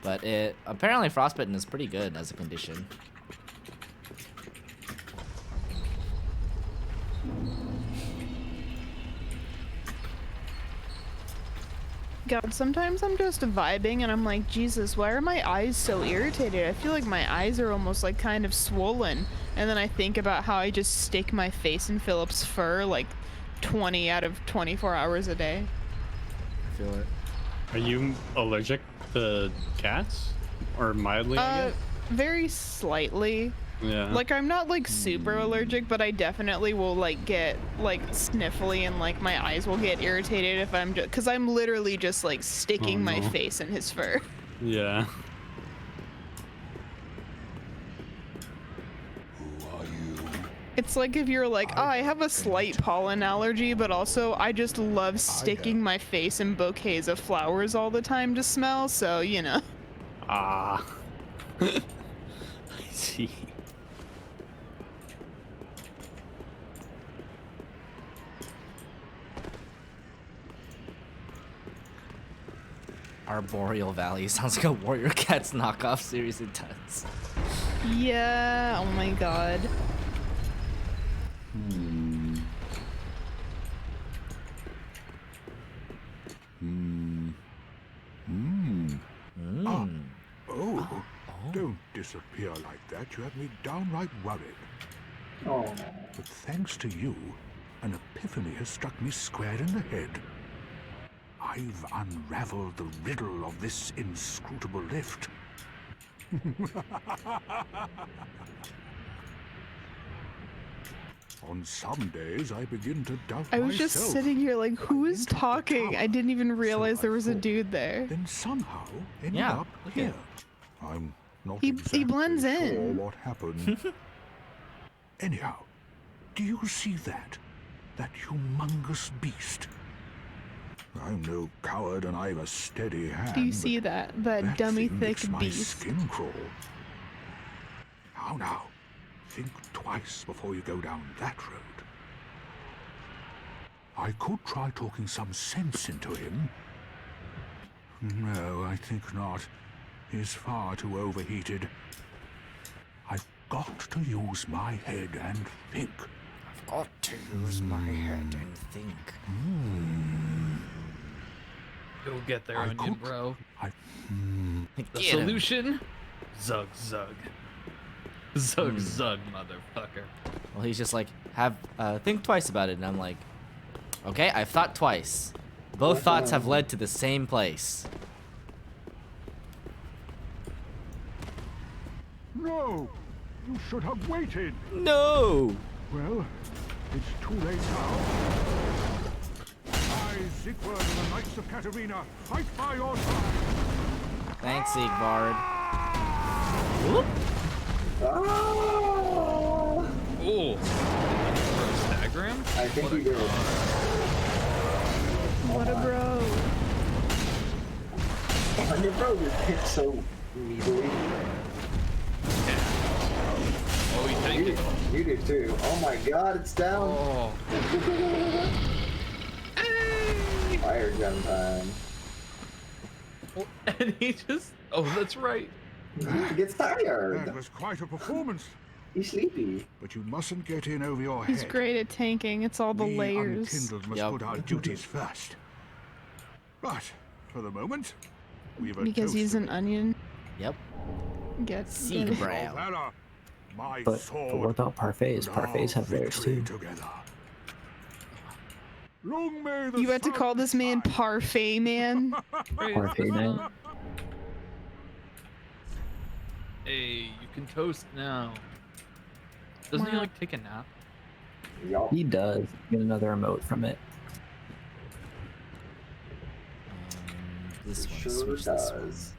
B: But it apparently frostbitten is pretty good as a condition.
G: God, sometimes I'm just vibing and I'm like, Jesus, why are my eyes so irritated? I feel like my eyes are almost like kind of swollen. And then I think about how I just stick my face in Philip's fur like 20 out of 24 hours a day.
B: I feel it.
H: Are you allergic to cats? Or mildly, I guess?
G: Very slightly.
H: Yeah.
G: Like, I'm not like super allergic, but I definitely will like get like sniffly and like my eyes will get irritated if I'm just, cause I'm literally just like sticking my face in his fur.
H: Yeah.
G: It's like if you're like, oh, I have a slight pollen allergy, but also I just love sticking my face in bouquets of flowers all the time to smell, so, you know.
H: Ah. I see.
B: Our Boreal Valley sounds like a Warrior Cats knockoff. Seriously does.
G: Yeah, oh my god.
O: Oh, don't disappear like that. You have me downright worried.
C: Oh.
O: But thanks to you, an epiphany has struck me square in the head. I've unraveled the riddle of this inscrutable lift. On some days, I begin to doubt
G: I was just
O: myself.
G: sitting here like, who is talking? I didn't even realize there was a dude there.
O: Then somehow ended
B: Yeah,
O: up
B: look
O: here. I'm Not
G: He
O: exactly
G: blends
O: sure
G: in.
O: what happened. Anyhow, do you see that? That humongous beast? I'm no coward and I've a steady hand.
G: Do you see that? That dummy
O: thing
G: thick
O: makes my
G: beast.
O: skin crawl. Now, think twice before you go down that road. I could try talking some sense into him. No, I think not. He's far too overheated. I've got to use my head and think.
B: I've got to use my head and think.
D: You'll get there,
O: I
D: Onion
O: could-
D: Bro. The
B: Get him.
D: solution? Zug Zug. Zug Zug, motherfucker.
B: Well, he's just like, think twice about it, and I'm like, okay, I've thought twice. Both thoughts have led to the same place.
O: No! You should have waited!
B: No!
O: Well, it's too late now. I, Siegward of the Knights of Katarina, fight by your side!
B: Thanks, Siegvard.
D: Oh! Staggram?
C: I think you did.
G: What a bro.
C: Onion Bro just hit so measly.
D: Oh, he tanked it.
C: You did too. Oh my god, it's down.
D: Oh.
C: Fire gun time.
D: And he just... Oh, that's right.
C: He gets tired.
O: That was quite a performance.
C: He's sleepy.
O: But you mustn't get in over your
G: He's
O: head.
G: great at tanking. It's all the
O: We
G: layers.
O: unkindled must put our duties first. But, for the moment, we've a
G: Because
O: toast
G: he's
O: to
G: an onion.
B: Yep.
G: Get
B: Siegbrow.
O: Valor, my
L: But
O: sword,
L: what about parfaits?
O: and our
L: Parfaits have layers
O: victory
L: too.
O: together. Long may the
G: You had to
O: sun
G: call this man Parfait Man?
L: Parfait man.
D: Hey, you can toast now. Doesn't he like take a nap?
L: He does. Get another emote from it.
B: This one,
C: Sure
B: switch this one.
C: does.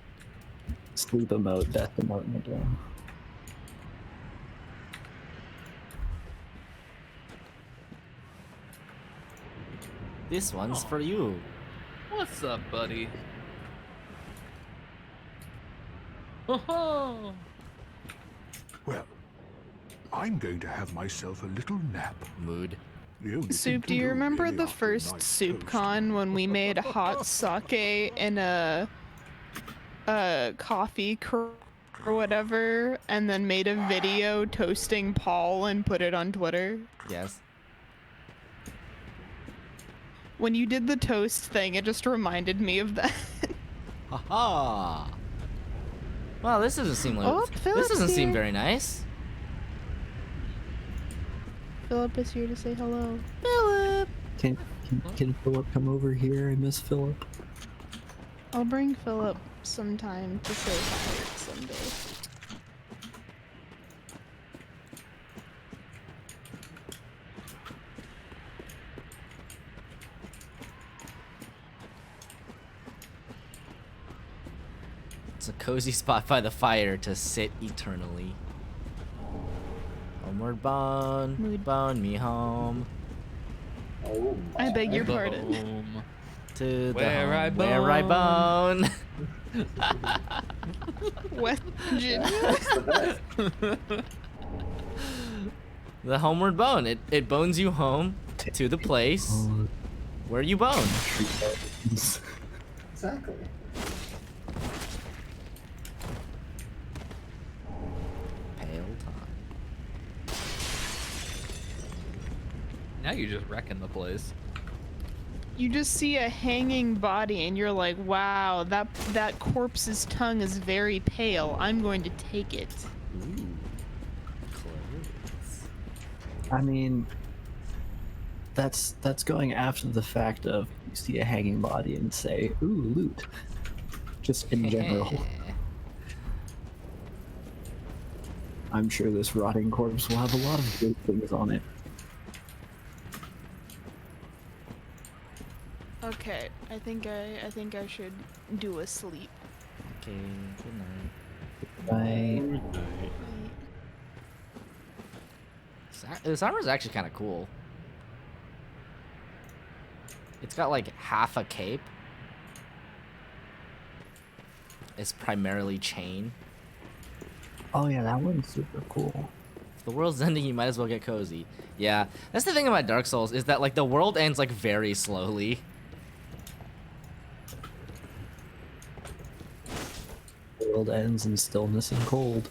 L: Sleep emote, death emote in the game.
B: This one's for you.
D: What's up, buddy? Oh,
O: Well, I'm going to have myself a little nap.
B: Mood.
O: The only thing
G: Soup,
O: to
G: do you remember
O: really
G: the
O: after a
G: first
O: nice
G: soup
O: toast.
G: con when we made hot sake in a coffee or whatever, and then made a video toasting Paul and put it on Twitter?
B: Yes.
G: When you did the toast thing, it just reminded me of that.
B: Haha. Well, this doesn't seem like.
G: Oh,
B: this
G: Philip's
B: doesn't seem
G: here.
B: very nice.
G: Philip is here to say hello.
B: Philip.
L: Can Philip come over here? I miss Philip.
G: I'll bring Philip sometime to say hi someday.
B: It's a cozy spot by the fire to sit eternally. Homeward bound,
G: Mood.
B: bound me home.
C: Oh my.
G: I beg your pardon.
D: home.
B: To the
D: Where
B: home
D: I
B: where I bone.
G: West Virginia.
C: That's the best.
B: The homeward bone. It bones you home to the place where you bone.
C: Exactly.
B: Pale time.
D: Now you're just wrecking the place.
G: You just see a hanging body and you're like, wow, that corpse's tongue is very pale. I'm going to take it.
B: Ooh. Clothes.
L: I mean, that's going after the fact of you see a hanging body and say, ooh, loot. Just in general. I'm sure this rotting corpse will have a lot of good things on it.
G: Okay, I think I should do a sleep.
B: Okay, good night.
L: Right.
B: This armor is actually kind of cool. It's got like half a cape. It's primarily chain.
L: Oh yeah, that one's super cool.
B: If the world's ending, you might as well get cozy. Yeah, that's the thing about Dark Souls is that like the world ends like very slowly.
L: The world ends in stillness and cold.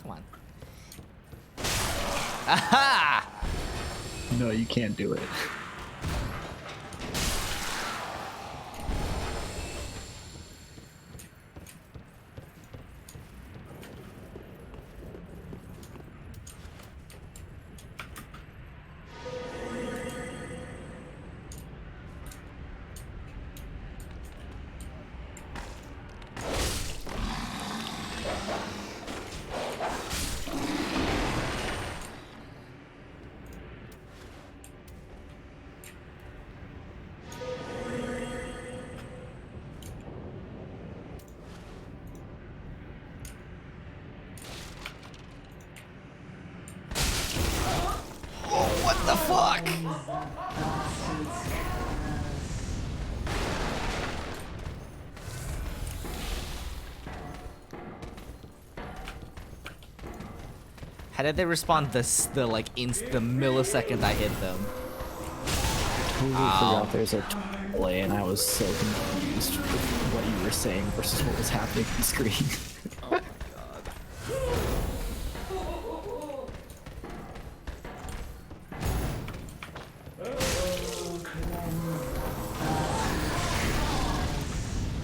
B: Come on. Aha!
L: No, you can't do it.
B: What the fuck? How did they respond the millisecond I hit them?
L: Totally forgot there's a delay, and I was so confused with what you were saying versus what was happening on the screen.
D: Oh my god.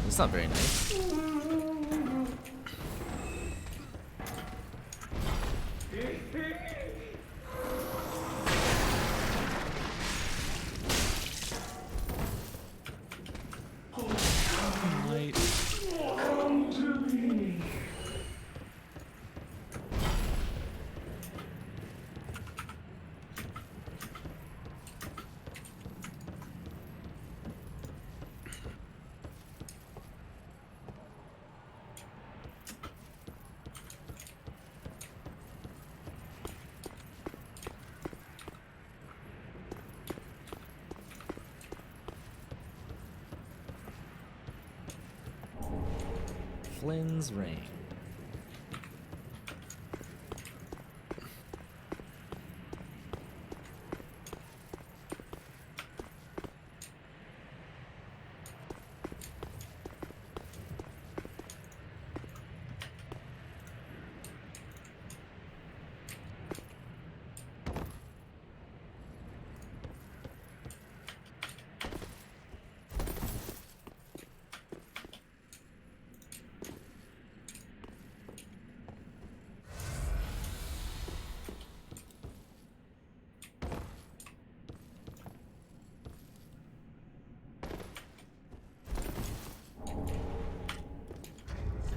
B: It's not very nice. Flynn's Ring.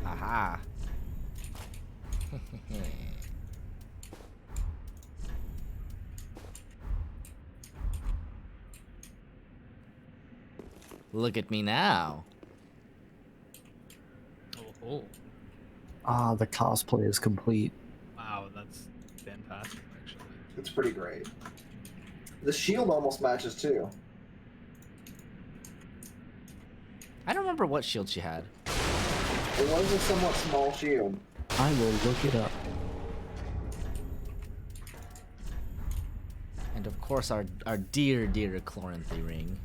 B: Aha. Look at me now.
D: Oh.
L: Ah, the cosplay is complete.
D: Wow, that's fantastic, actually.
C: It's pretty great. The shield almost matches too.
B: I don't remember what shield she had.
C: It was a somewhat small shield.
L: I will look it up.
B: And of course our dear Chloranthy ring.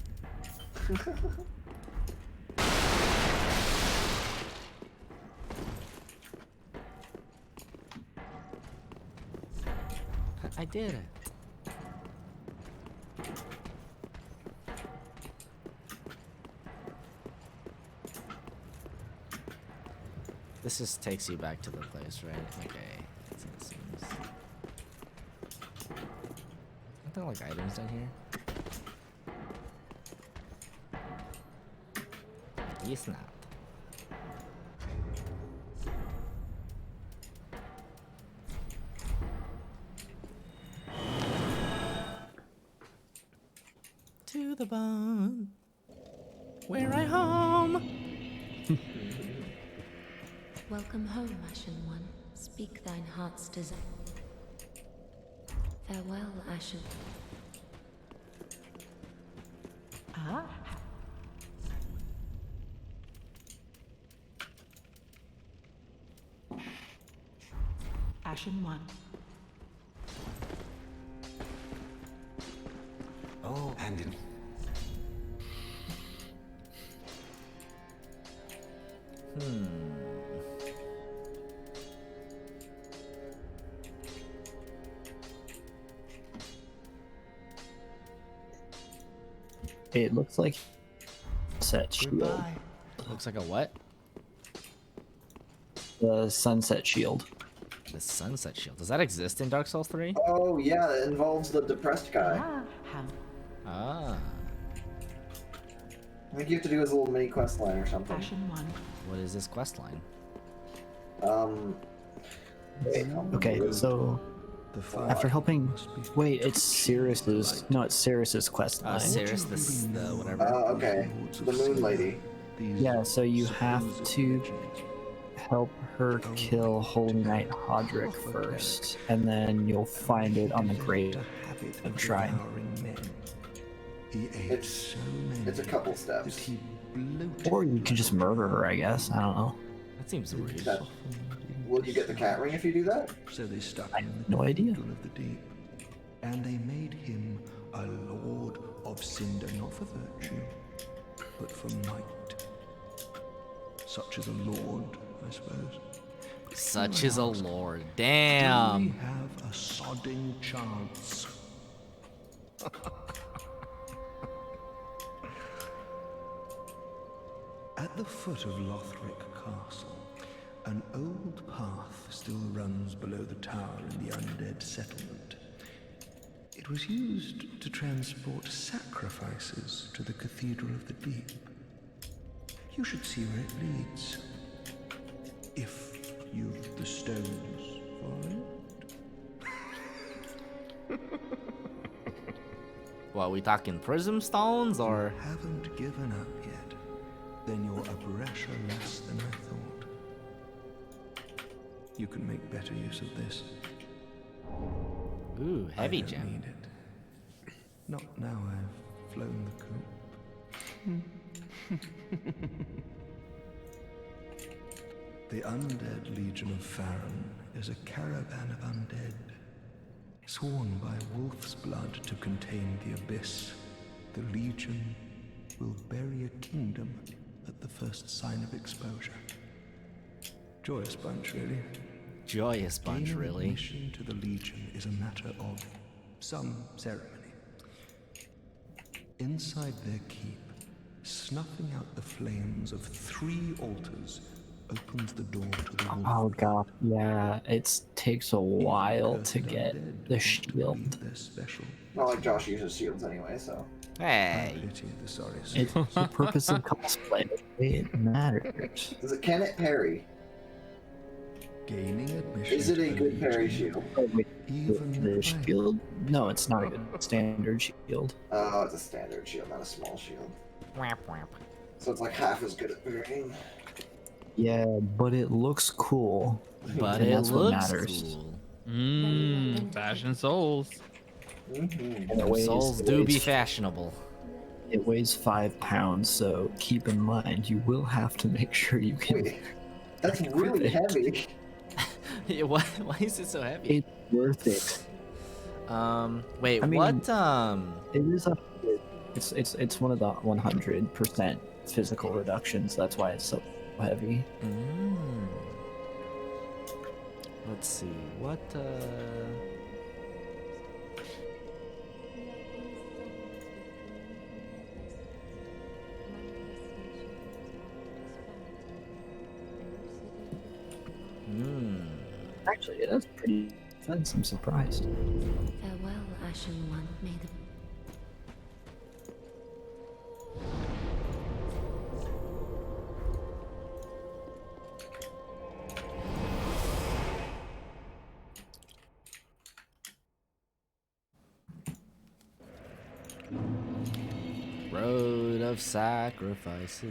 B: I did it. This just takes you back to the place, right? Okay. That's what it seems. Aren't there like items down here? Yes, not. To the bone. We're at home.
M: Welcome home, Ashen One. Speak thine heart's desire. Farewell, Ashen.
F: Ah. Ashen One.
J: Oh, and in
L: It looks like sunset shield.
B: Looks like a what?
L: The sunset shield.
B: The sunset shield. Does that exist in Dark Souls 3?
C: Oh yeah, it involves the depressed guy.
B: Ah.
C: I think you have to do his little mini quest line or something.
B: What is this quest line?
L: Okay, so after helping, wait, it's Cirrus's. No, it's Cirrus's quest line.
B: Cirrus, the whatever.
C: Okay, the Moon Lady.
L: Yeah, so you have to help her kill Holy Knight Hodrick first, and then you'll find it on the Great Shrine.
C: It's a couple steps.
L: Or you can just murder her, I guess. I don't know.
B: That seems weird.
C: Will you get the cat ring if you do that?
J: So they stuck
L: I
J: him in
L: have
J: the
L: no idea.
J: cauldron of the deep, and they made him a lord of Cinder, not for virtue, but for might. Such as a lord, I suppose.
B: Such is a lord. Damn.
J: Do we have a sodding chance? At the foot of Lothric Castle, an old path still runs below the tower in the undead settlement. It was used to transport sacrifices to the Cathedral of the Deep. You should see where it leads. If you've the stones for it.
B: What, we talking prism stones or?
J: Haven't given up yet. Then you're a brasher less than I thought. You can make better use of this.
B: Ooh, heavy
J: I don't
B: gem.
J: need it. Not now I've flown the coop. The Undead Legion of Farron is a caravan of undead, sworn by wolf's blood to contain the abyss. The Legion will bury a kingdom at the first sign of exposure. Joyous bunch, really.
B: Joyous bunch,
J: Gaining
B: really.
J: admission to the Legion is a matter of some ceremony. Inside their keep, snuffing out the flames of 3 altars opens the door to the wolf.
L: Oh god, yeah, it takes a while to get the shield.
J: They're special.
C: Not like Josh uses shields anyway, so.
B: Hey.
J: Pity the sorry
L: It's the purpose of cosplay. It matters.
C: Can it parry?
J: Gaining admission.
C: Is it a good parry shield?
L: Oh, wait, the shield? No, it's not a good standard shield.
C: Oh, it's a standard shield, not a small shield. So it's like half as good at parrying.
L: Yeah, but it looks cool.
B: But
L: and
B: it
L: that's what
B: looks
L: matters.
B: cool.
D: Fashion souls.
C: Mm-hmm.
L: And it weighs-
B: Souls
L: it
B: do be
L: weighs-
B: fashionable.
L: It weighs 5 pounds, so keep in mind you will have to make sure you can.
C: Wait, that's really
L: it.
C: heavy.
B: Yeah, why is it so heavy?
L: It's worth it.
B: Wait,
L: I mean,
B: what?
L: It is a. It's one of the 100% physical reductions. That's why it's so heavy.
B: Let's see. What?
L: Actually, it is pretty defense. I'm surprised.
M: Farewell, Ashen One. May the
B: Road of sacrifices.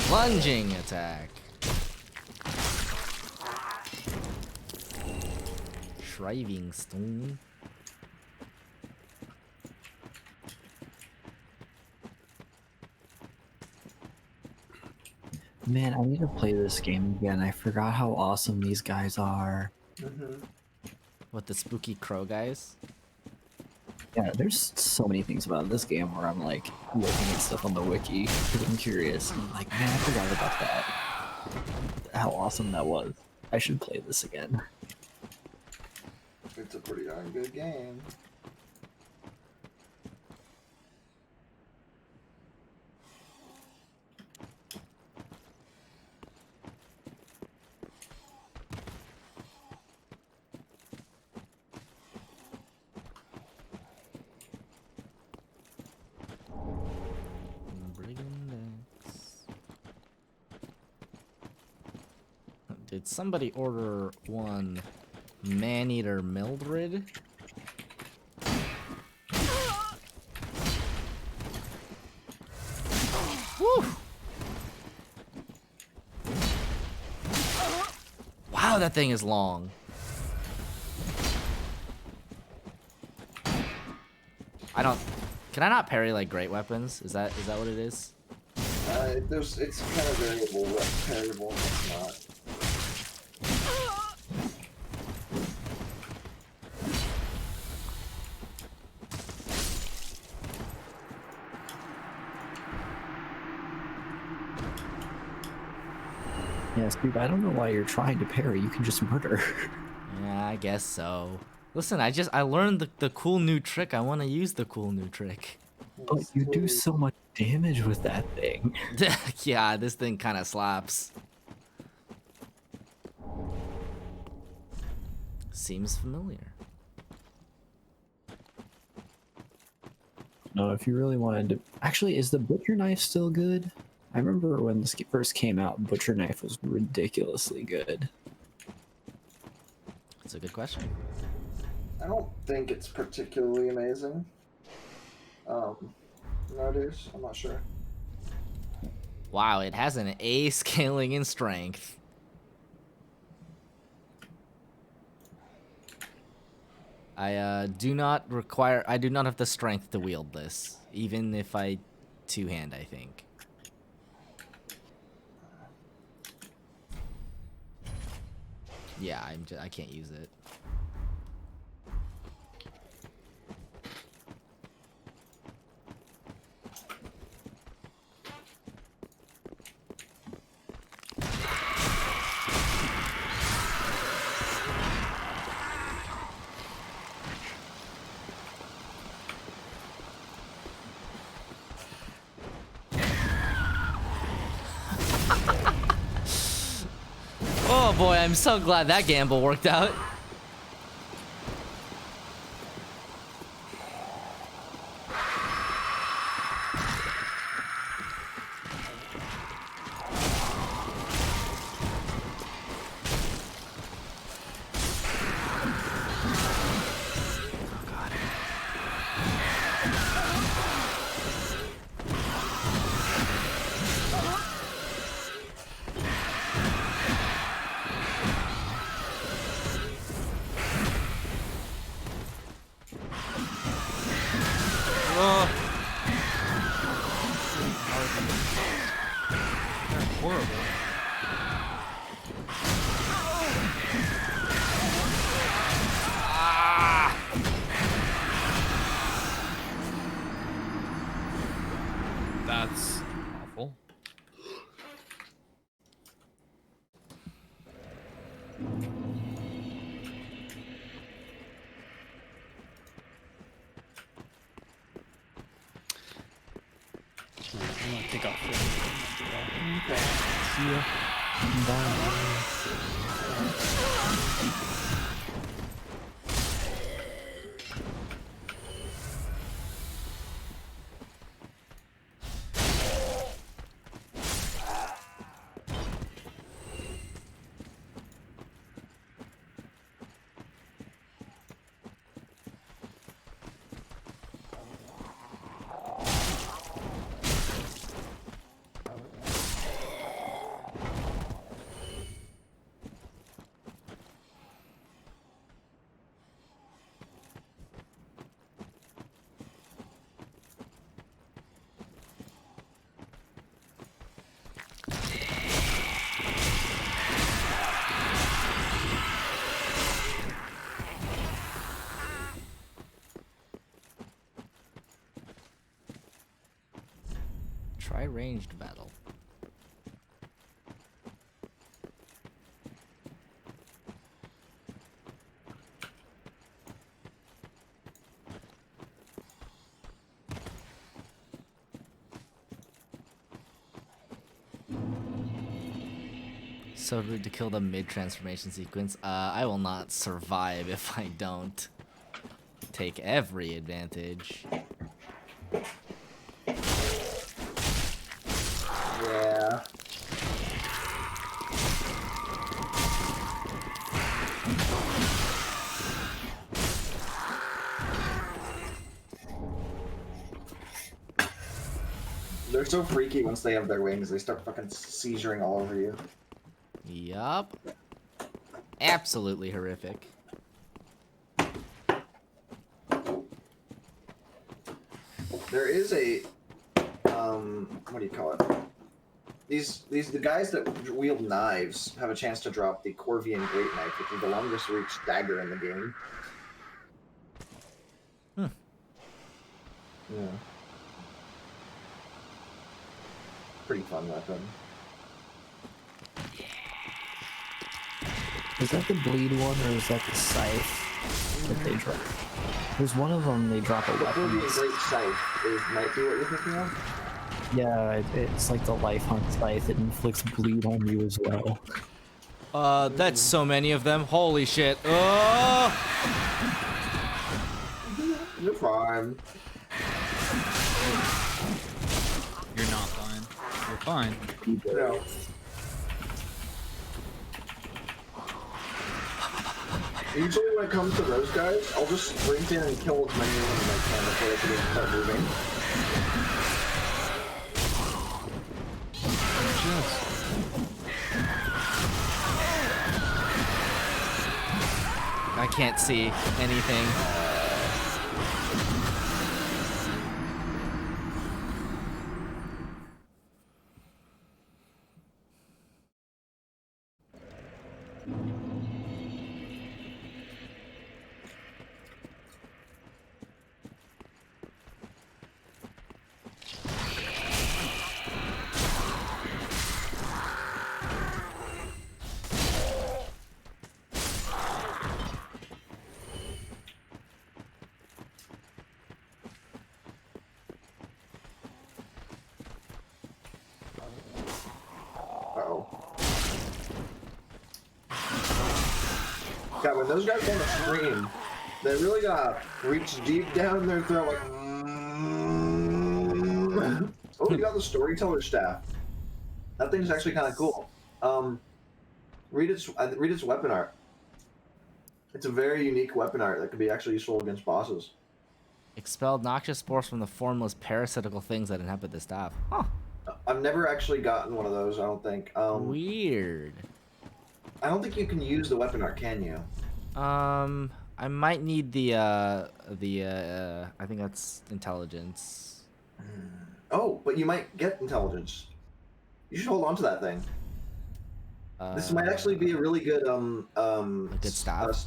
B: Plunging attack. Shriving stone.
L: Man, I need to play this game again. I forgot how awesome these guys are.
B: What, the spooky crow guys?
L: Yeah, there's so many things about this game where I'm like looking at stuff on the wiki because I'm curious. And I'm like, man, I forgot about that. How awesome that was. I should play this again.
C: It's a pretty darn good game.
B: Did somebody order one Maneater Mildred? Woo! Wow, that thing is long. I don't. Can I not parry like great weapons? Is that what it is?
C: It's kind of variable, parryable, and it's not.
L: Yeah, Steve, I don't know why you're trying to parry. You can just murder.
B: Yeah, I guess so. Listen, I learned the cool new trick. I want to use the cool new trick.
L: But you do so much damage with that thing.
B: Yeah, this thing kind of slaps. Seems familiar.
L: No, if you really wanted to... Actually, is the butcher knife still good? I remember when this first came out, butcher knife was ridiculously good.
B: That's a good question.
C: I don't think it's particularly amazing. Nowadays, I'm not sure.
B: Wow, it has an A scaling in strength. I do not have the strength to wield this, even if I two-hand, I think. Yeah, I can't use it. Oh boy, I'm so glad that gamble worked out.
D: That's awful.
H: I'm gonna take off.
L: Okay. See ya. Bye.
B: Try ranged battle. So rude to kill the mid-transformation sequence. I will not survive if I don't take every advantage.
C: Yeah. They're so freaky once they have their wings. They start fucking seizuring all over you.
B: Yup. Absolutely horrific.
C: There is a what do you call it? The guys that wield knives have a chance to drop the Corvian Great Knife, which is the longest reach dagger in the game. Yeah. Pretty fun weapon.
L: Is that the bleed one or is that the scythe that they drop? There's one of them they drop a
C: The
L: weapon.
C: Corvian Great Scythe might be what you're thinking of.
L: Yeah, it's like the life hunt scythe. It inflicts bleed on you as well.
B: That's so many of them. Holy shit. Oh!
C: You're fine.
D: You're not fine. You're fine.
C: No. Usually when it comes to those guys, I'll just sprint in and kill as many of them as I can before they can even start moving.
B: I can't see anything.
C: God, when those guys want to scream, they really gotta reach deep down their throat like. Oh, you got the storyteller staff. That thing's actually kind of cool. Read its weapon art. It's a very unique weapon art that could be actually useful against bosses.
B: Expelled noxious spores from the formless parasitical things that inhabit the staff. Huh.
C: I've never actually gotten one of those, I don't think.
B: Weird.
C: I don't think you can use the weapon art, can you?
B: I might need the I think that's intelligence.
C: Oh, but you might get intelligence. You should hold on to that thing. This might actually be a really good
B: good staff.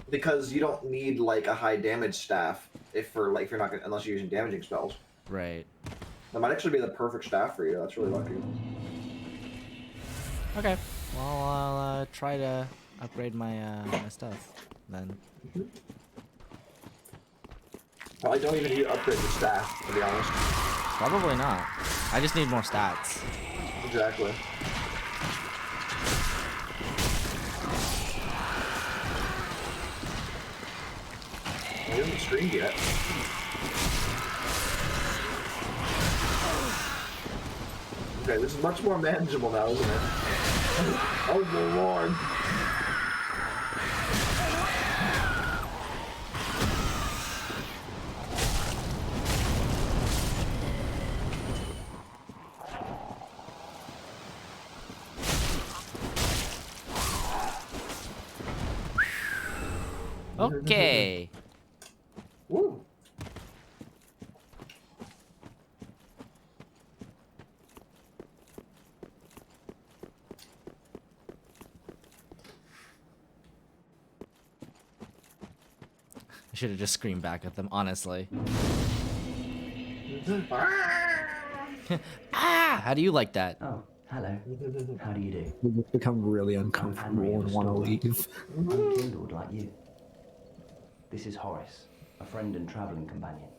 C: Because you don't need like a high damage staff if you're not gonna, unless you're using damaging spells.
B: Right.
C: That might actually be the perfect staff for you. That's really lucky.
B: Okay. Well, I'll try to upgrade my my stuff then.
C: Probably don't even need to upgrade the staff, to be honest.
B: Probably not. I just need more stats.
C: Exactly. We haven't streamed yet. Okay, this is much more manageable now, isn't it? Oh my lord.
B: Okay.
C: Woo.
B: I should have just screamed back at them, honestly. Ah! How do you like that?
P: Oh, hello. How do you do?
L: We become really uncomfortable and want to leave.
P: Unkindled like you. This is Horace, a friend and traveling companion.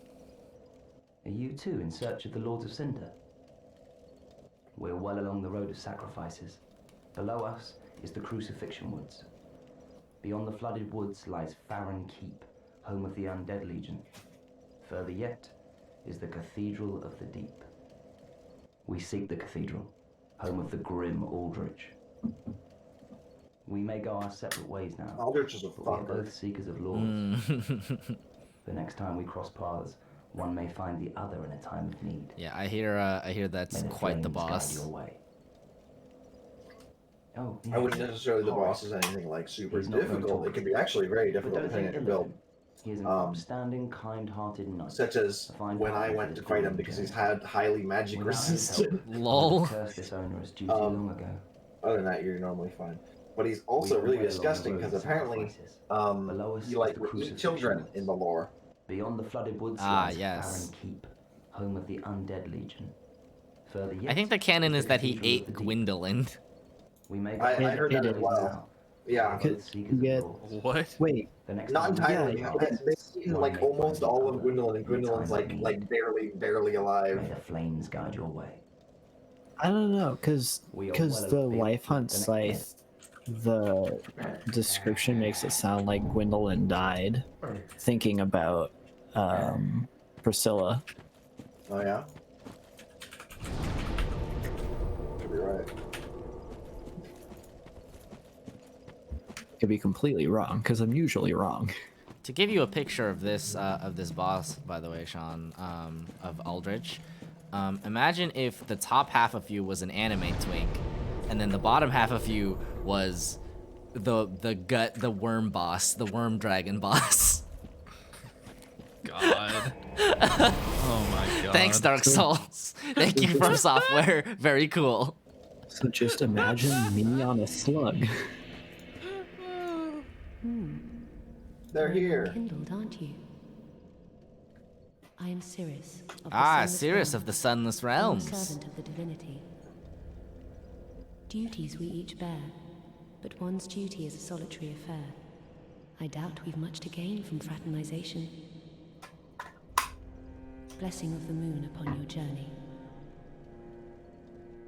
P: Are you too in search of the Lords of Cinder? We're well along the road of sacrifices. Below us is the Crucifixion Woods. Beyond the flooded woods lies Farron Keep, home of the Undead Legion. Further yet is the Cathedral of the Deep. We seek the cathedral, home of the grim Aldrich. We may go our separate ways now.
C: Aldrich is a
P: but we're
C: fucker.
P: both seekers of lords. The next time we cross paths, one may find the other in a time of need.
B: Yeah, I hear that's
P: May
B: quite the
P: flames guide
B: boss.
P: your way. Oh,
C: I wouldn't
P: yes.
C: necessarily the
P: Horace.
C: boss is anything like super
P: He's not very
C: difficult. It can be actually very difficult
P: But don't
C: depending on
P: think
C: your
P: ill of
C: build.
P: him. He is an upstanding, kind-hearted knight.
C: Such as
P: A fine
C: when I
P: partner
C: went
P: for
C: to
P: this
C: fight him
P: grueling
C: because he's
P: journey.
C: had highly magic
P: Without his help,
C: resistant.
B: Lol.
P: I cursed this onerous duty long ago.
C: Other than that, you're normally fine. But he's also
P: We
C: really
P: went along the
C: disgusting
P: road
C: because
P: of
C: apparently,
P: sacrifices. Below us
C: you
P: is
C: like
P: the
C: would eat
P: Crucifixion
C: children
P: Woods.
C: in the lore.
P: Beyond the flooded woods
B: Ah,
P: lies
B: yes.
P: Farron Keep, home of the Undead Legion. Further yet,
B: I think the canon is that he
P: Cathedral of
B: ate
P: the Deep.
B: Gwendolyn.
P: We may
C: I
P: go
C: heard that as
L: It
C: well. Yeah,
L: Could get
D: What?
L: wait.
P: The next
C: not
P: time we
C: entirely.
L: Yeah,
C: They eat like almost all of Gwendolyn, and Gwendolyn's like barely
P: May
C: alive.
P: the flames guide your way.
L: I don't know, cause
P: We are well
L: the
P: afield.
L: Life Hunt
P: The next-
L: scythe, the description makes it sound like Gwendolyn died, thinking about Priscilla.
C: Oh yeah. Could be right.
L: Could be completely wrong, because I'm usually wrong.
B: To give you a picture of this boss, by the way, Sean, of Aldrich, imagine if the top half of you was an anime twink, and then the bottom half of you was the worm boss, the worm dragon boss.
D: God. Oh my God.
B: Thanks, Dark Souls. Thank you, From Software. Very cool.
L: So just imagine me on a slug.
C: They're here.
M: Kindled, aren't you? I am Cirrus. Of the
B: Ah,
M: Sunless
B: Cirrus
M: Realm,
B: of the Sunless
M: born
B: Realms.
M: servant of the divinity. Duties we each bear, but one's duty is a solitary affair. I doubt we've much to gain from fraternization. Blessing of the moon upon your journey.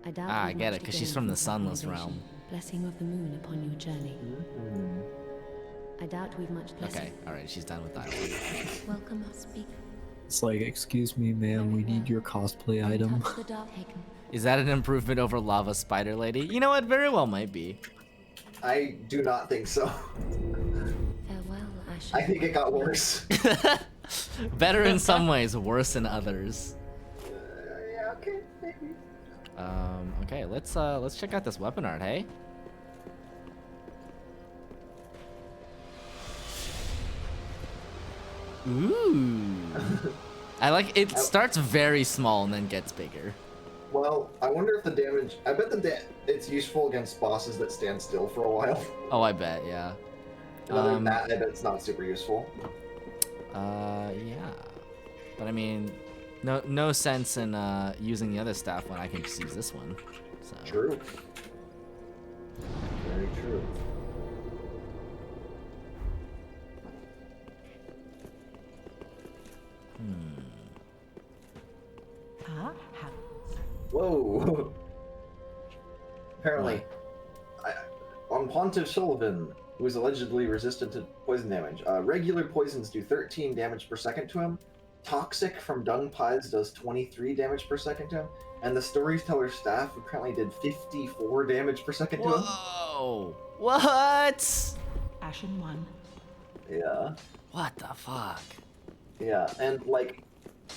M: I doubt
B: Ah, I
M: we've
B: get
M: much
B: it,
M: to
B: 'cause she's
M: gain
B: from the Sunless
M: fraternization.
B: Realm.
M: Blessing of the moon upon your journey. I doubt we've much blessing.
B: Okay, alright, she's done with that.
M: Welcome, I speak.
L: It's like, excuse me, ma'am, we need your cosplay item.
M: Touch the dark haken.
B: Is that an improvement over Lava Spider Lady? You know what? Very well might be.
C: I do not think so.
M: Farewell, Asher.
C: I think it got worse.
B: Better in some ways, worse in others.
C: Yeah, okay, maybe.
B: Okay, let's check out this weapon art, hey? Ooh. I like it starts very small and then gets bigger.
C: Well, I wonder if the damage. I bet it's useful against bosses that stand still for a while.
B: Oh, I bet, yeah.
C: Other than that, I bet it's not super useful.
B: Yeah. But I mean, no sense in using the other staff when I can just use this one. So.
C: True. Very true. Whoa. Apparently, on Pontiff Sullivan, who is allegedly resistant to poison damage, regular poisons do 13 damage per second to him. Toxic from dung pies does 23 damage per second to him. And the Storyteller's staff apparently did 54 damage per second to him.
B: Whoa! What?
F: Ashen 1.
C: Yeah.
B: What the fuck?
C: Yeah, and like,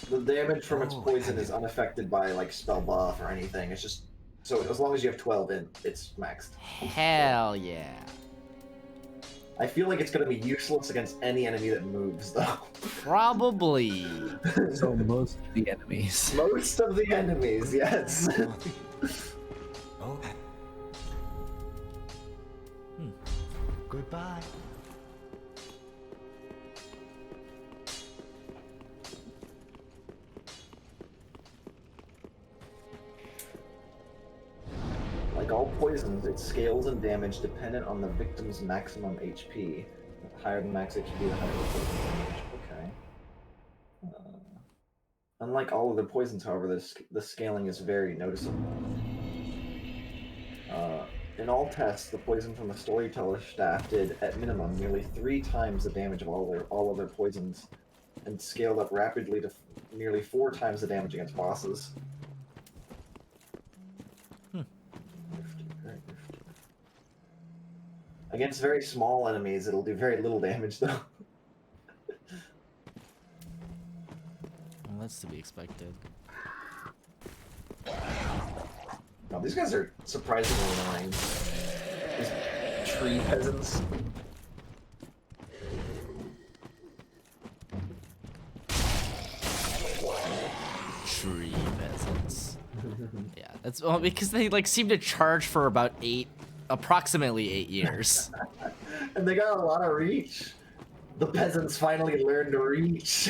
C: the damage from its poison is unaffected by like spell buff or anything. It's just, so as long as you have 12 in, it's maxed.
B: Hell yeah.
C: I feel like it's gonna be useless against any enemy that moves, though.
B: Probably.
L: So most of the enemies.
C: Most of the enemies, yes.
J: Goodbye.
C: poisons, it scales in damage dependent on the victim's maximum HP. The higher the max HP, the higher the poison damage. Okay. Unlike all other poisons, however, the scaling is very noticeable. In all tests, the poison from the Storyteller staff did, at minimum, nearly 3 times the damage of all other poisons, and scaled up rapidly to nearly 4 times the damage against bosses. Against very small enemies, it'll do very little damage, though.
B: Well, that's to be expected.
C: No, these guys are surprisingly annoying. These tree peasants.
B: Tree peasants. Yeah, that's well because they like seem to charge for about approximately 8 years.
C: And they got a lot of reach. The peasants finally learned to reach.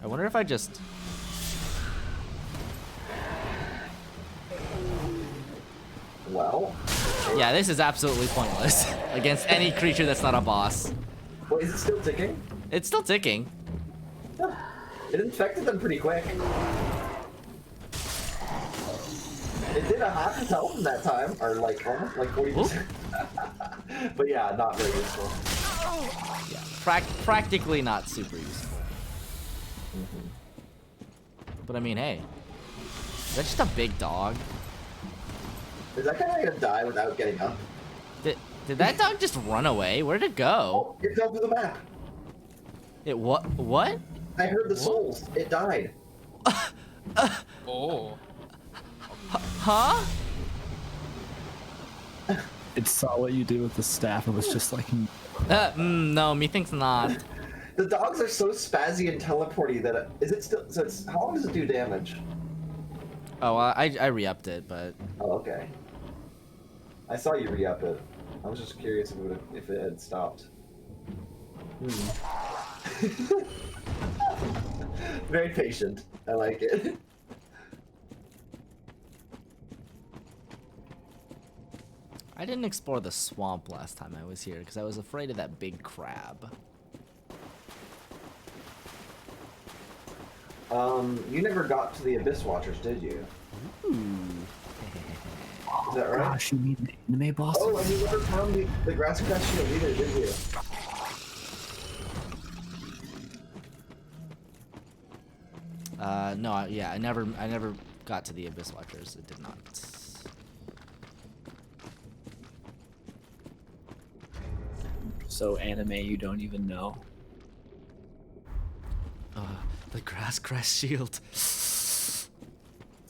B: I wonder if I just.
C: Well.
B: Yeah, this is absolutely pointless against any creature that's not a boss.
C: Wait, is it still ticking?
B: It's still ticking.
C: It infected them pretty quick. It did a half his health in that time, or like almost like 40%. But yeah, not very useful.
B: Yeah, practically not super useful. But I mean, hey, is that just a big dog?
C: Is that guy gonna die without getting up?
B: Did that dog just run away? Where'd it go?
C: Oh, it fell through the map.
B: It what? What?
C: I heard the souls. It died.
D: Oh.
B: Huh?
L: It saw what you did with the staff and was just like...
B: No, methinks not.
C: The dogs are so spazzy and teleporty that is it still? So it's, how long does it do damage?
B: Oh, I re-upped it, but.
C: Oh, okay. I saw you re-up it. I was just curious if it had stopped. Very patient. I like it.
B: I didn't explore the swamp last time I was here because I was afraid of that big crab.
C: You never got to the Abyss Watchers, did you?
B: Ooh.
C: Is that right?
L: Gosh, you mean the anime boss?
C: Oh, and you never found the grass crest shield either, did you?
B: No, I never got to the Abyss Watchers. It did not.
L: So anime you don't even know.
B: The grass crest shield.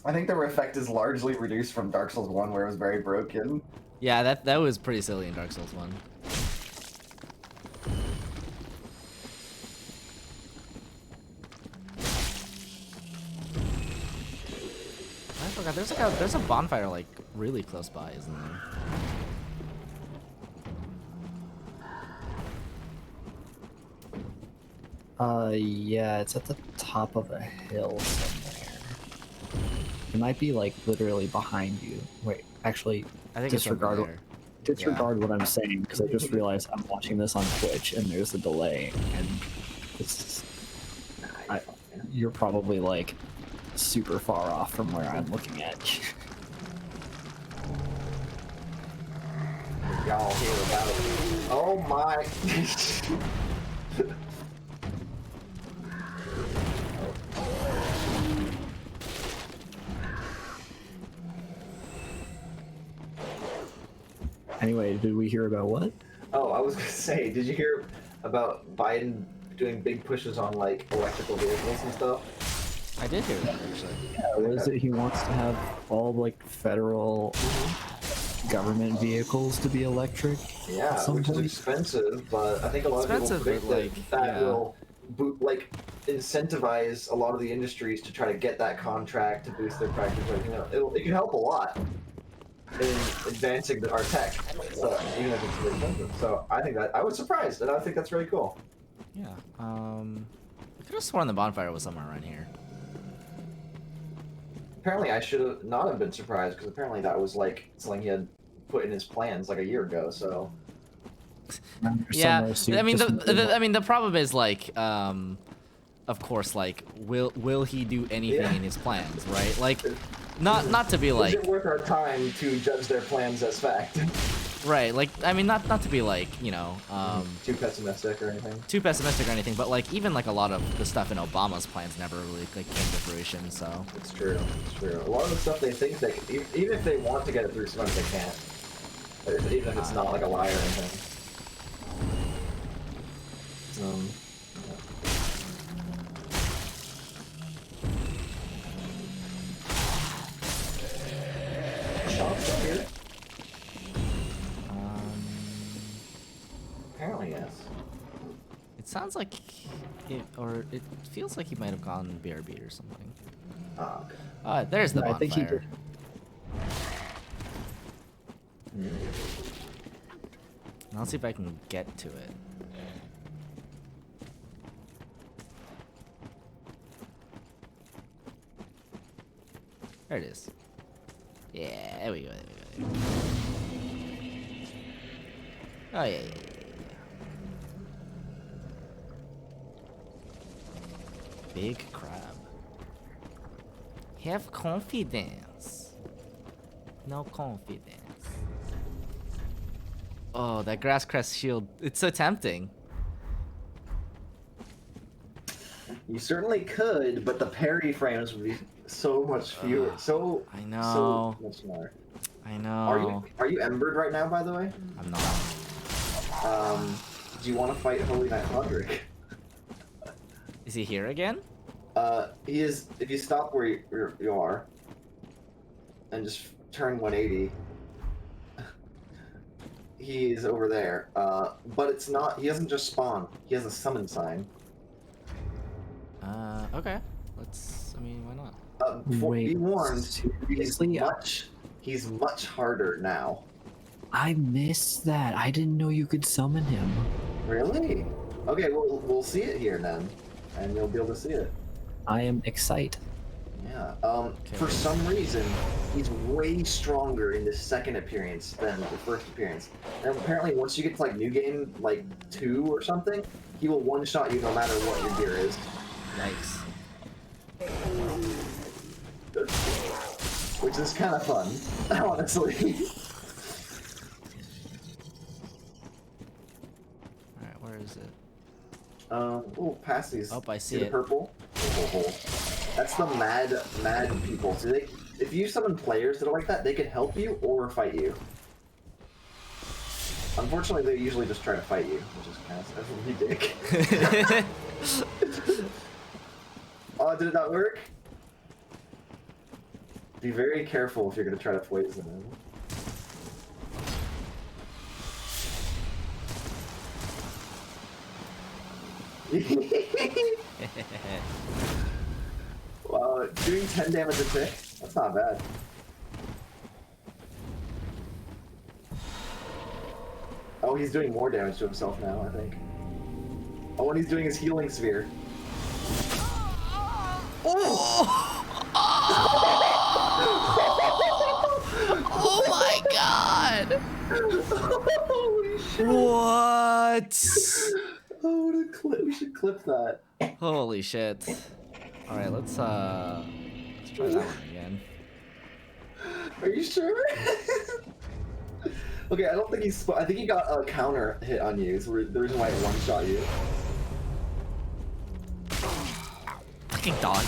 C: I think their effect is largely reduced from Dark Souls 1 where it was very broken.
B: Yeah, that was pretty silly in Dark Souls 1. I forgot there's a bonfire like really close by, isn't there?
L: Yeah, it's at the top of a hill somewhere. It might be like literally behind you. Wait, actually,
B: I think
L: disregard
B: it's over there.
L: disregard what I'm saying because I just realized I'm watching this on Twitch and there's a delay and it's you're probably like super far off from where I'm looking at.
C: Y'all hear about it. Oh my.
L: Anyway, did we hear about what?
C: Oh, I was gonna say, did you hear about Biden doing big pushes on like electrical vehicles and stuff?
B: I did hear that actually.
L: Yeah, what is it? He wants to have all like federal government vehicles to be electric.
C: Yeah,
L: at some
C: which is
L: point.
C: expensive, but I think a lot of people predict that will incentivize a lot of the industries to try to get that contract to boost their practice. Like, you know, it can help a lot in advancing our tech, so, even if it's really expensive. So I think that I was surprised, and I think that's really cool.
B: Yeah. I could have sworn the bonfire was somewhere around here.
C: apparently I should have not have been surprised because apparently that was like something he had put in his plans like a year ago. So
B: Yeah,
L: Somewhere
B: I mean,
L: just-
B: the problem is like, of course, like, will he do anything in his plans, right? Like, not to be
C: is
B: like,
C: it worth our time to judge their plans as fact?
B: right? Like, I mean, not to be like, you know,
C: too pessimistic or anything.
B: too pessimistic or anything, but like, even like a lot of the stuff in Obama's plans never really like came to fruition. So
C: It's true. It's true. A lot of the stuff they think they even if they want to get it through, sometimes they can't. Even if it's not like a lie or anything. Shop's up here. Apparently, yes.
B: it sounds like, it feels like he might have gone BRB or something.
C: Oh, okay.
B: There's the
L: No, I think he
B: bonfire. I'll see if I can get to it. There it is. Yeah, there we go. There we go. Oh yeah. Big crab. Have confidence. No confidence. Oh, that grass crest shield. It's so tempting.
C: You certainly could, but the parry frames would be so much fewer.
B: I know.
C: So much more.
B: I know.
C: Are you embered right now, by the way?
B: I'm not.
C: Do you want to fight Holy Knight Hodrick?
B: Is he here again?
C: He is. If you stop where you are, and just turn 180, he's over there. But it's not. He doesn't just spawn. He has a summon sign.
B: Okay. Let's. I mean, why not?
C: Be warned.
L: seriously?
C: He's much harder now.
L: I missed that. I didn't know you could summon him.
C: Really? Okay, we'll see it here then, and you'll be able to see it.
L: I am excited.
C: Yeah. For some reason, he's way stronger in the second appearance than the first appearance. And apparently, once you get to like New Game like 2 or something, he will one-shot you no matter what your gear is.
B: Yikes.
C: Which is kind of fun, honestly.
B: Alright, where is it?
C: Oh, past these.
B: Oh, I see
C: the
B: it.
C: purple. That's the mad people. So if you summon players that are like that, they can help you or fight you. Unfortunately, they usually just try to fight you, which is kind of a dick. Oh, did it not work? Be very careful if you're going to try to poison him. Wow, doing 10 damage a tick? That's not bad. Oh, he's doing more damage to himself now, I think. Oh, and he's doing his healing sphere.
B: Oh my god!
C: Holy shit!
B: What?
C: Oh, we should clip that.
B: Holy shit! All right, let's try that one again.
C: Are you sure? Okay, I don't think he's. I think he got a counter hit on you. So the reason why it one-shot you.
B: Fucking dog.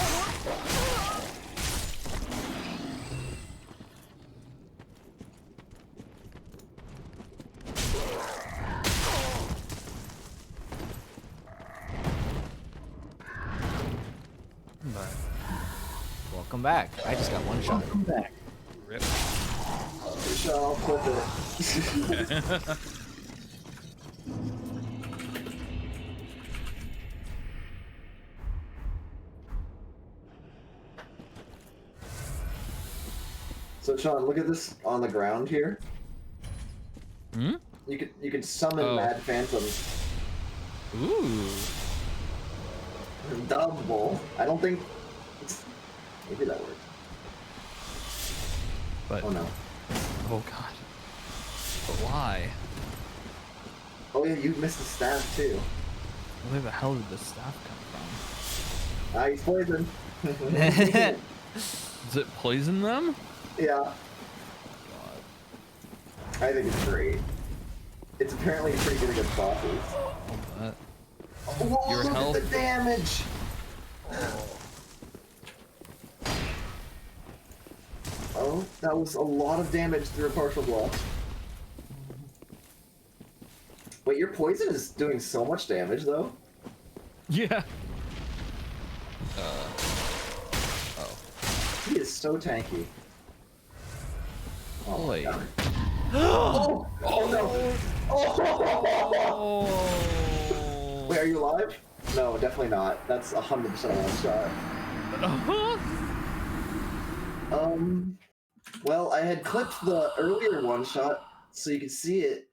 B: Welcome back. I just got one shot.
L: Welcome back.
D: Rip.
C: I'll clip it. So Sean, look at this on the ground here.
D: Hmm?
C: You could summon Mad Phantoms.
D: Ooh.
C: Double. I don't think. Maybe that worked.
D: But
C: Oh no.
D: oh god. But why?
C: Oh yeah, you missed the staff too.
D: Where the hell did the staff come from?
C: Ah, he's poisoned.
D: Does it poison them?
C: Yeah. I think it's great. It's apparently pretty good against bosses.
D: But
C: Whoa,
D: your
C: look
D: health.
C: at the damage! Oh, that was a lot of damage through a partial block. Wait, your poison is doing so much damage though?
D: Yeah.
C: He is so tanky. Oh
D: my
C: god. Oh! Oh no! Oh! Wait, are you alive? No, definitely not. That's 100% one shot. Well, I had clipped the earlier one shot so you could see it,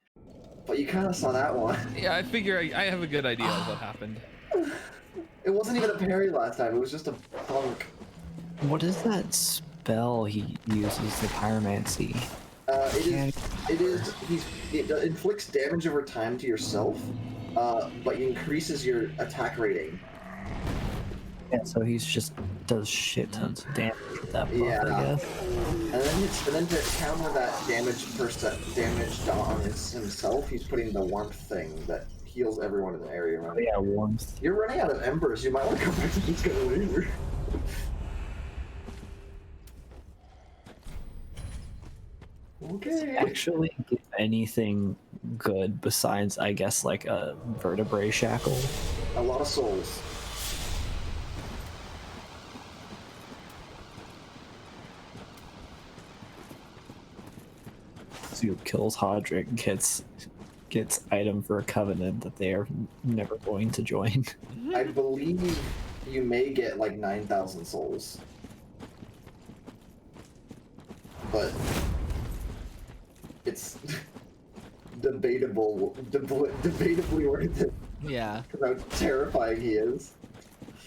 C: but you kind of saw that one.
D: Yeah, I figure I have a good idea of what happened.
C: It wasn't even a parry last time, it was just a punk.
L: What is that spell he uses, the pyromancy?
C: It inflicts damage over time to yourself, but it increases your attack rating.
L: Yeah, so he's just does shit tons of damage with that buff,
C: Yeah.
L: I guess.
C: And then to counter that damage on himself, he's putting the warmth thing that heals everyone in the area around.
L: Yeah, warmth.
C: You're running out of embers. You might want to come back to this guy later. Okay.
L: Actually, give anything good besides, I guess, like a vertebrae shackle.
C: A lot of souls.
L: Zoop kills Hodrick, gets item for a covenant that they are never going to join.
C: I believe you may get like 9,000 souls. But it's debatably worth it.
B: Yeah.
C: How terrifying he is.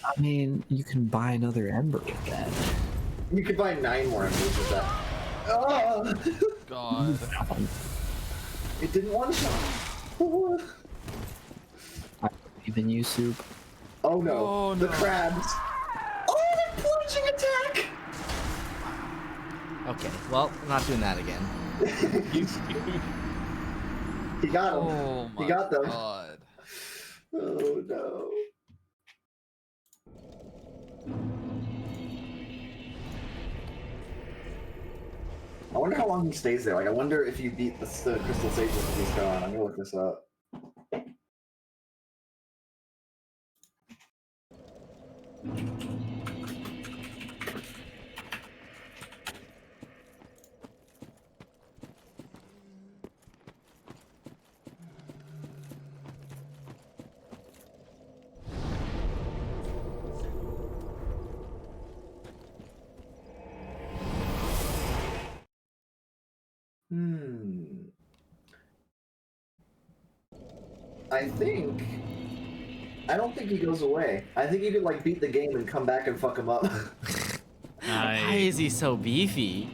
L: I mean, you can buy another ember with that.
C: You could buy 9 more embers with that. Oh!
D: God.
C: It didn't one shot.
L: I believe in you, Soup.
C: Oh no.
D: Oh,
C: The
D: no.
C: crabs. Oh, they're plunging attack!
B: Okay, well, I'm not doing that again.
C: He got him.
D: Oh my
C: He got them.
D: god.
C: Oh no. I wonder how long he stays there. Like, I wonder if you beat the Crystal Sage when he's gone. I'm gonna look this up. I don't think he goes away. I think you could like beat the game and come back and fuck him up.
B: Why is he so beefy?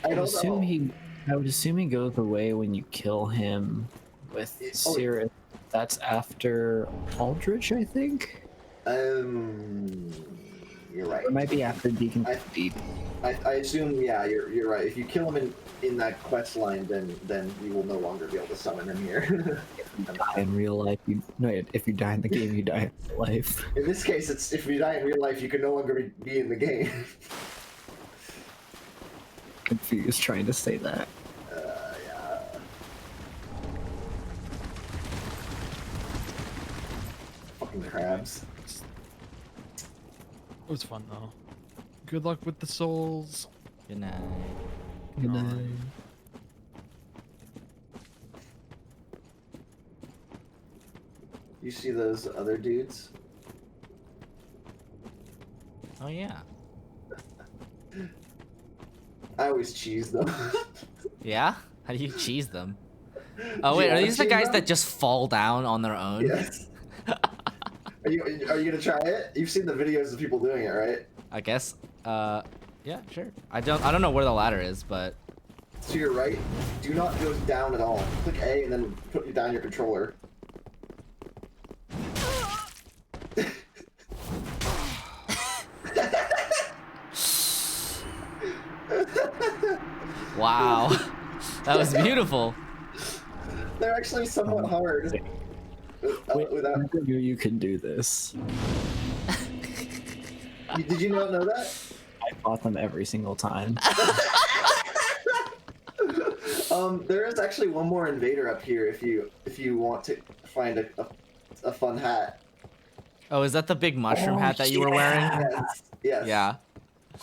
C: I don't know.
L: I would assume he goes away when you kill him with Cirith. That's after Aldrich, I think.
C: You're right.
L: It might be after Deacon Deep.
C: I assume, yeah, you're right. If you kill him in that quest line, then you will no longer be able to summon him here.
L: In real life, if you die in the game, you die in real life.
C: In this case, it's if you die in real life, you can no longer be in the game.
L: Confused trying to say that.
C: Yeah. Fucking crabs.
D: It was fun though. Good luck with the souls.
B: Good night.
L: Good night.
C: You see those other dudes?
B: Oh yeah.
C: I always cheese them.
B: Yeah? How do you cheese them? Oh wait,
C: you
B: are
C: wanna
B: these the
C: cheese
B: guys
C: them?
B: that just fall down on their own?
C: Yes. Are you gonna try it? You've seen the videos of people doing it, right?
B: I guess. Yeah, sure. I don't know where the ladder is, but
C: To your right, do not go down at all. Click A and then put down your controller.
B: wow, that was beautiful.
C: They're actually somewhat hard. Without...
L: I knew you can do this.
C: Did you not know that?
L: I fought them every single time.
C: There is actually one more invader up here if you want to find a fun hat.
B: Oh, is that the big mushroom hat that you were wearing?
C: Yes.
B: Yeah.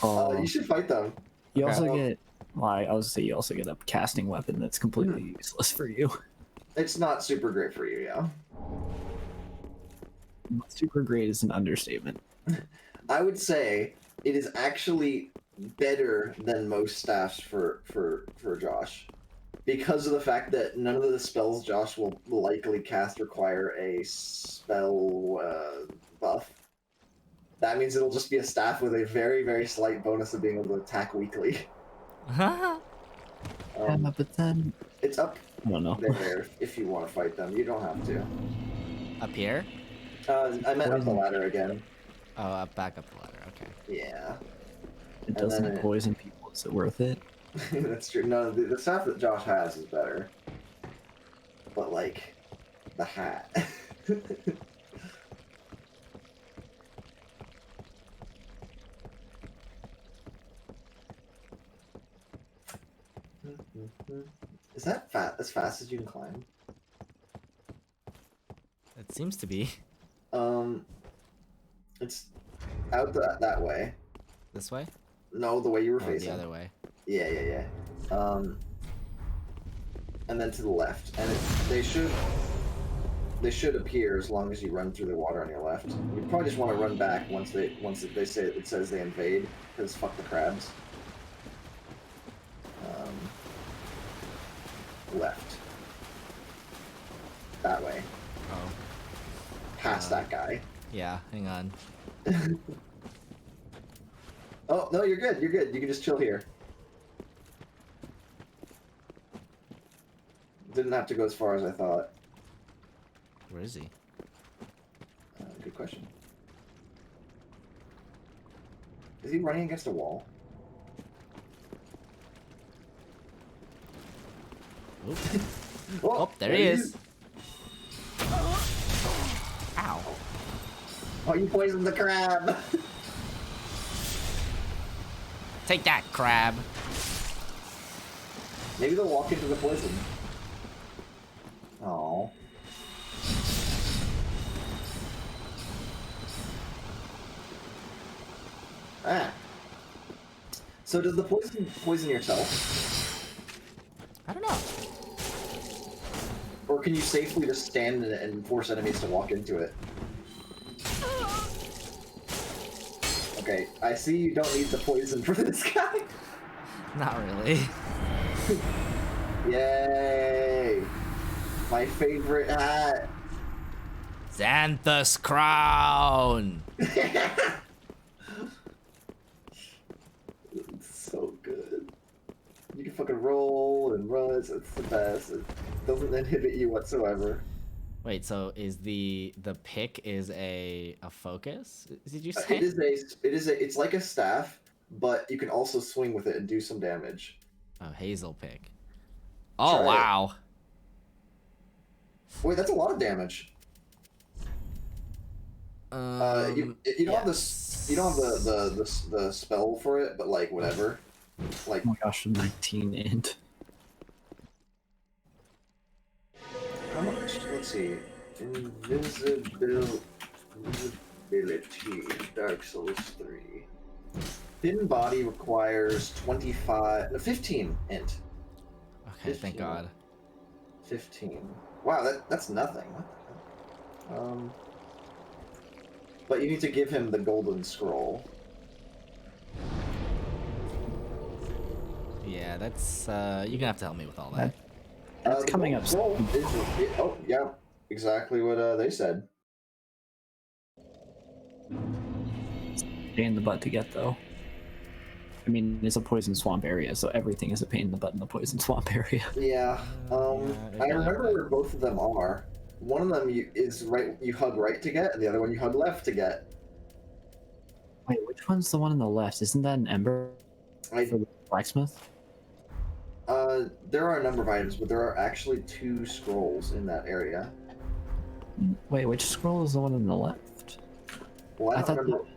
C: You should fight them.
L: You also get, well, I was gonna say you also get a casting weapon that's completely useless for you.
C: It's not super great for you, yeah.
L: Super great is an understatement.
C: I would say it is actually better than most staffs for Josh, because of the fact that none of the spells Josh will likely cast require a spell buff. That means it'll just be a staff with a very, very slight bonus of being able to attack weakly.
L: But then
C: it's up
L: I don't know.
C: there if you want to fight them. You don't have to.
B: Up here?
C: I meant up the ladder again.
B: Oh, back up the ladder. Okay.
C: Yeah.
L: It doesn't poison people. Is it worth it?
C: That's true. No, the stuff that Josh has is better. But like, the hat. Is that as fast as you can climb?
B: It seems to be.
C: It's out that way.
B: This way?
C: No, the way you were facing.
B: The other way.
C: Yeah. And then to the left, and they should appear as long as you run through the water on your left. You probably just want to run back once they say it says they invade, because fuck the crabs. Left. That way.
B: Oh.
C: Past that guy.
B: Yeah, hang on.
C: Oh, no, you're good. You're good. You can just chill here. Didn't have to go as far as I thought.
B: Where is he?
C: Good question. Is he running against a wall?
B: Oh, there he is. Ow.
C: Oh, you poisoned the crab.
B: Take that, crab.
C: Maybe they'll walk into the poison. Oh. Ah. So does the poison yourself?
B: I don't know.
C: Or can you safely just stand in it and force enemies to walk into it? Okay, I see you don't need the poison for this guy.
B: Not really.
C: Yay! My favorite hat.
B: Xanthus crown.
C: It's so good. You can fucking roll and run. It's the best. It doesn't inhibit you whatsoever.
B: Wait, so is the pick is a focus? Did you say?
C: It's like a staff, but you can also swing with it and do some damage.
B: Oh, hazel pick. Oh, wow.
C: Wait, that's a lot of damage. You don't have this. You don't have the spell for it, but like whatever. Like,
L: oh my gosh, 19 int.
C: How much? Let's see. Invisibility. Dark Souls 3. Thin body requires 15 int.
B: Okay, thank God.
C: 15. Wow, that's nothing. What the hell? But you need to give him the golden scroll.
B: Yeah, that's you're gonna have to help me with all that.
L: That's coming up soon.
C: Oh, yeah, exactly what they said.
L: Pain in the butt to get though. I mean, it's a poison swamp area, so everything is a pain in the butt in the poison swamp area.
C: Yeah. I remember where both of them are. One of them is right. You hug right to get, and the other one you hug left to get.
L: Wait, which one's the one on the left? Isn't that an ember for the blacksmith?
C: There are a number of items, but there are actually 2 scrolls in that area.
L: Wait, which scroll is the one on the left?
C: Well, I
L: thought
C: don't remember.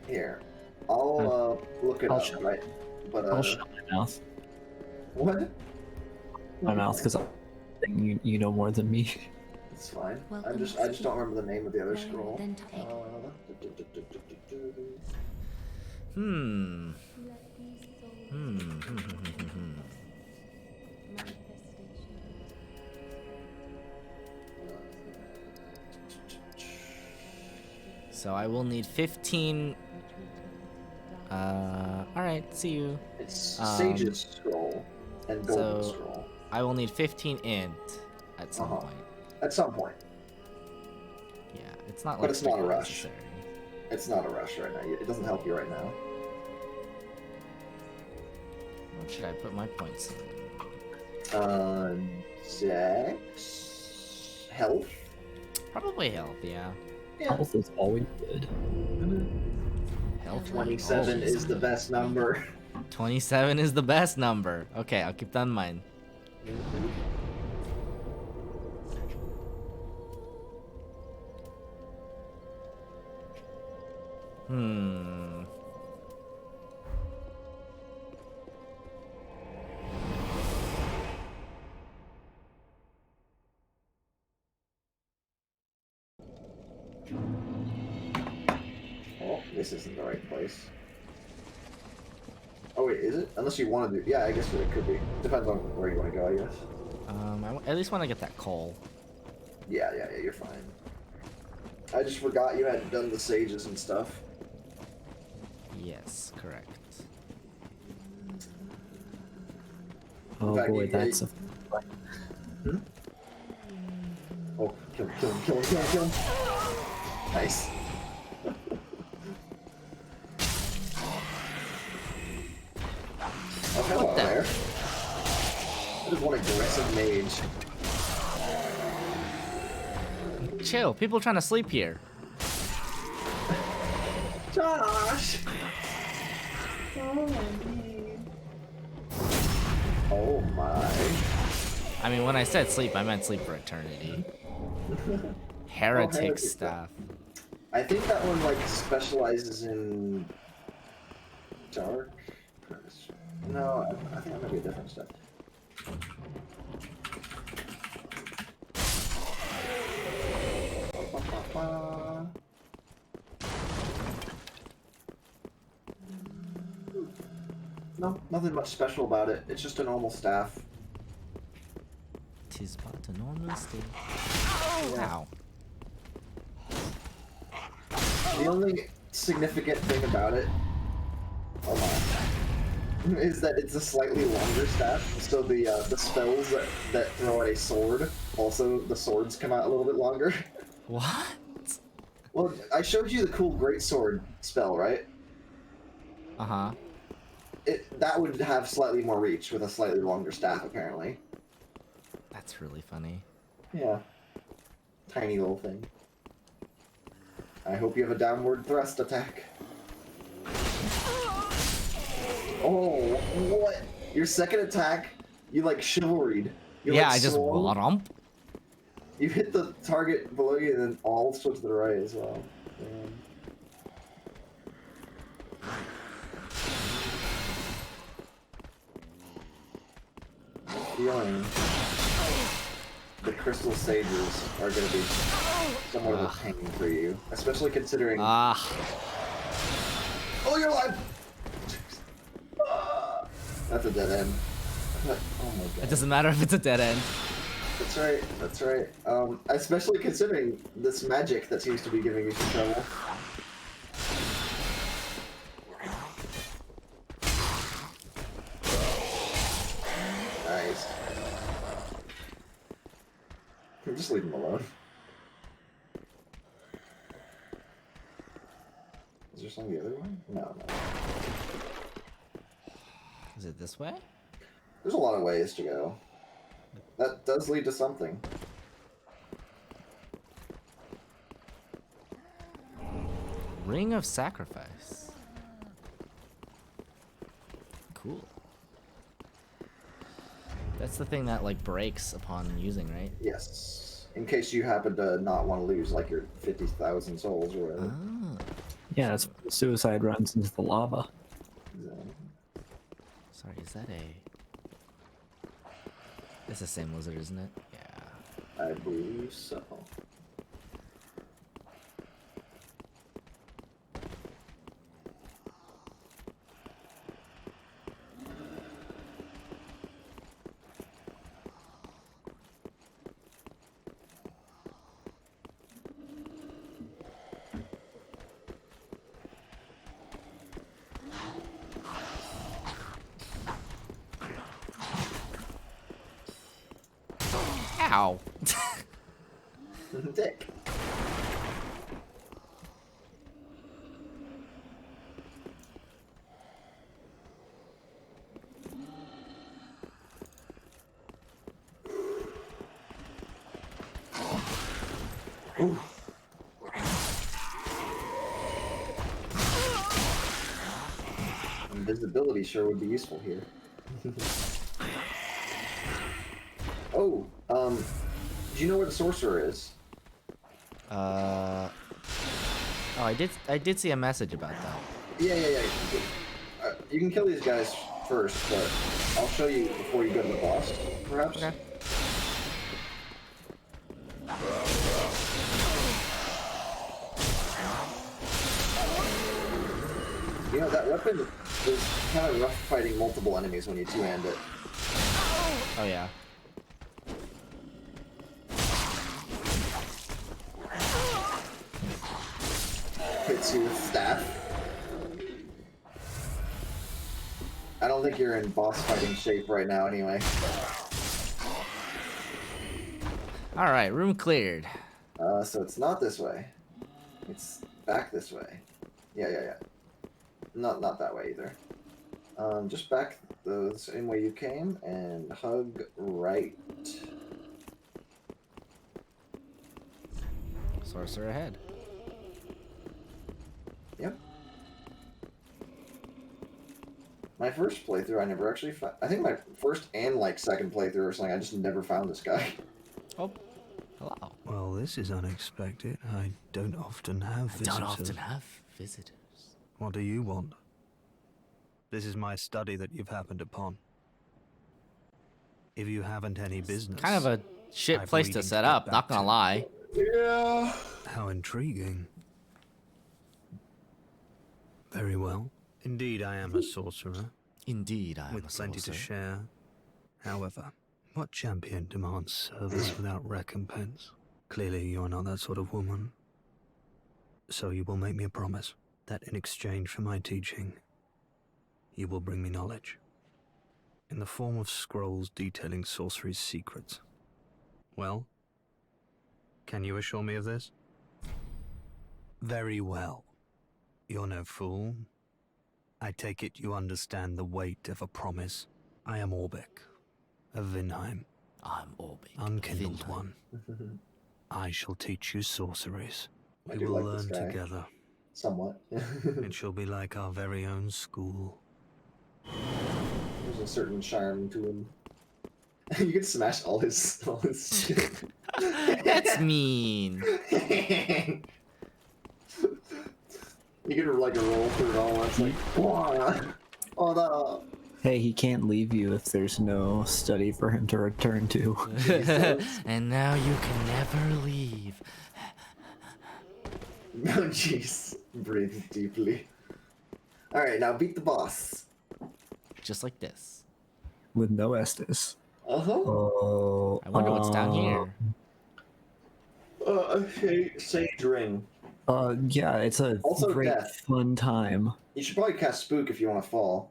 C: Here, I'll look it up. Right, but
L: I'll shut my mouth.
C: What?
L: My mouth, because you know more than me.
C: It's fine. I just don't remember the name of the other scroll.
B: So I will need 15. Alright, see you.
C: It's Sage's scroll and Golden
B: so
C: scroll.
B: I will need 15 int at some point.
C: At some point.
B: Yeah, it's not like
C: But it's not a
B: super
C: rush.
B: necessary.
C: It's not a rush right now. It doesn't help you right now.
B: What should I put my points in?
C: Dex? Health?
B: Probably health, yeah.
L: Health is always good.
B: Health
C: 27 is the best number.
B: 27 is the best number. Okay, I'll keep that in mind.
C: Oh, this isn't the right place. Oh wait, is it? Unless you want to do... Yeah, I guess it could be. Depends on where you want to go, I guess.
B: I at least want to get that coal.
C: Yeah, you're fine. I just forgot you hadn't done the sages and stuff.
B: Yes, correct.
L: Oh
C: fact,
L: boy,
C: you-
L: that's a...
C: Oh, kill him. Nice. Oh, hello there. That is one aggressive mage.
B: Chill, people trying to sleep here.
C: Josh! Oh my.
B: I mean, when I said sleep, I meant sleep for eternity. Heretic
C: Heretic
B: staff.
C: I think that one like specializes in dark. No, I think that might be a different stuff. No, nothing much special about it. It's just a normal staff.
B: Tis but a normal staff. Ow.
C: The only significant thing about it, hold on, is that it's a slightly longer staff. So the spells that throw at a sword, also the swords come out a little bit longer.
B: What?
C: Well, I showed you the cool great sword spell, right?
B: Uh-huh.
C: That would have slightly more reach with a slightly longer staff, apparently.
B: That's really funny.
C: Yeah. Tiny little thing. I hope you have a downward thrust attack. Oh, what? Your second attack, you like chivalried. You,
B: Yeah,
C: like,
B: I just
C: swung.
B: womp.
C: You hit the target below you and then all switch to the right as well. Feeling the crystal sages are going to be somewhat of a pain for you, especially considering.
B: Ah.
C: Oh, you're alive! That's a dead end. Oh my god.
B: It doesn't matter if it's a dead end.
C: That's right, that's right. Especially considering this magic that seems to be giving you some trouble. Nice. Just leave him alone. Is there some the other one? No, no.
B: Is it this way?
C: There's a lot of ways to go. That does lead to something.
B: Ring of Sacrifice. Cool. That's the thing that like breaks upon using, right?
C: Yes. In case you happen to not want to lose like your 50,000 souls or whatever.
B: Ah.
L: Yeah, it's suicide runs into the lava.
B: Sorry, is that a... It's the same lizard, isn't it? Yeah.
C: I believe so.
B: Ow.
C: Dick. Ooh. Invisibility sure would be useful here. Oh, do you know where the sorcerer is?
B: Oh, I did see a message about that.
C: Yeah. You can kill these guys first, but I'll show you before you go to the boss, perhaps.
B: Okay.
C: You know, that weapon is kind of rough fighting multiple enemies when you two-hand it.
B: Oh yeah.
C: Hits you with staff. I don't think you're in boss fighting shape right now anyway.
B: Alright, room cleared.
C: So it's not this way. It's back this way. Yeah. Not that way either. Just back the same way you came and hug right.
B: Sorcerer ahead.
C: Yep. My first playthrough, I never actually found. I think my first and like second playthrough or something, I just never found this guy.
B: Oh, hello.
J: Well, this is unexpected. I don't often have visitors. What do you want? This is my study that you've happened upon. If you haven't any business...
B: Kind of a shit
J: I've
B: place to
J: reading
B: set
J: get
B: up,
J: back
B: not gonna
J: to.
B: lie.
C: Yeah.
J: How intriguing. Very well. Indeed, I am a sorcerer.
B: Indeed, I am
J: with
B: a
J: plenty to
B: sorcerer.
J: share. However, what champion demands service without recompense? Clearly, you're not that sort of woman. So you will make me a promise that in exchange for my teaching, you will bring me knowledge. In the form of scrolls detailing sorcery's secrets. Well, can you assure me of this? Very well. You're no fool. I take it you understand the weight of a promise. I am Orbeck of Vinheim.
B: I'm Orbeck.
J: Unkindled one. I shall teach you sorceries.
C: I
J: We
C: do
J: will
C: like this
J: learn
C: guy.
J: together.
C: Somewhat.
J: It shall be like our very own school.
C: There's a certain charm to him. You can smash all his shit.
B: That's mean.
C: You can like roll through it all. It's like, oh no.
L: Hey, he can't leave you if there's no study for him to return to.
B: And now you can never leave.
C: Oh jeez. Breathe deeply. Alright, now beat the boss.
B: Just like this.
L: With no Estus.
C: Uh-huh.
L: Oh,
B: I wonder what's down here.
C: Sage ring.
L: Yeah, it's a
C: Also
L: great
C: death.
L: fun time.
C: You should probably cast Spook if you want to fall.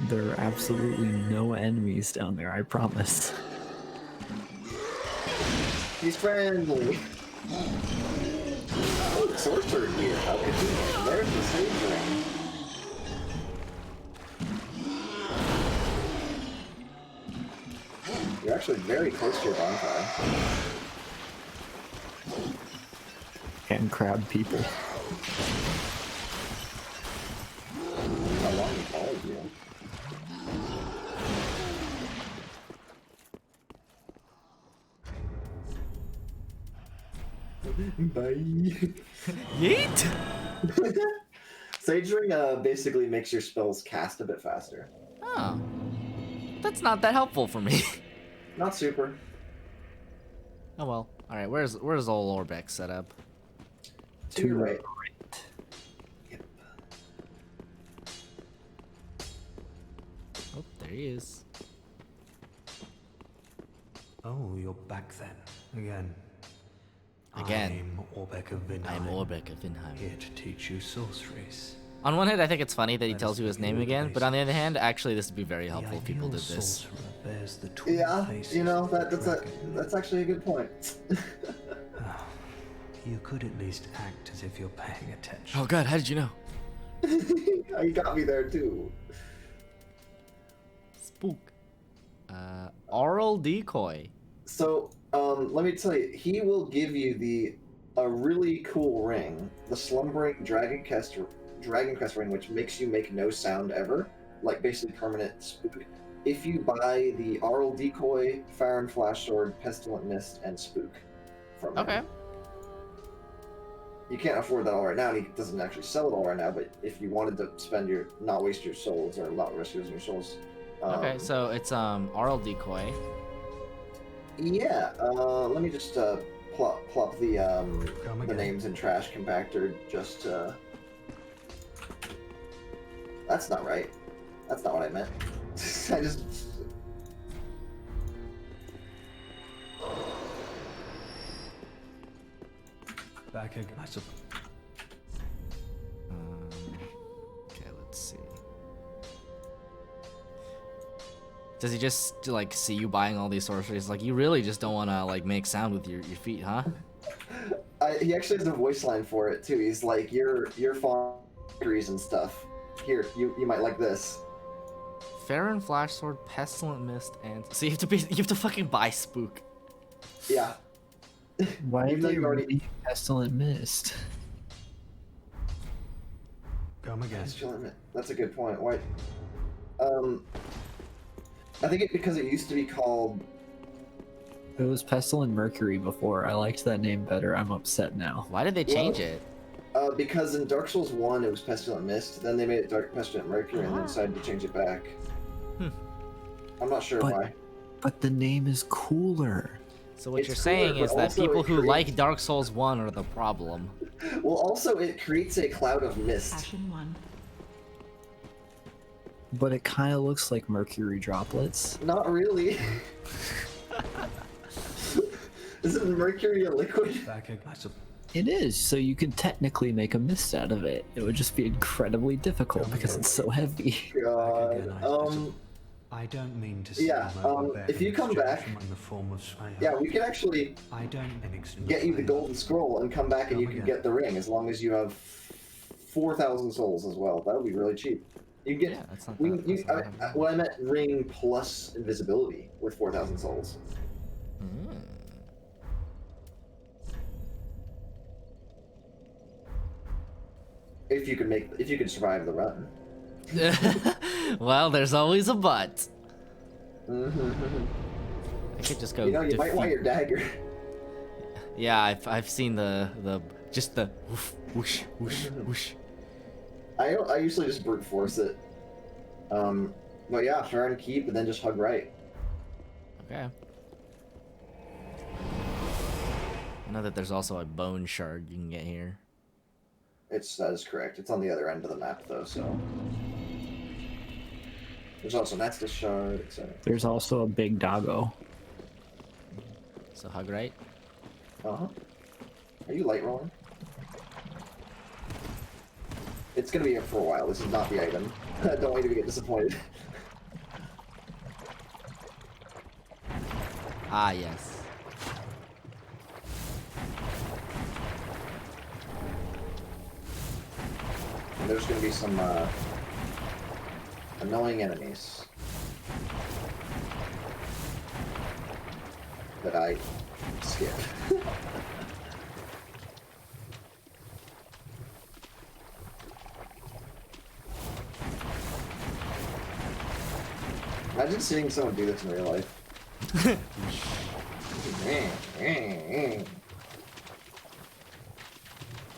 L: There are absolutely no enemies down there, I promise.
C: He's friendly. Oh, the sorcerer here. How convenient. There's the sage ring. actually very close to your bonfire.
L: And crab people.
C: How long he followed you? Bye.
B: Yeet!
C: Sage Ring basically makes your spells cast a bit faster.
B: Oh. That's not that helpful for me.
C: Not super.
B: Oh well. Alright, where's old Orbeck set up?
C: To your right.
B: Oh, there he is.
J: Oh, you're back then. Again.
B: Again.
J: I'm Orbeck of Vinheim.
B: I'm Orbeck of Vinheim.
J: Here to teach you sorceries.
B: On one hand, I think it's funny that he tells you his name again, but on the other hand, actually, this would be very helpful if people did this.
C: Yeah, you know, that's actually a good point.
J: You could at least act as if you're paying attention.
B: Oh god, how did you know?
C: You got me there too.
B: Spook. Oral decoy.
C: So, let me tell you, he will give you a really cool ring, the Slumbering Dragon Crest ring, which makes you make no sound ever, like basically permanent spook. If you buy the Aural Decoy, Farron Flash Sword, Pestilent Mist, and Spook from him.
B: Okay.
C: You can't afford that all right now, and he doesn't actually sell it all right now, but if you wanted to not waste your souls, or not risk losing your souls.
B: Okay, so it's Aural Decoy.
C: Yeah, let me just plop the names in trash compactor just That's not right. That's not what I meant. I just...
J: Back again.
B: Okay, let's see. Does he just like see you buying all these sorceries? Like, you really just don't want to like make sound with your feet, huh?
C: He actually has a voice line for it too. He's like, your font-trees and stuff. Here, you might like this.
B: Farron Flash Sword, Pestilent Mist, and so you have to fucking buy Spook.
C: Yeah.
L: Why did they already Pestilent Mist?
J: Come again.
C: That's a good point. Why? I think because it used to be called.
L: It was Pestilent Mercury before. I liked that name better. I'm upset now.
B: Why did they change it?
C: Because in Dark Souls 1 it was Pestilent Mist, then they made it Pestilent Mercury, and then decided to change it back. I'm not sure why.
L: But the name is cooler.
B: So what you're saying is that people who like Dark Souls 1 are the problem.
C: Well, also it creates a cloud of mist.
L: But it kind of looks like mercury droplets.
C: Not really. Isn't mercury a liquid?
L: It is, so you could technically make a mist out of it. It would just be incredibly difficult because it's so heavy.
C: God.
J: I don't mean to say
C: if you come back, we can actually get you the golden scroll and come back and you can get the ring as long as you have 4,000 souls as well. That would be really cheap. You get well, I meant ring plus invisibility with 4,000 souls. If you could survive the run.
B: Well, there's always a but.
C: I
B: could just go.
C: You might want your dagger.
B: Yeah, I've seen the whoosh whoosh whoosh.
C: I usually just brute force it. But yeah, try and keep and then just hug right.
B: Okay. I know that there's also a bone shard you can get here.
C: That is correct. It's on the other end of the map though, so. There's also Nestus shard, etc.
L: There's also a big doggo.
B: So hug right?
C: Uh-huh. Are you light rolling? It's gonna be here for a while. This is not the item. Don't want you to get disappointed.
B: Ah, yes.
C: And there's gonna be some annoying enemies. that I skip. Imagine seeing someone do this in real life.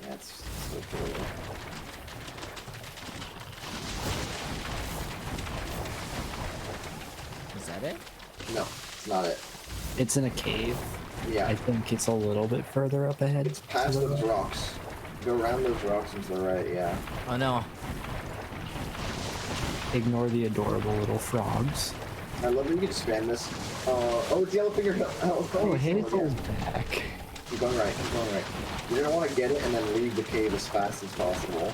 C: That's so cool.
B: Is that it?
C: No, it's not it.
L: It's in a cave.
C: Yeah.
L: I think it's a little bit further up ahead.
C: It's past those rocks. Go around those rocks and to the right, yeah.
B: Oh no.
L: Ignore the adorable little frogs.
C: I love that you can spam this. Oh, it's yellow finger.
L: Oh, Hazel's back.
C: Keep going right, keep going right. You're gonna want to get it and then leave the cave as fast as possible.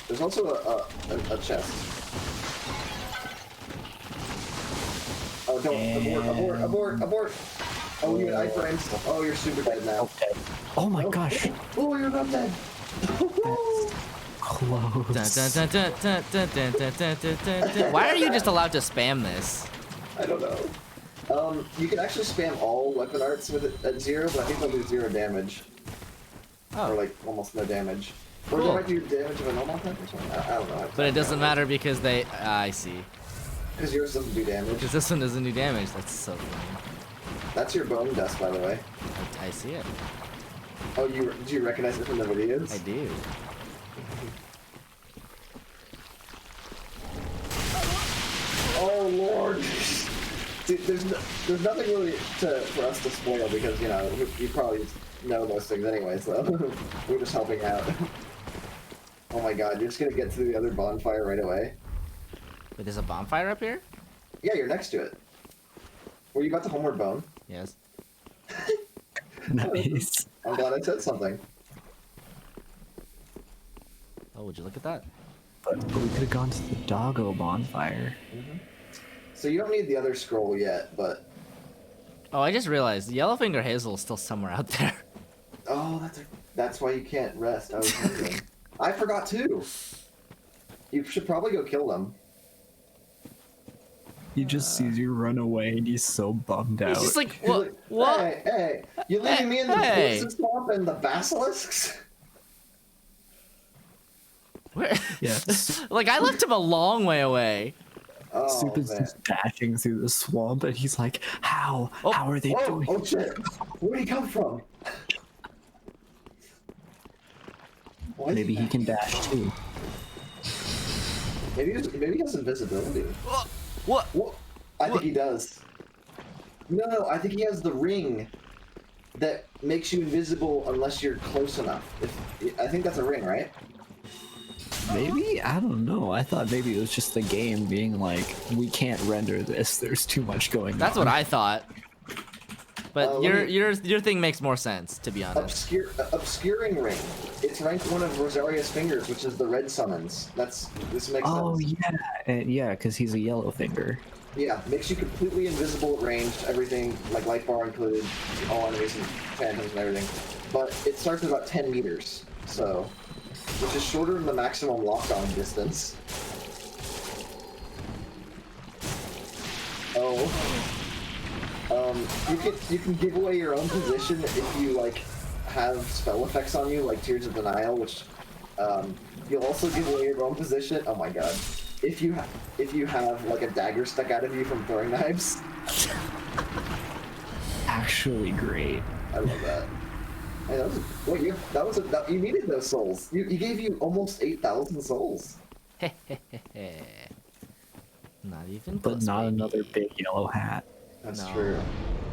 C: There's also a chest. Oh, don't. Abort. Oh, you had iframes. Oh, you're super dead now.
L: Okay. Oh my gosh.
C: Oh, you're not dead.
L: Close.
B: Why are you just allowed to spam this?
C: I don't know. You can actually spam all weapon arts with it at 0, but I think they'll do 0 damage.
B: Oh.
C: Or like almost no damage. Or
B: Cool.
C: they might do damage of a normal attack or something. I don't know.
B: But it doesn't matter because they. I see.
C: Because yours doesn't do damage.
B: Because this one doesn't do damage. That's so funny.
C: That's your bone dust, by the way.
B: I see it.
C: Oh, do you recognize it from the videos?
B: I do.
C: Oh lord! Dude, there's nothing really for us to spoil because you probably know those things anyway, so we're just helping out. Oh my god, you're just gonna get to the other bonfire right away.
B: Wait, there's a bonfire up here?
C: Yeah, you're next to it. Were you about to homeward bone?
B: Yes.
L: Nice.
C: I'm glad I said something.
B: Oh, would you look at that?
L: But we could have gone to the doggo bonfire.
C: So you don't need the other scroll yet, but...
B: Oh, I just realized Yellowfinger Hazel is still somewhere out there.
C: Oh, that's why you can't rest. I was wondering. I forgot too. You should probably go kill them.
L: He just sees you run away and he's so bummed out.
B: He's just like, what? What?
C: Hey, you leaving me in the poison swamp and the basilisks?
B: Where?
L: Yes.
B: Like, I left him a long way away.
C: Oh,
L: Soup is
C: man.
L: just dashing through the swamp and he's like, how? How are they doing?
C: Oh shit! Where'd he come from?
L: Maybe he can dash too.
C: Maybe he has invisibility.
B: What?
C: I think he does. No, I think he has the ring that makes you invisible unless you're close enough. I think that's a ring, right?
L: Maybe? I don't know. I thought maybe it was just the game being like, we can't render this. There's too much going on.
B: That's what I thought. But your thing makes more sense, to be honest.
C: Obscuring ring. It's ranked one of Rosaria's fingers, which is the red summons. This makes
L: Oh,
C: sense.
L: yeah. Yeah, because he's a yellow finger.
C: Yeah, makes you completely invisible at ranged, everything, like light bar included, all enemies and phantoms and everything. But it starts at about 10 meters, so, which is shorter than the maximum lock-on distance. Oh. You can give away your own position if you, like, have spell effects on you, like Tears of Denial, which, you'll also give away your own position. Oh my god. If you have like a dagger stuck out of you from throwing knives.
L: Actually great.
C: I love that. Hey, you needed those souls. You gave you almost 8,000 souls.
B: Not even
L: But
B: close,
L: not
B: baby.
L: another big yellow hat.
C: That's
B: No.
C: true.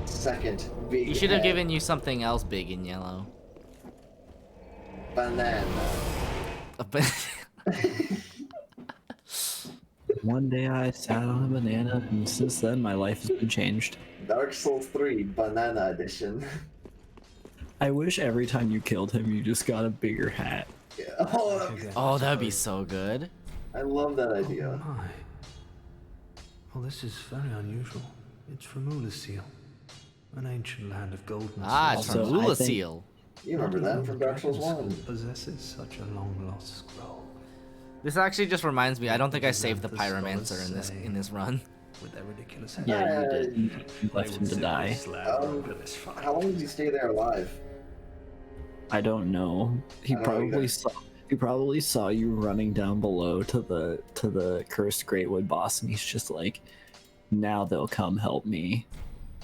C: Second big
B: He should have
C: head.
B: given you something else big in yellow.
C: Banana.
L: One day I sat on a banana, and since then my life has been changed.
C: Dark Souls 3 Banana Edition.
L: I wish every time you killed him, you just got a bigger hat.
C: Yeah.
B: Oh, that'd be so good.
C: I love that idea.
J: Oh my. Well, this is very unusual. It's from Ulasil, an ancient land of gold and
B: Ah, it's from
J: silver.
B: Ulasil.
C: You remember that from Dark Souls 1.
J: Possesses such a long-lost scroll.
B: This actually just reminds me. I don't think I saved the Pyromancer in this run.
J: with their ridiculous
L: Yeah, you did. You left him to die.
C: How long did he stay there alive?
L: I don't know. He
C: I don't know
L: probably
C: either.
L: saw. He probably saw you running down below to the cursed Greatwood boss, and he's just like, "Now they'll come help me,"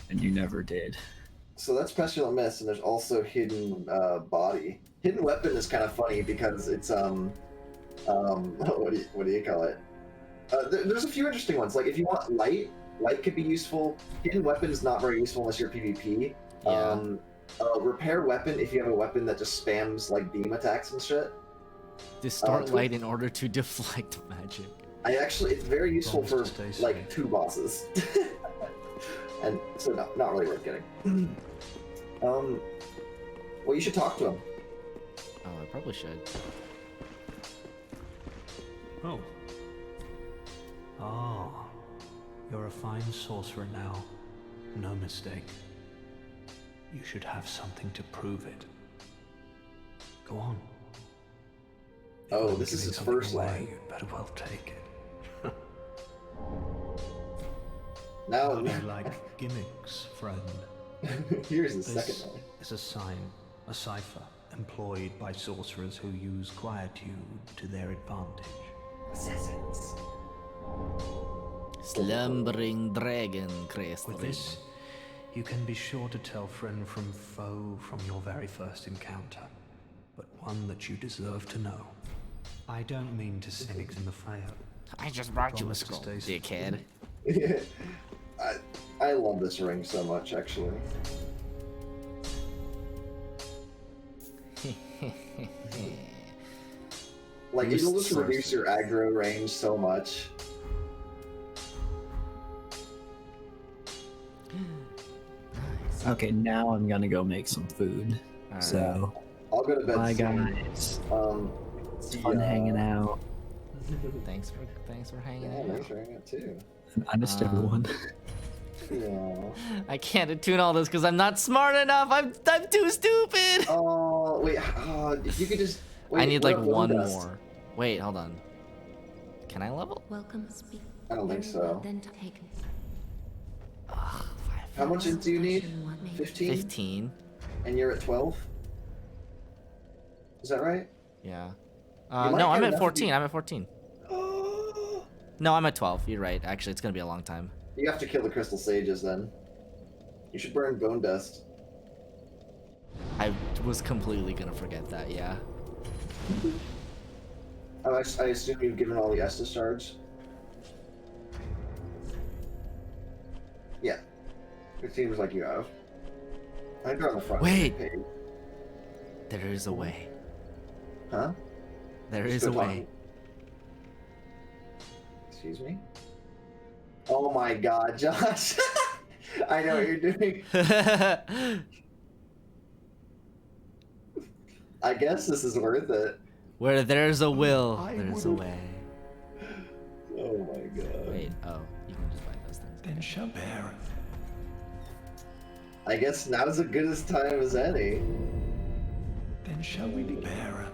L: and you never did.
C: So that's Pestilent Mist, and there's also Hidden Body. Hidden Weapon is kind of funny because it's what do you call it? There's a few interesting ones. Like if you want light could be useful. Hidden Weapon is not very useful unless you're PvP.
B: Yeah.
C: Repair Weapon if you have a weapon that just spams like beam attacks and shit.
B: Distort light in order to deflect magic.
C: It's very useful for like 2 bosses. And so not really worth getting. Well, you should talk to him.
B: Oh, I probably should.
J: Oh. Ah, you're a fine sorcerer now. No mistake. You should have something to prove it. Go on.
C: Oh, this is his first
J: away,
C: line.
J: You'd better well take it.
C: Now,
J: How do you like gimmicks, friend?
C: Here's the
J: This
C: second one.
J: is a sign, a cipher, employed by sorcerers who use quietude to their advantage.
C: Assassins.
B: Slumbering dragon
J: With
B: crystal.
J: this, you can be sure to tell friend from foe from your very first encounter, but one that you deserve to know. I don't mean to cynics in the fire.
B: I just brought you a
J: Promise to
B: skull,
J: stay
B: dickhead.
C: I love this ring so much, actually. Like, it'll just reduce your aggro range so much.
L: Okay, now I'm gonna go make some food.
B: Alright.
L: So,
C: I'll go to bed
L: bye
C: soon.
L: guys. It's
C: see
L: fun
C: ya.
L: hanging out.
B: Thanks for hanging
C: Yeah,
B: out.
C: thanks for hanging out too.
L: I missed everyone.
C: Yeah.
B: I can't attune all this because I'm not smart enough. I'm too stupid.
C: Oh wait, if you could just. Wait,
B: I need like
C: what
B: one
C: dust?
B: more. Wait, hold on. Can I level?
M: Welcome, speak.
C: I don't think so.
M: Then take.
C: How much do you need? 15?
B: 15.
C: And you're at 12? Is that right?
B: Yeah.
C: You might
B: No, I'm
C: get
B: at
C: enough
B: 14.
C: of
B: I'm at 14. No, I'm at 12. You're right. Actually, it's gonna be a long time.
C: You have to kill the crystal sages then. You should burn bone dust.
B: I was completely gonna forget that. Yeah.
C: I assume you've given all the Estus shards. Yeah. It seems like you have. I think they're on the front
B: Wait.
C: page.
B: There is a way.
C: Huh?
B: There
C: Just
B: is a
C: go
B: way.
C: talk. Excuse me? Oh my god, Josh! I know what you're doing. I guess this is worth it.
B: Where there's a will, there's a way.
C: Oh my god.
B: Wait. Oh, you can just buy those things.
J: Then shall bear.
C: I guess now's as good a time as any.
J: Then shall we be bearer?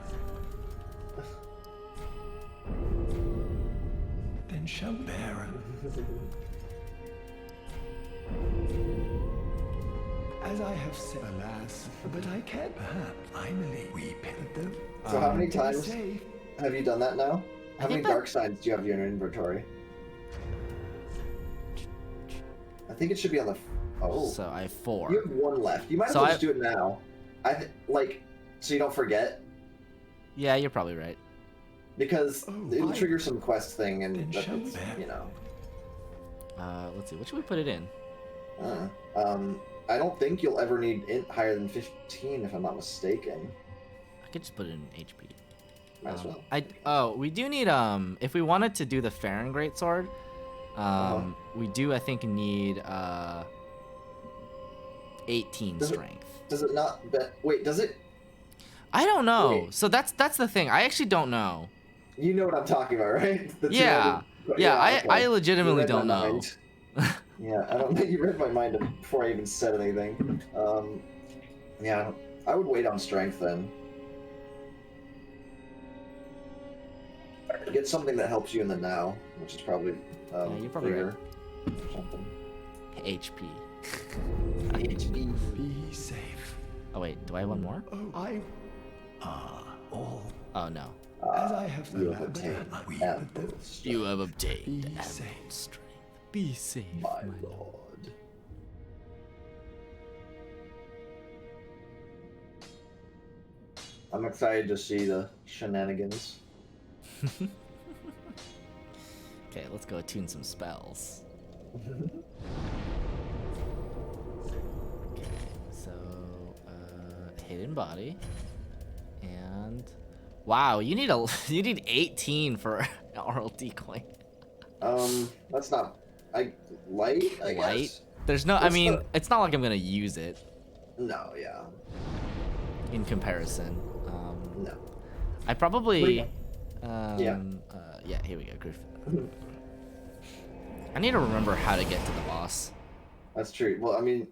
J: Then shall bearer. As I have said, alas, but I can perhaps finally weep at them.
C: So how many times have you done that now? How many
B: think
C: dark signs do you have in your inventory? I think it should be on the. Oh.
B: So I have 4.
C: You have 1 left. You might as
B: So
C: well
B: I-
C: just do it now. So you don't forget,
B: Yeah, you're probably right.
C: because it'll
J: I-
C: trigger some quest thing, and
J: Then
C: that
J: shall
C: it's,
J: bear.
C: you know.
B: Let's see. What should we put it in?
C: I don't think you'll ever need higher than 15, if I'm not mistaken.
B: I could just put it in HP.
C: Might as well.
B: We do need if we wanted to do the Farron Greatsword, we do I think need 18
C: Does it-
B: strength.
C: Does it not? Wait, does it?
B: I don't know.
C: Wait.
B: So that's the thing. I actually don't know.
C: You know what I'm talking about, right? The
B: Yeah.
C: 200
B: Yeah, I
C: okay.
B: legitimately
C: You read
B: don't
C: my
B: know.
C: mind. Yeah, I don't think you read my mind before I even said anything. Yeah, I would wait on strength then. Get something that helps you in the now, which is probably
B: Yeah, you're probably
C: bigger. Something.
B: HP.
C: HP.
N: Be safe.
B: Oh wait, do I have one more?
N: I. All.
B: Oh no.
N: As I have
C: You have obtained ample strength.
B: You have obtained
N: Be
B: ample
N: safe.
B: strength. Be safe,
C: My lord. I'm excited to see the shenanigans.
B: Okay, let's go attune some spells. Okay, so hidden body, and wow, you need you need 18 for Oral Decoy.
C: That's not. Light. I guess.
B: There's no. I
C: What's
B: mean,
C: the-
B: it's not like I'm gonna use it
C: No. Yeah.
B: in comparison.
C: No.
B: I probably.
C: Yeah.
B: Yeah. Here we go. Griffin. I need to remember how to get to the boss.
C: That's true. Well, I mean,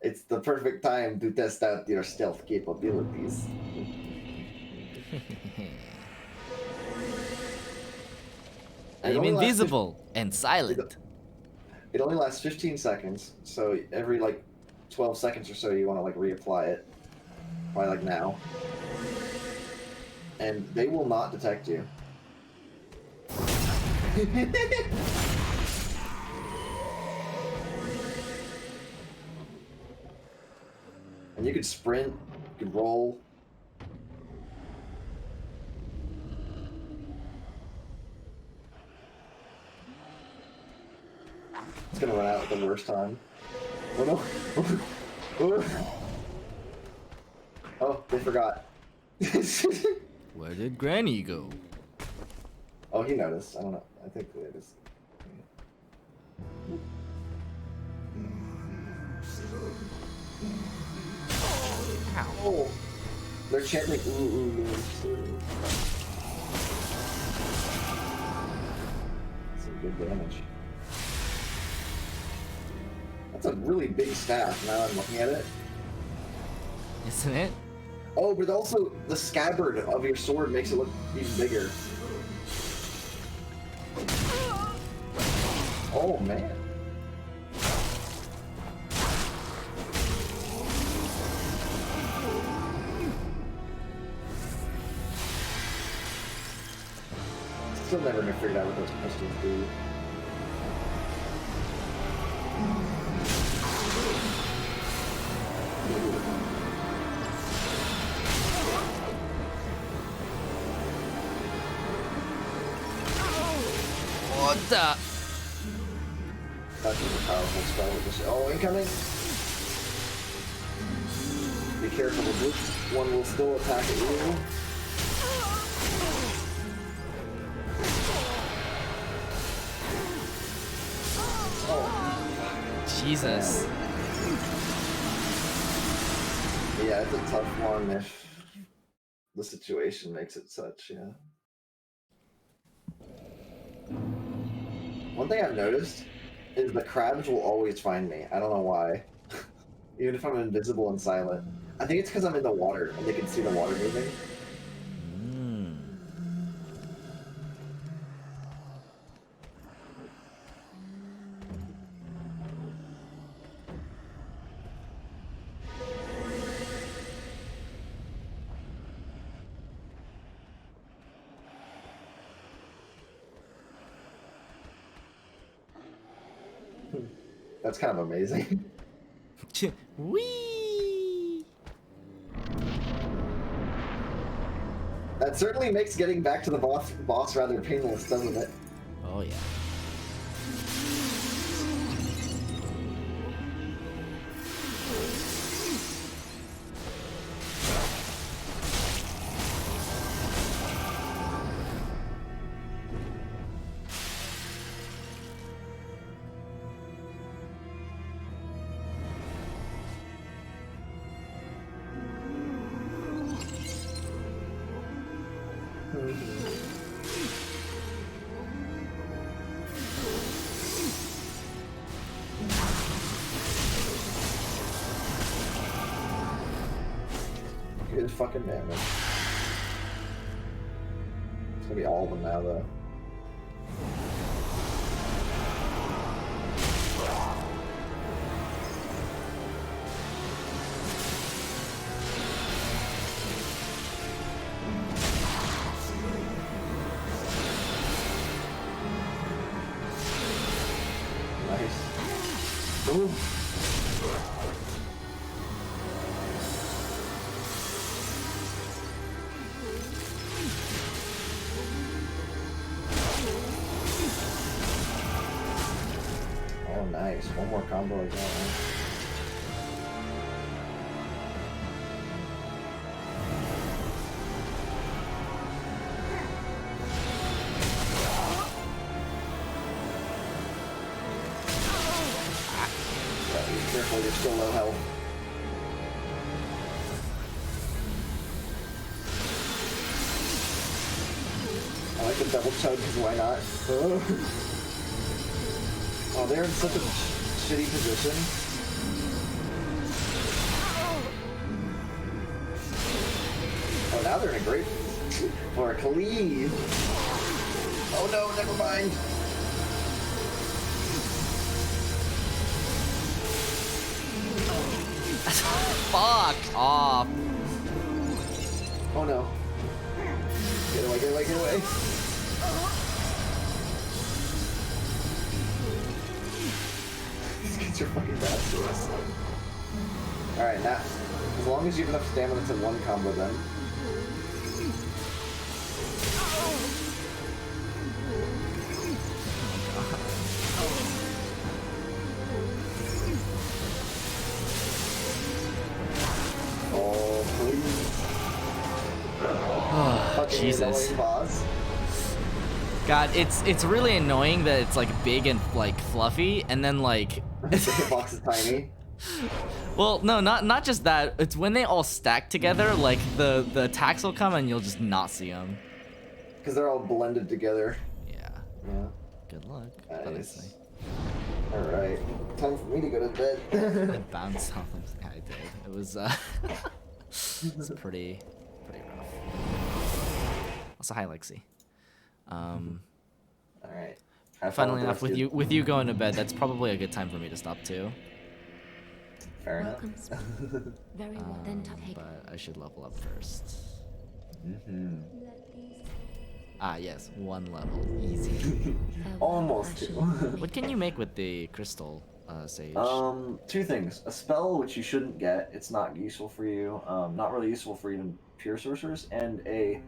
C: it's the perfect time to test out your stealth capabilities.
B: I am invisible and silent.
C: It only lasts 15 seconds, so every like 12 seconds or so you want to like reapply it. Probably like now. And they will not detect you. And you could sprint, you could roll. It's gonna run out at the worst time. Oh no! Oh, they forgot.
B: Where did Granny go?
C: Oh, he noticed. I don't know. I think they just. Oh, they're chanting ooh ooh ooh. Some good damage. That's a really big staff. Now I'm looking at it.
B: Isn't it?
C: Oh, but also the scabbard of your sword makes it look even bigger. Oh man. Still never gonna figure out what those pistols do.
B: What the?
C: That's a powerful spell with this. Oh, incoming! Be careful, the blue one will still attack at you.
B: Jesus.
C: Yeah, it's a tough one if the situation makes it such, yeah. One thing I've noticed is the crabs will always find me. I don't know why. Even if I'm invisible and silent. I think it's because I'm in the water and they can see the water moving. That's kind of amazing.
B: Whee!
C: That certainly makes getting back to the boss rather painless, doesn't it?
B: Oh yeah.
C: Good fucking damage. It's gonna be all of them now, though. Oh, nice. One more combo like that, right? Careful, you're still low health. I like the double chug, because why not? Oh, they're in such a shitty position. Oh, now they're in a great for a cleave. Oh no, never mind.
B: Fuck off.
C: Oh no. Get away, get away, get away. These kids are fucking bad to us. Alright, now, as long as you have enough stamina to one combo them. Oh, please.
B: Oh, Jesus.
C: annoying boss.
B: God, it's really annoying that it's like big and like fluffy, and then like
C: The hitbox is tiny.
B: well, no, not just that. It's when they all stack together, like the attacks will come and you'll just not see them.
C: Because they're all blended together.
B: Yeah.
C: Yeah.
B: Good luck.
C: Nice.
B: Honestly.
C: Alright. Time for me to go to bed.
B: It bounced off them. Yeah, I did. It was it was pretty rough. Also, hi Lexi.
C: Alright.
B: Funnily enough, with you going to bed, that's probably a good time for me to stop too.
C: Fair enough.
M: Very well, then take.
B: But I should level up first.
C: Mm-hmm.
B: Ah, yes, 1 level, easy.
C: Almost 2.
B: What can you make with the crystal, Sage?
C: 2 things. A spell, which you shouldn't get. It's not useful for you. Not really useful for even pure sorcerers. And a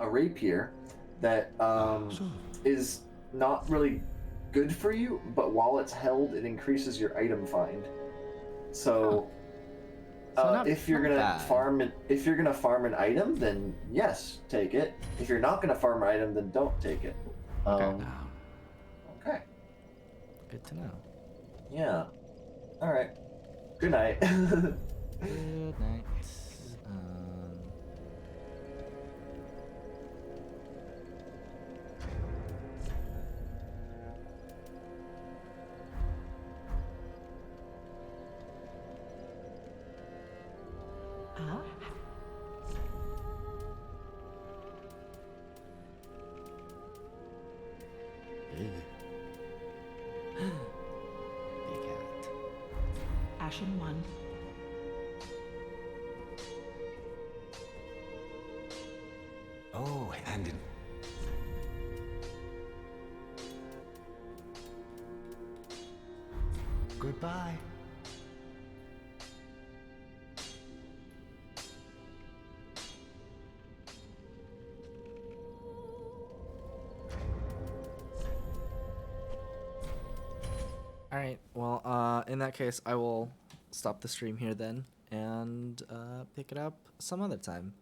C: rapier that is not really good for you, but while it's held, it increases your item find. So, if you're gonna farm an item, then yes, take it. If you're not gonna farm an item, then don't take it.
B: Okay.
C: Okay.
B: Good to know.
C: Yeah. All right. Good night.
B: Good night.
F: Ah.
B: Big hat.
F: Ashen one.
N: Oh, and in... Goodbye.
B: Alright, well, in that case, I will stop the stream here then, and pick it up some other time.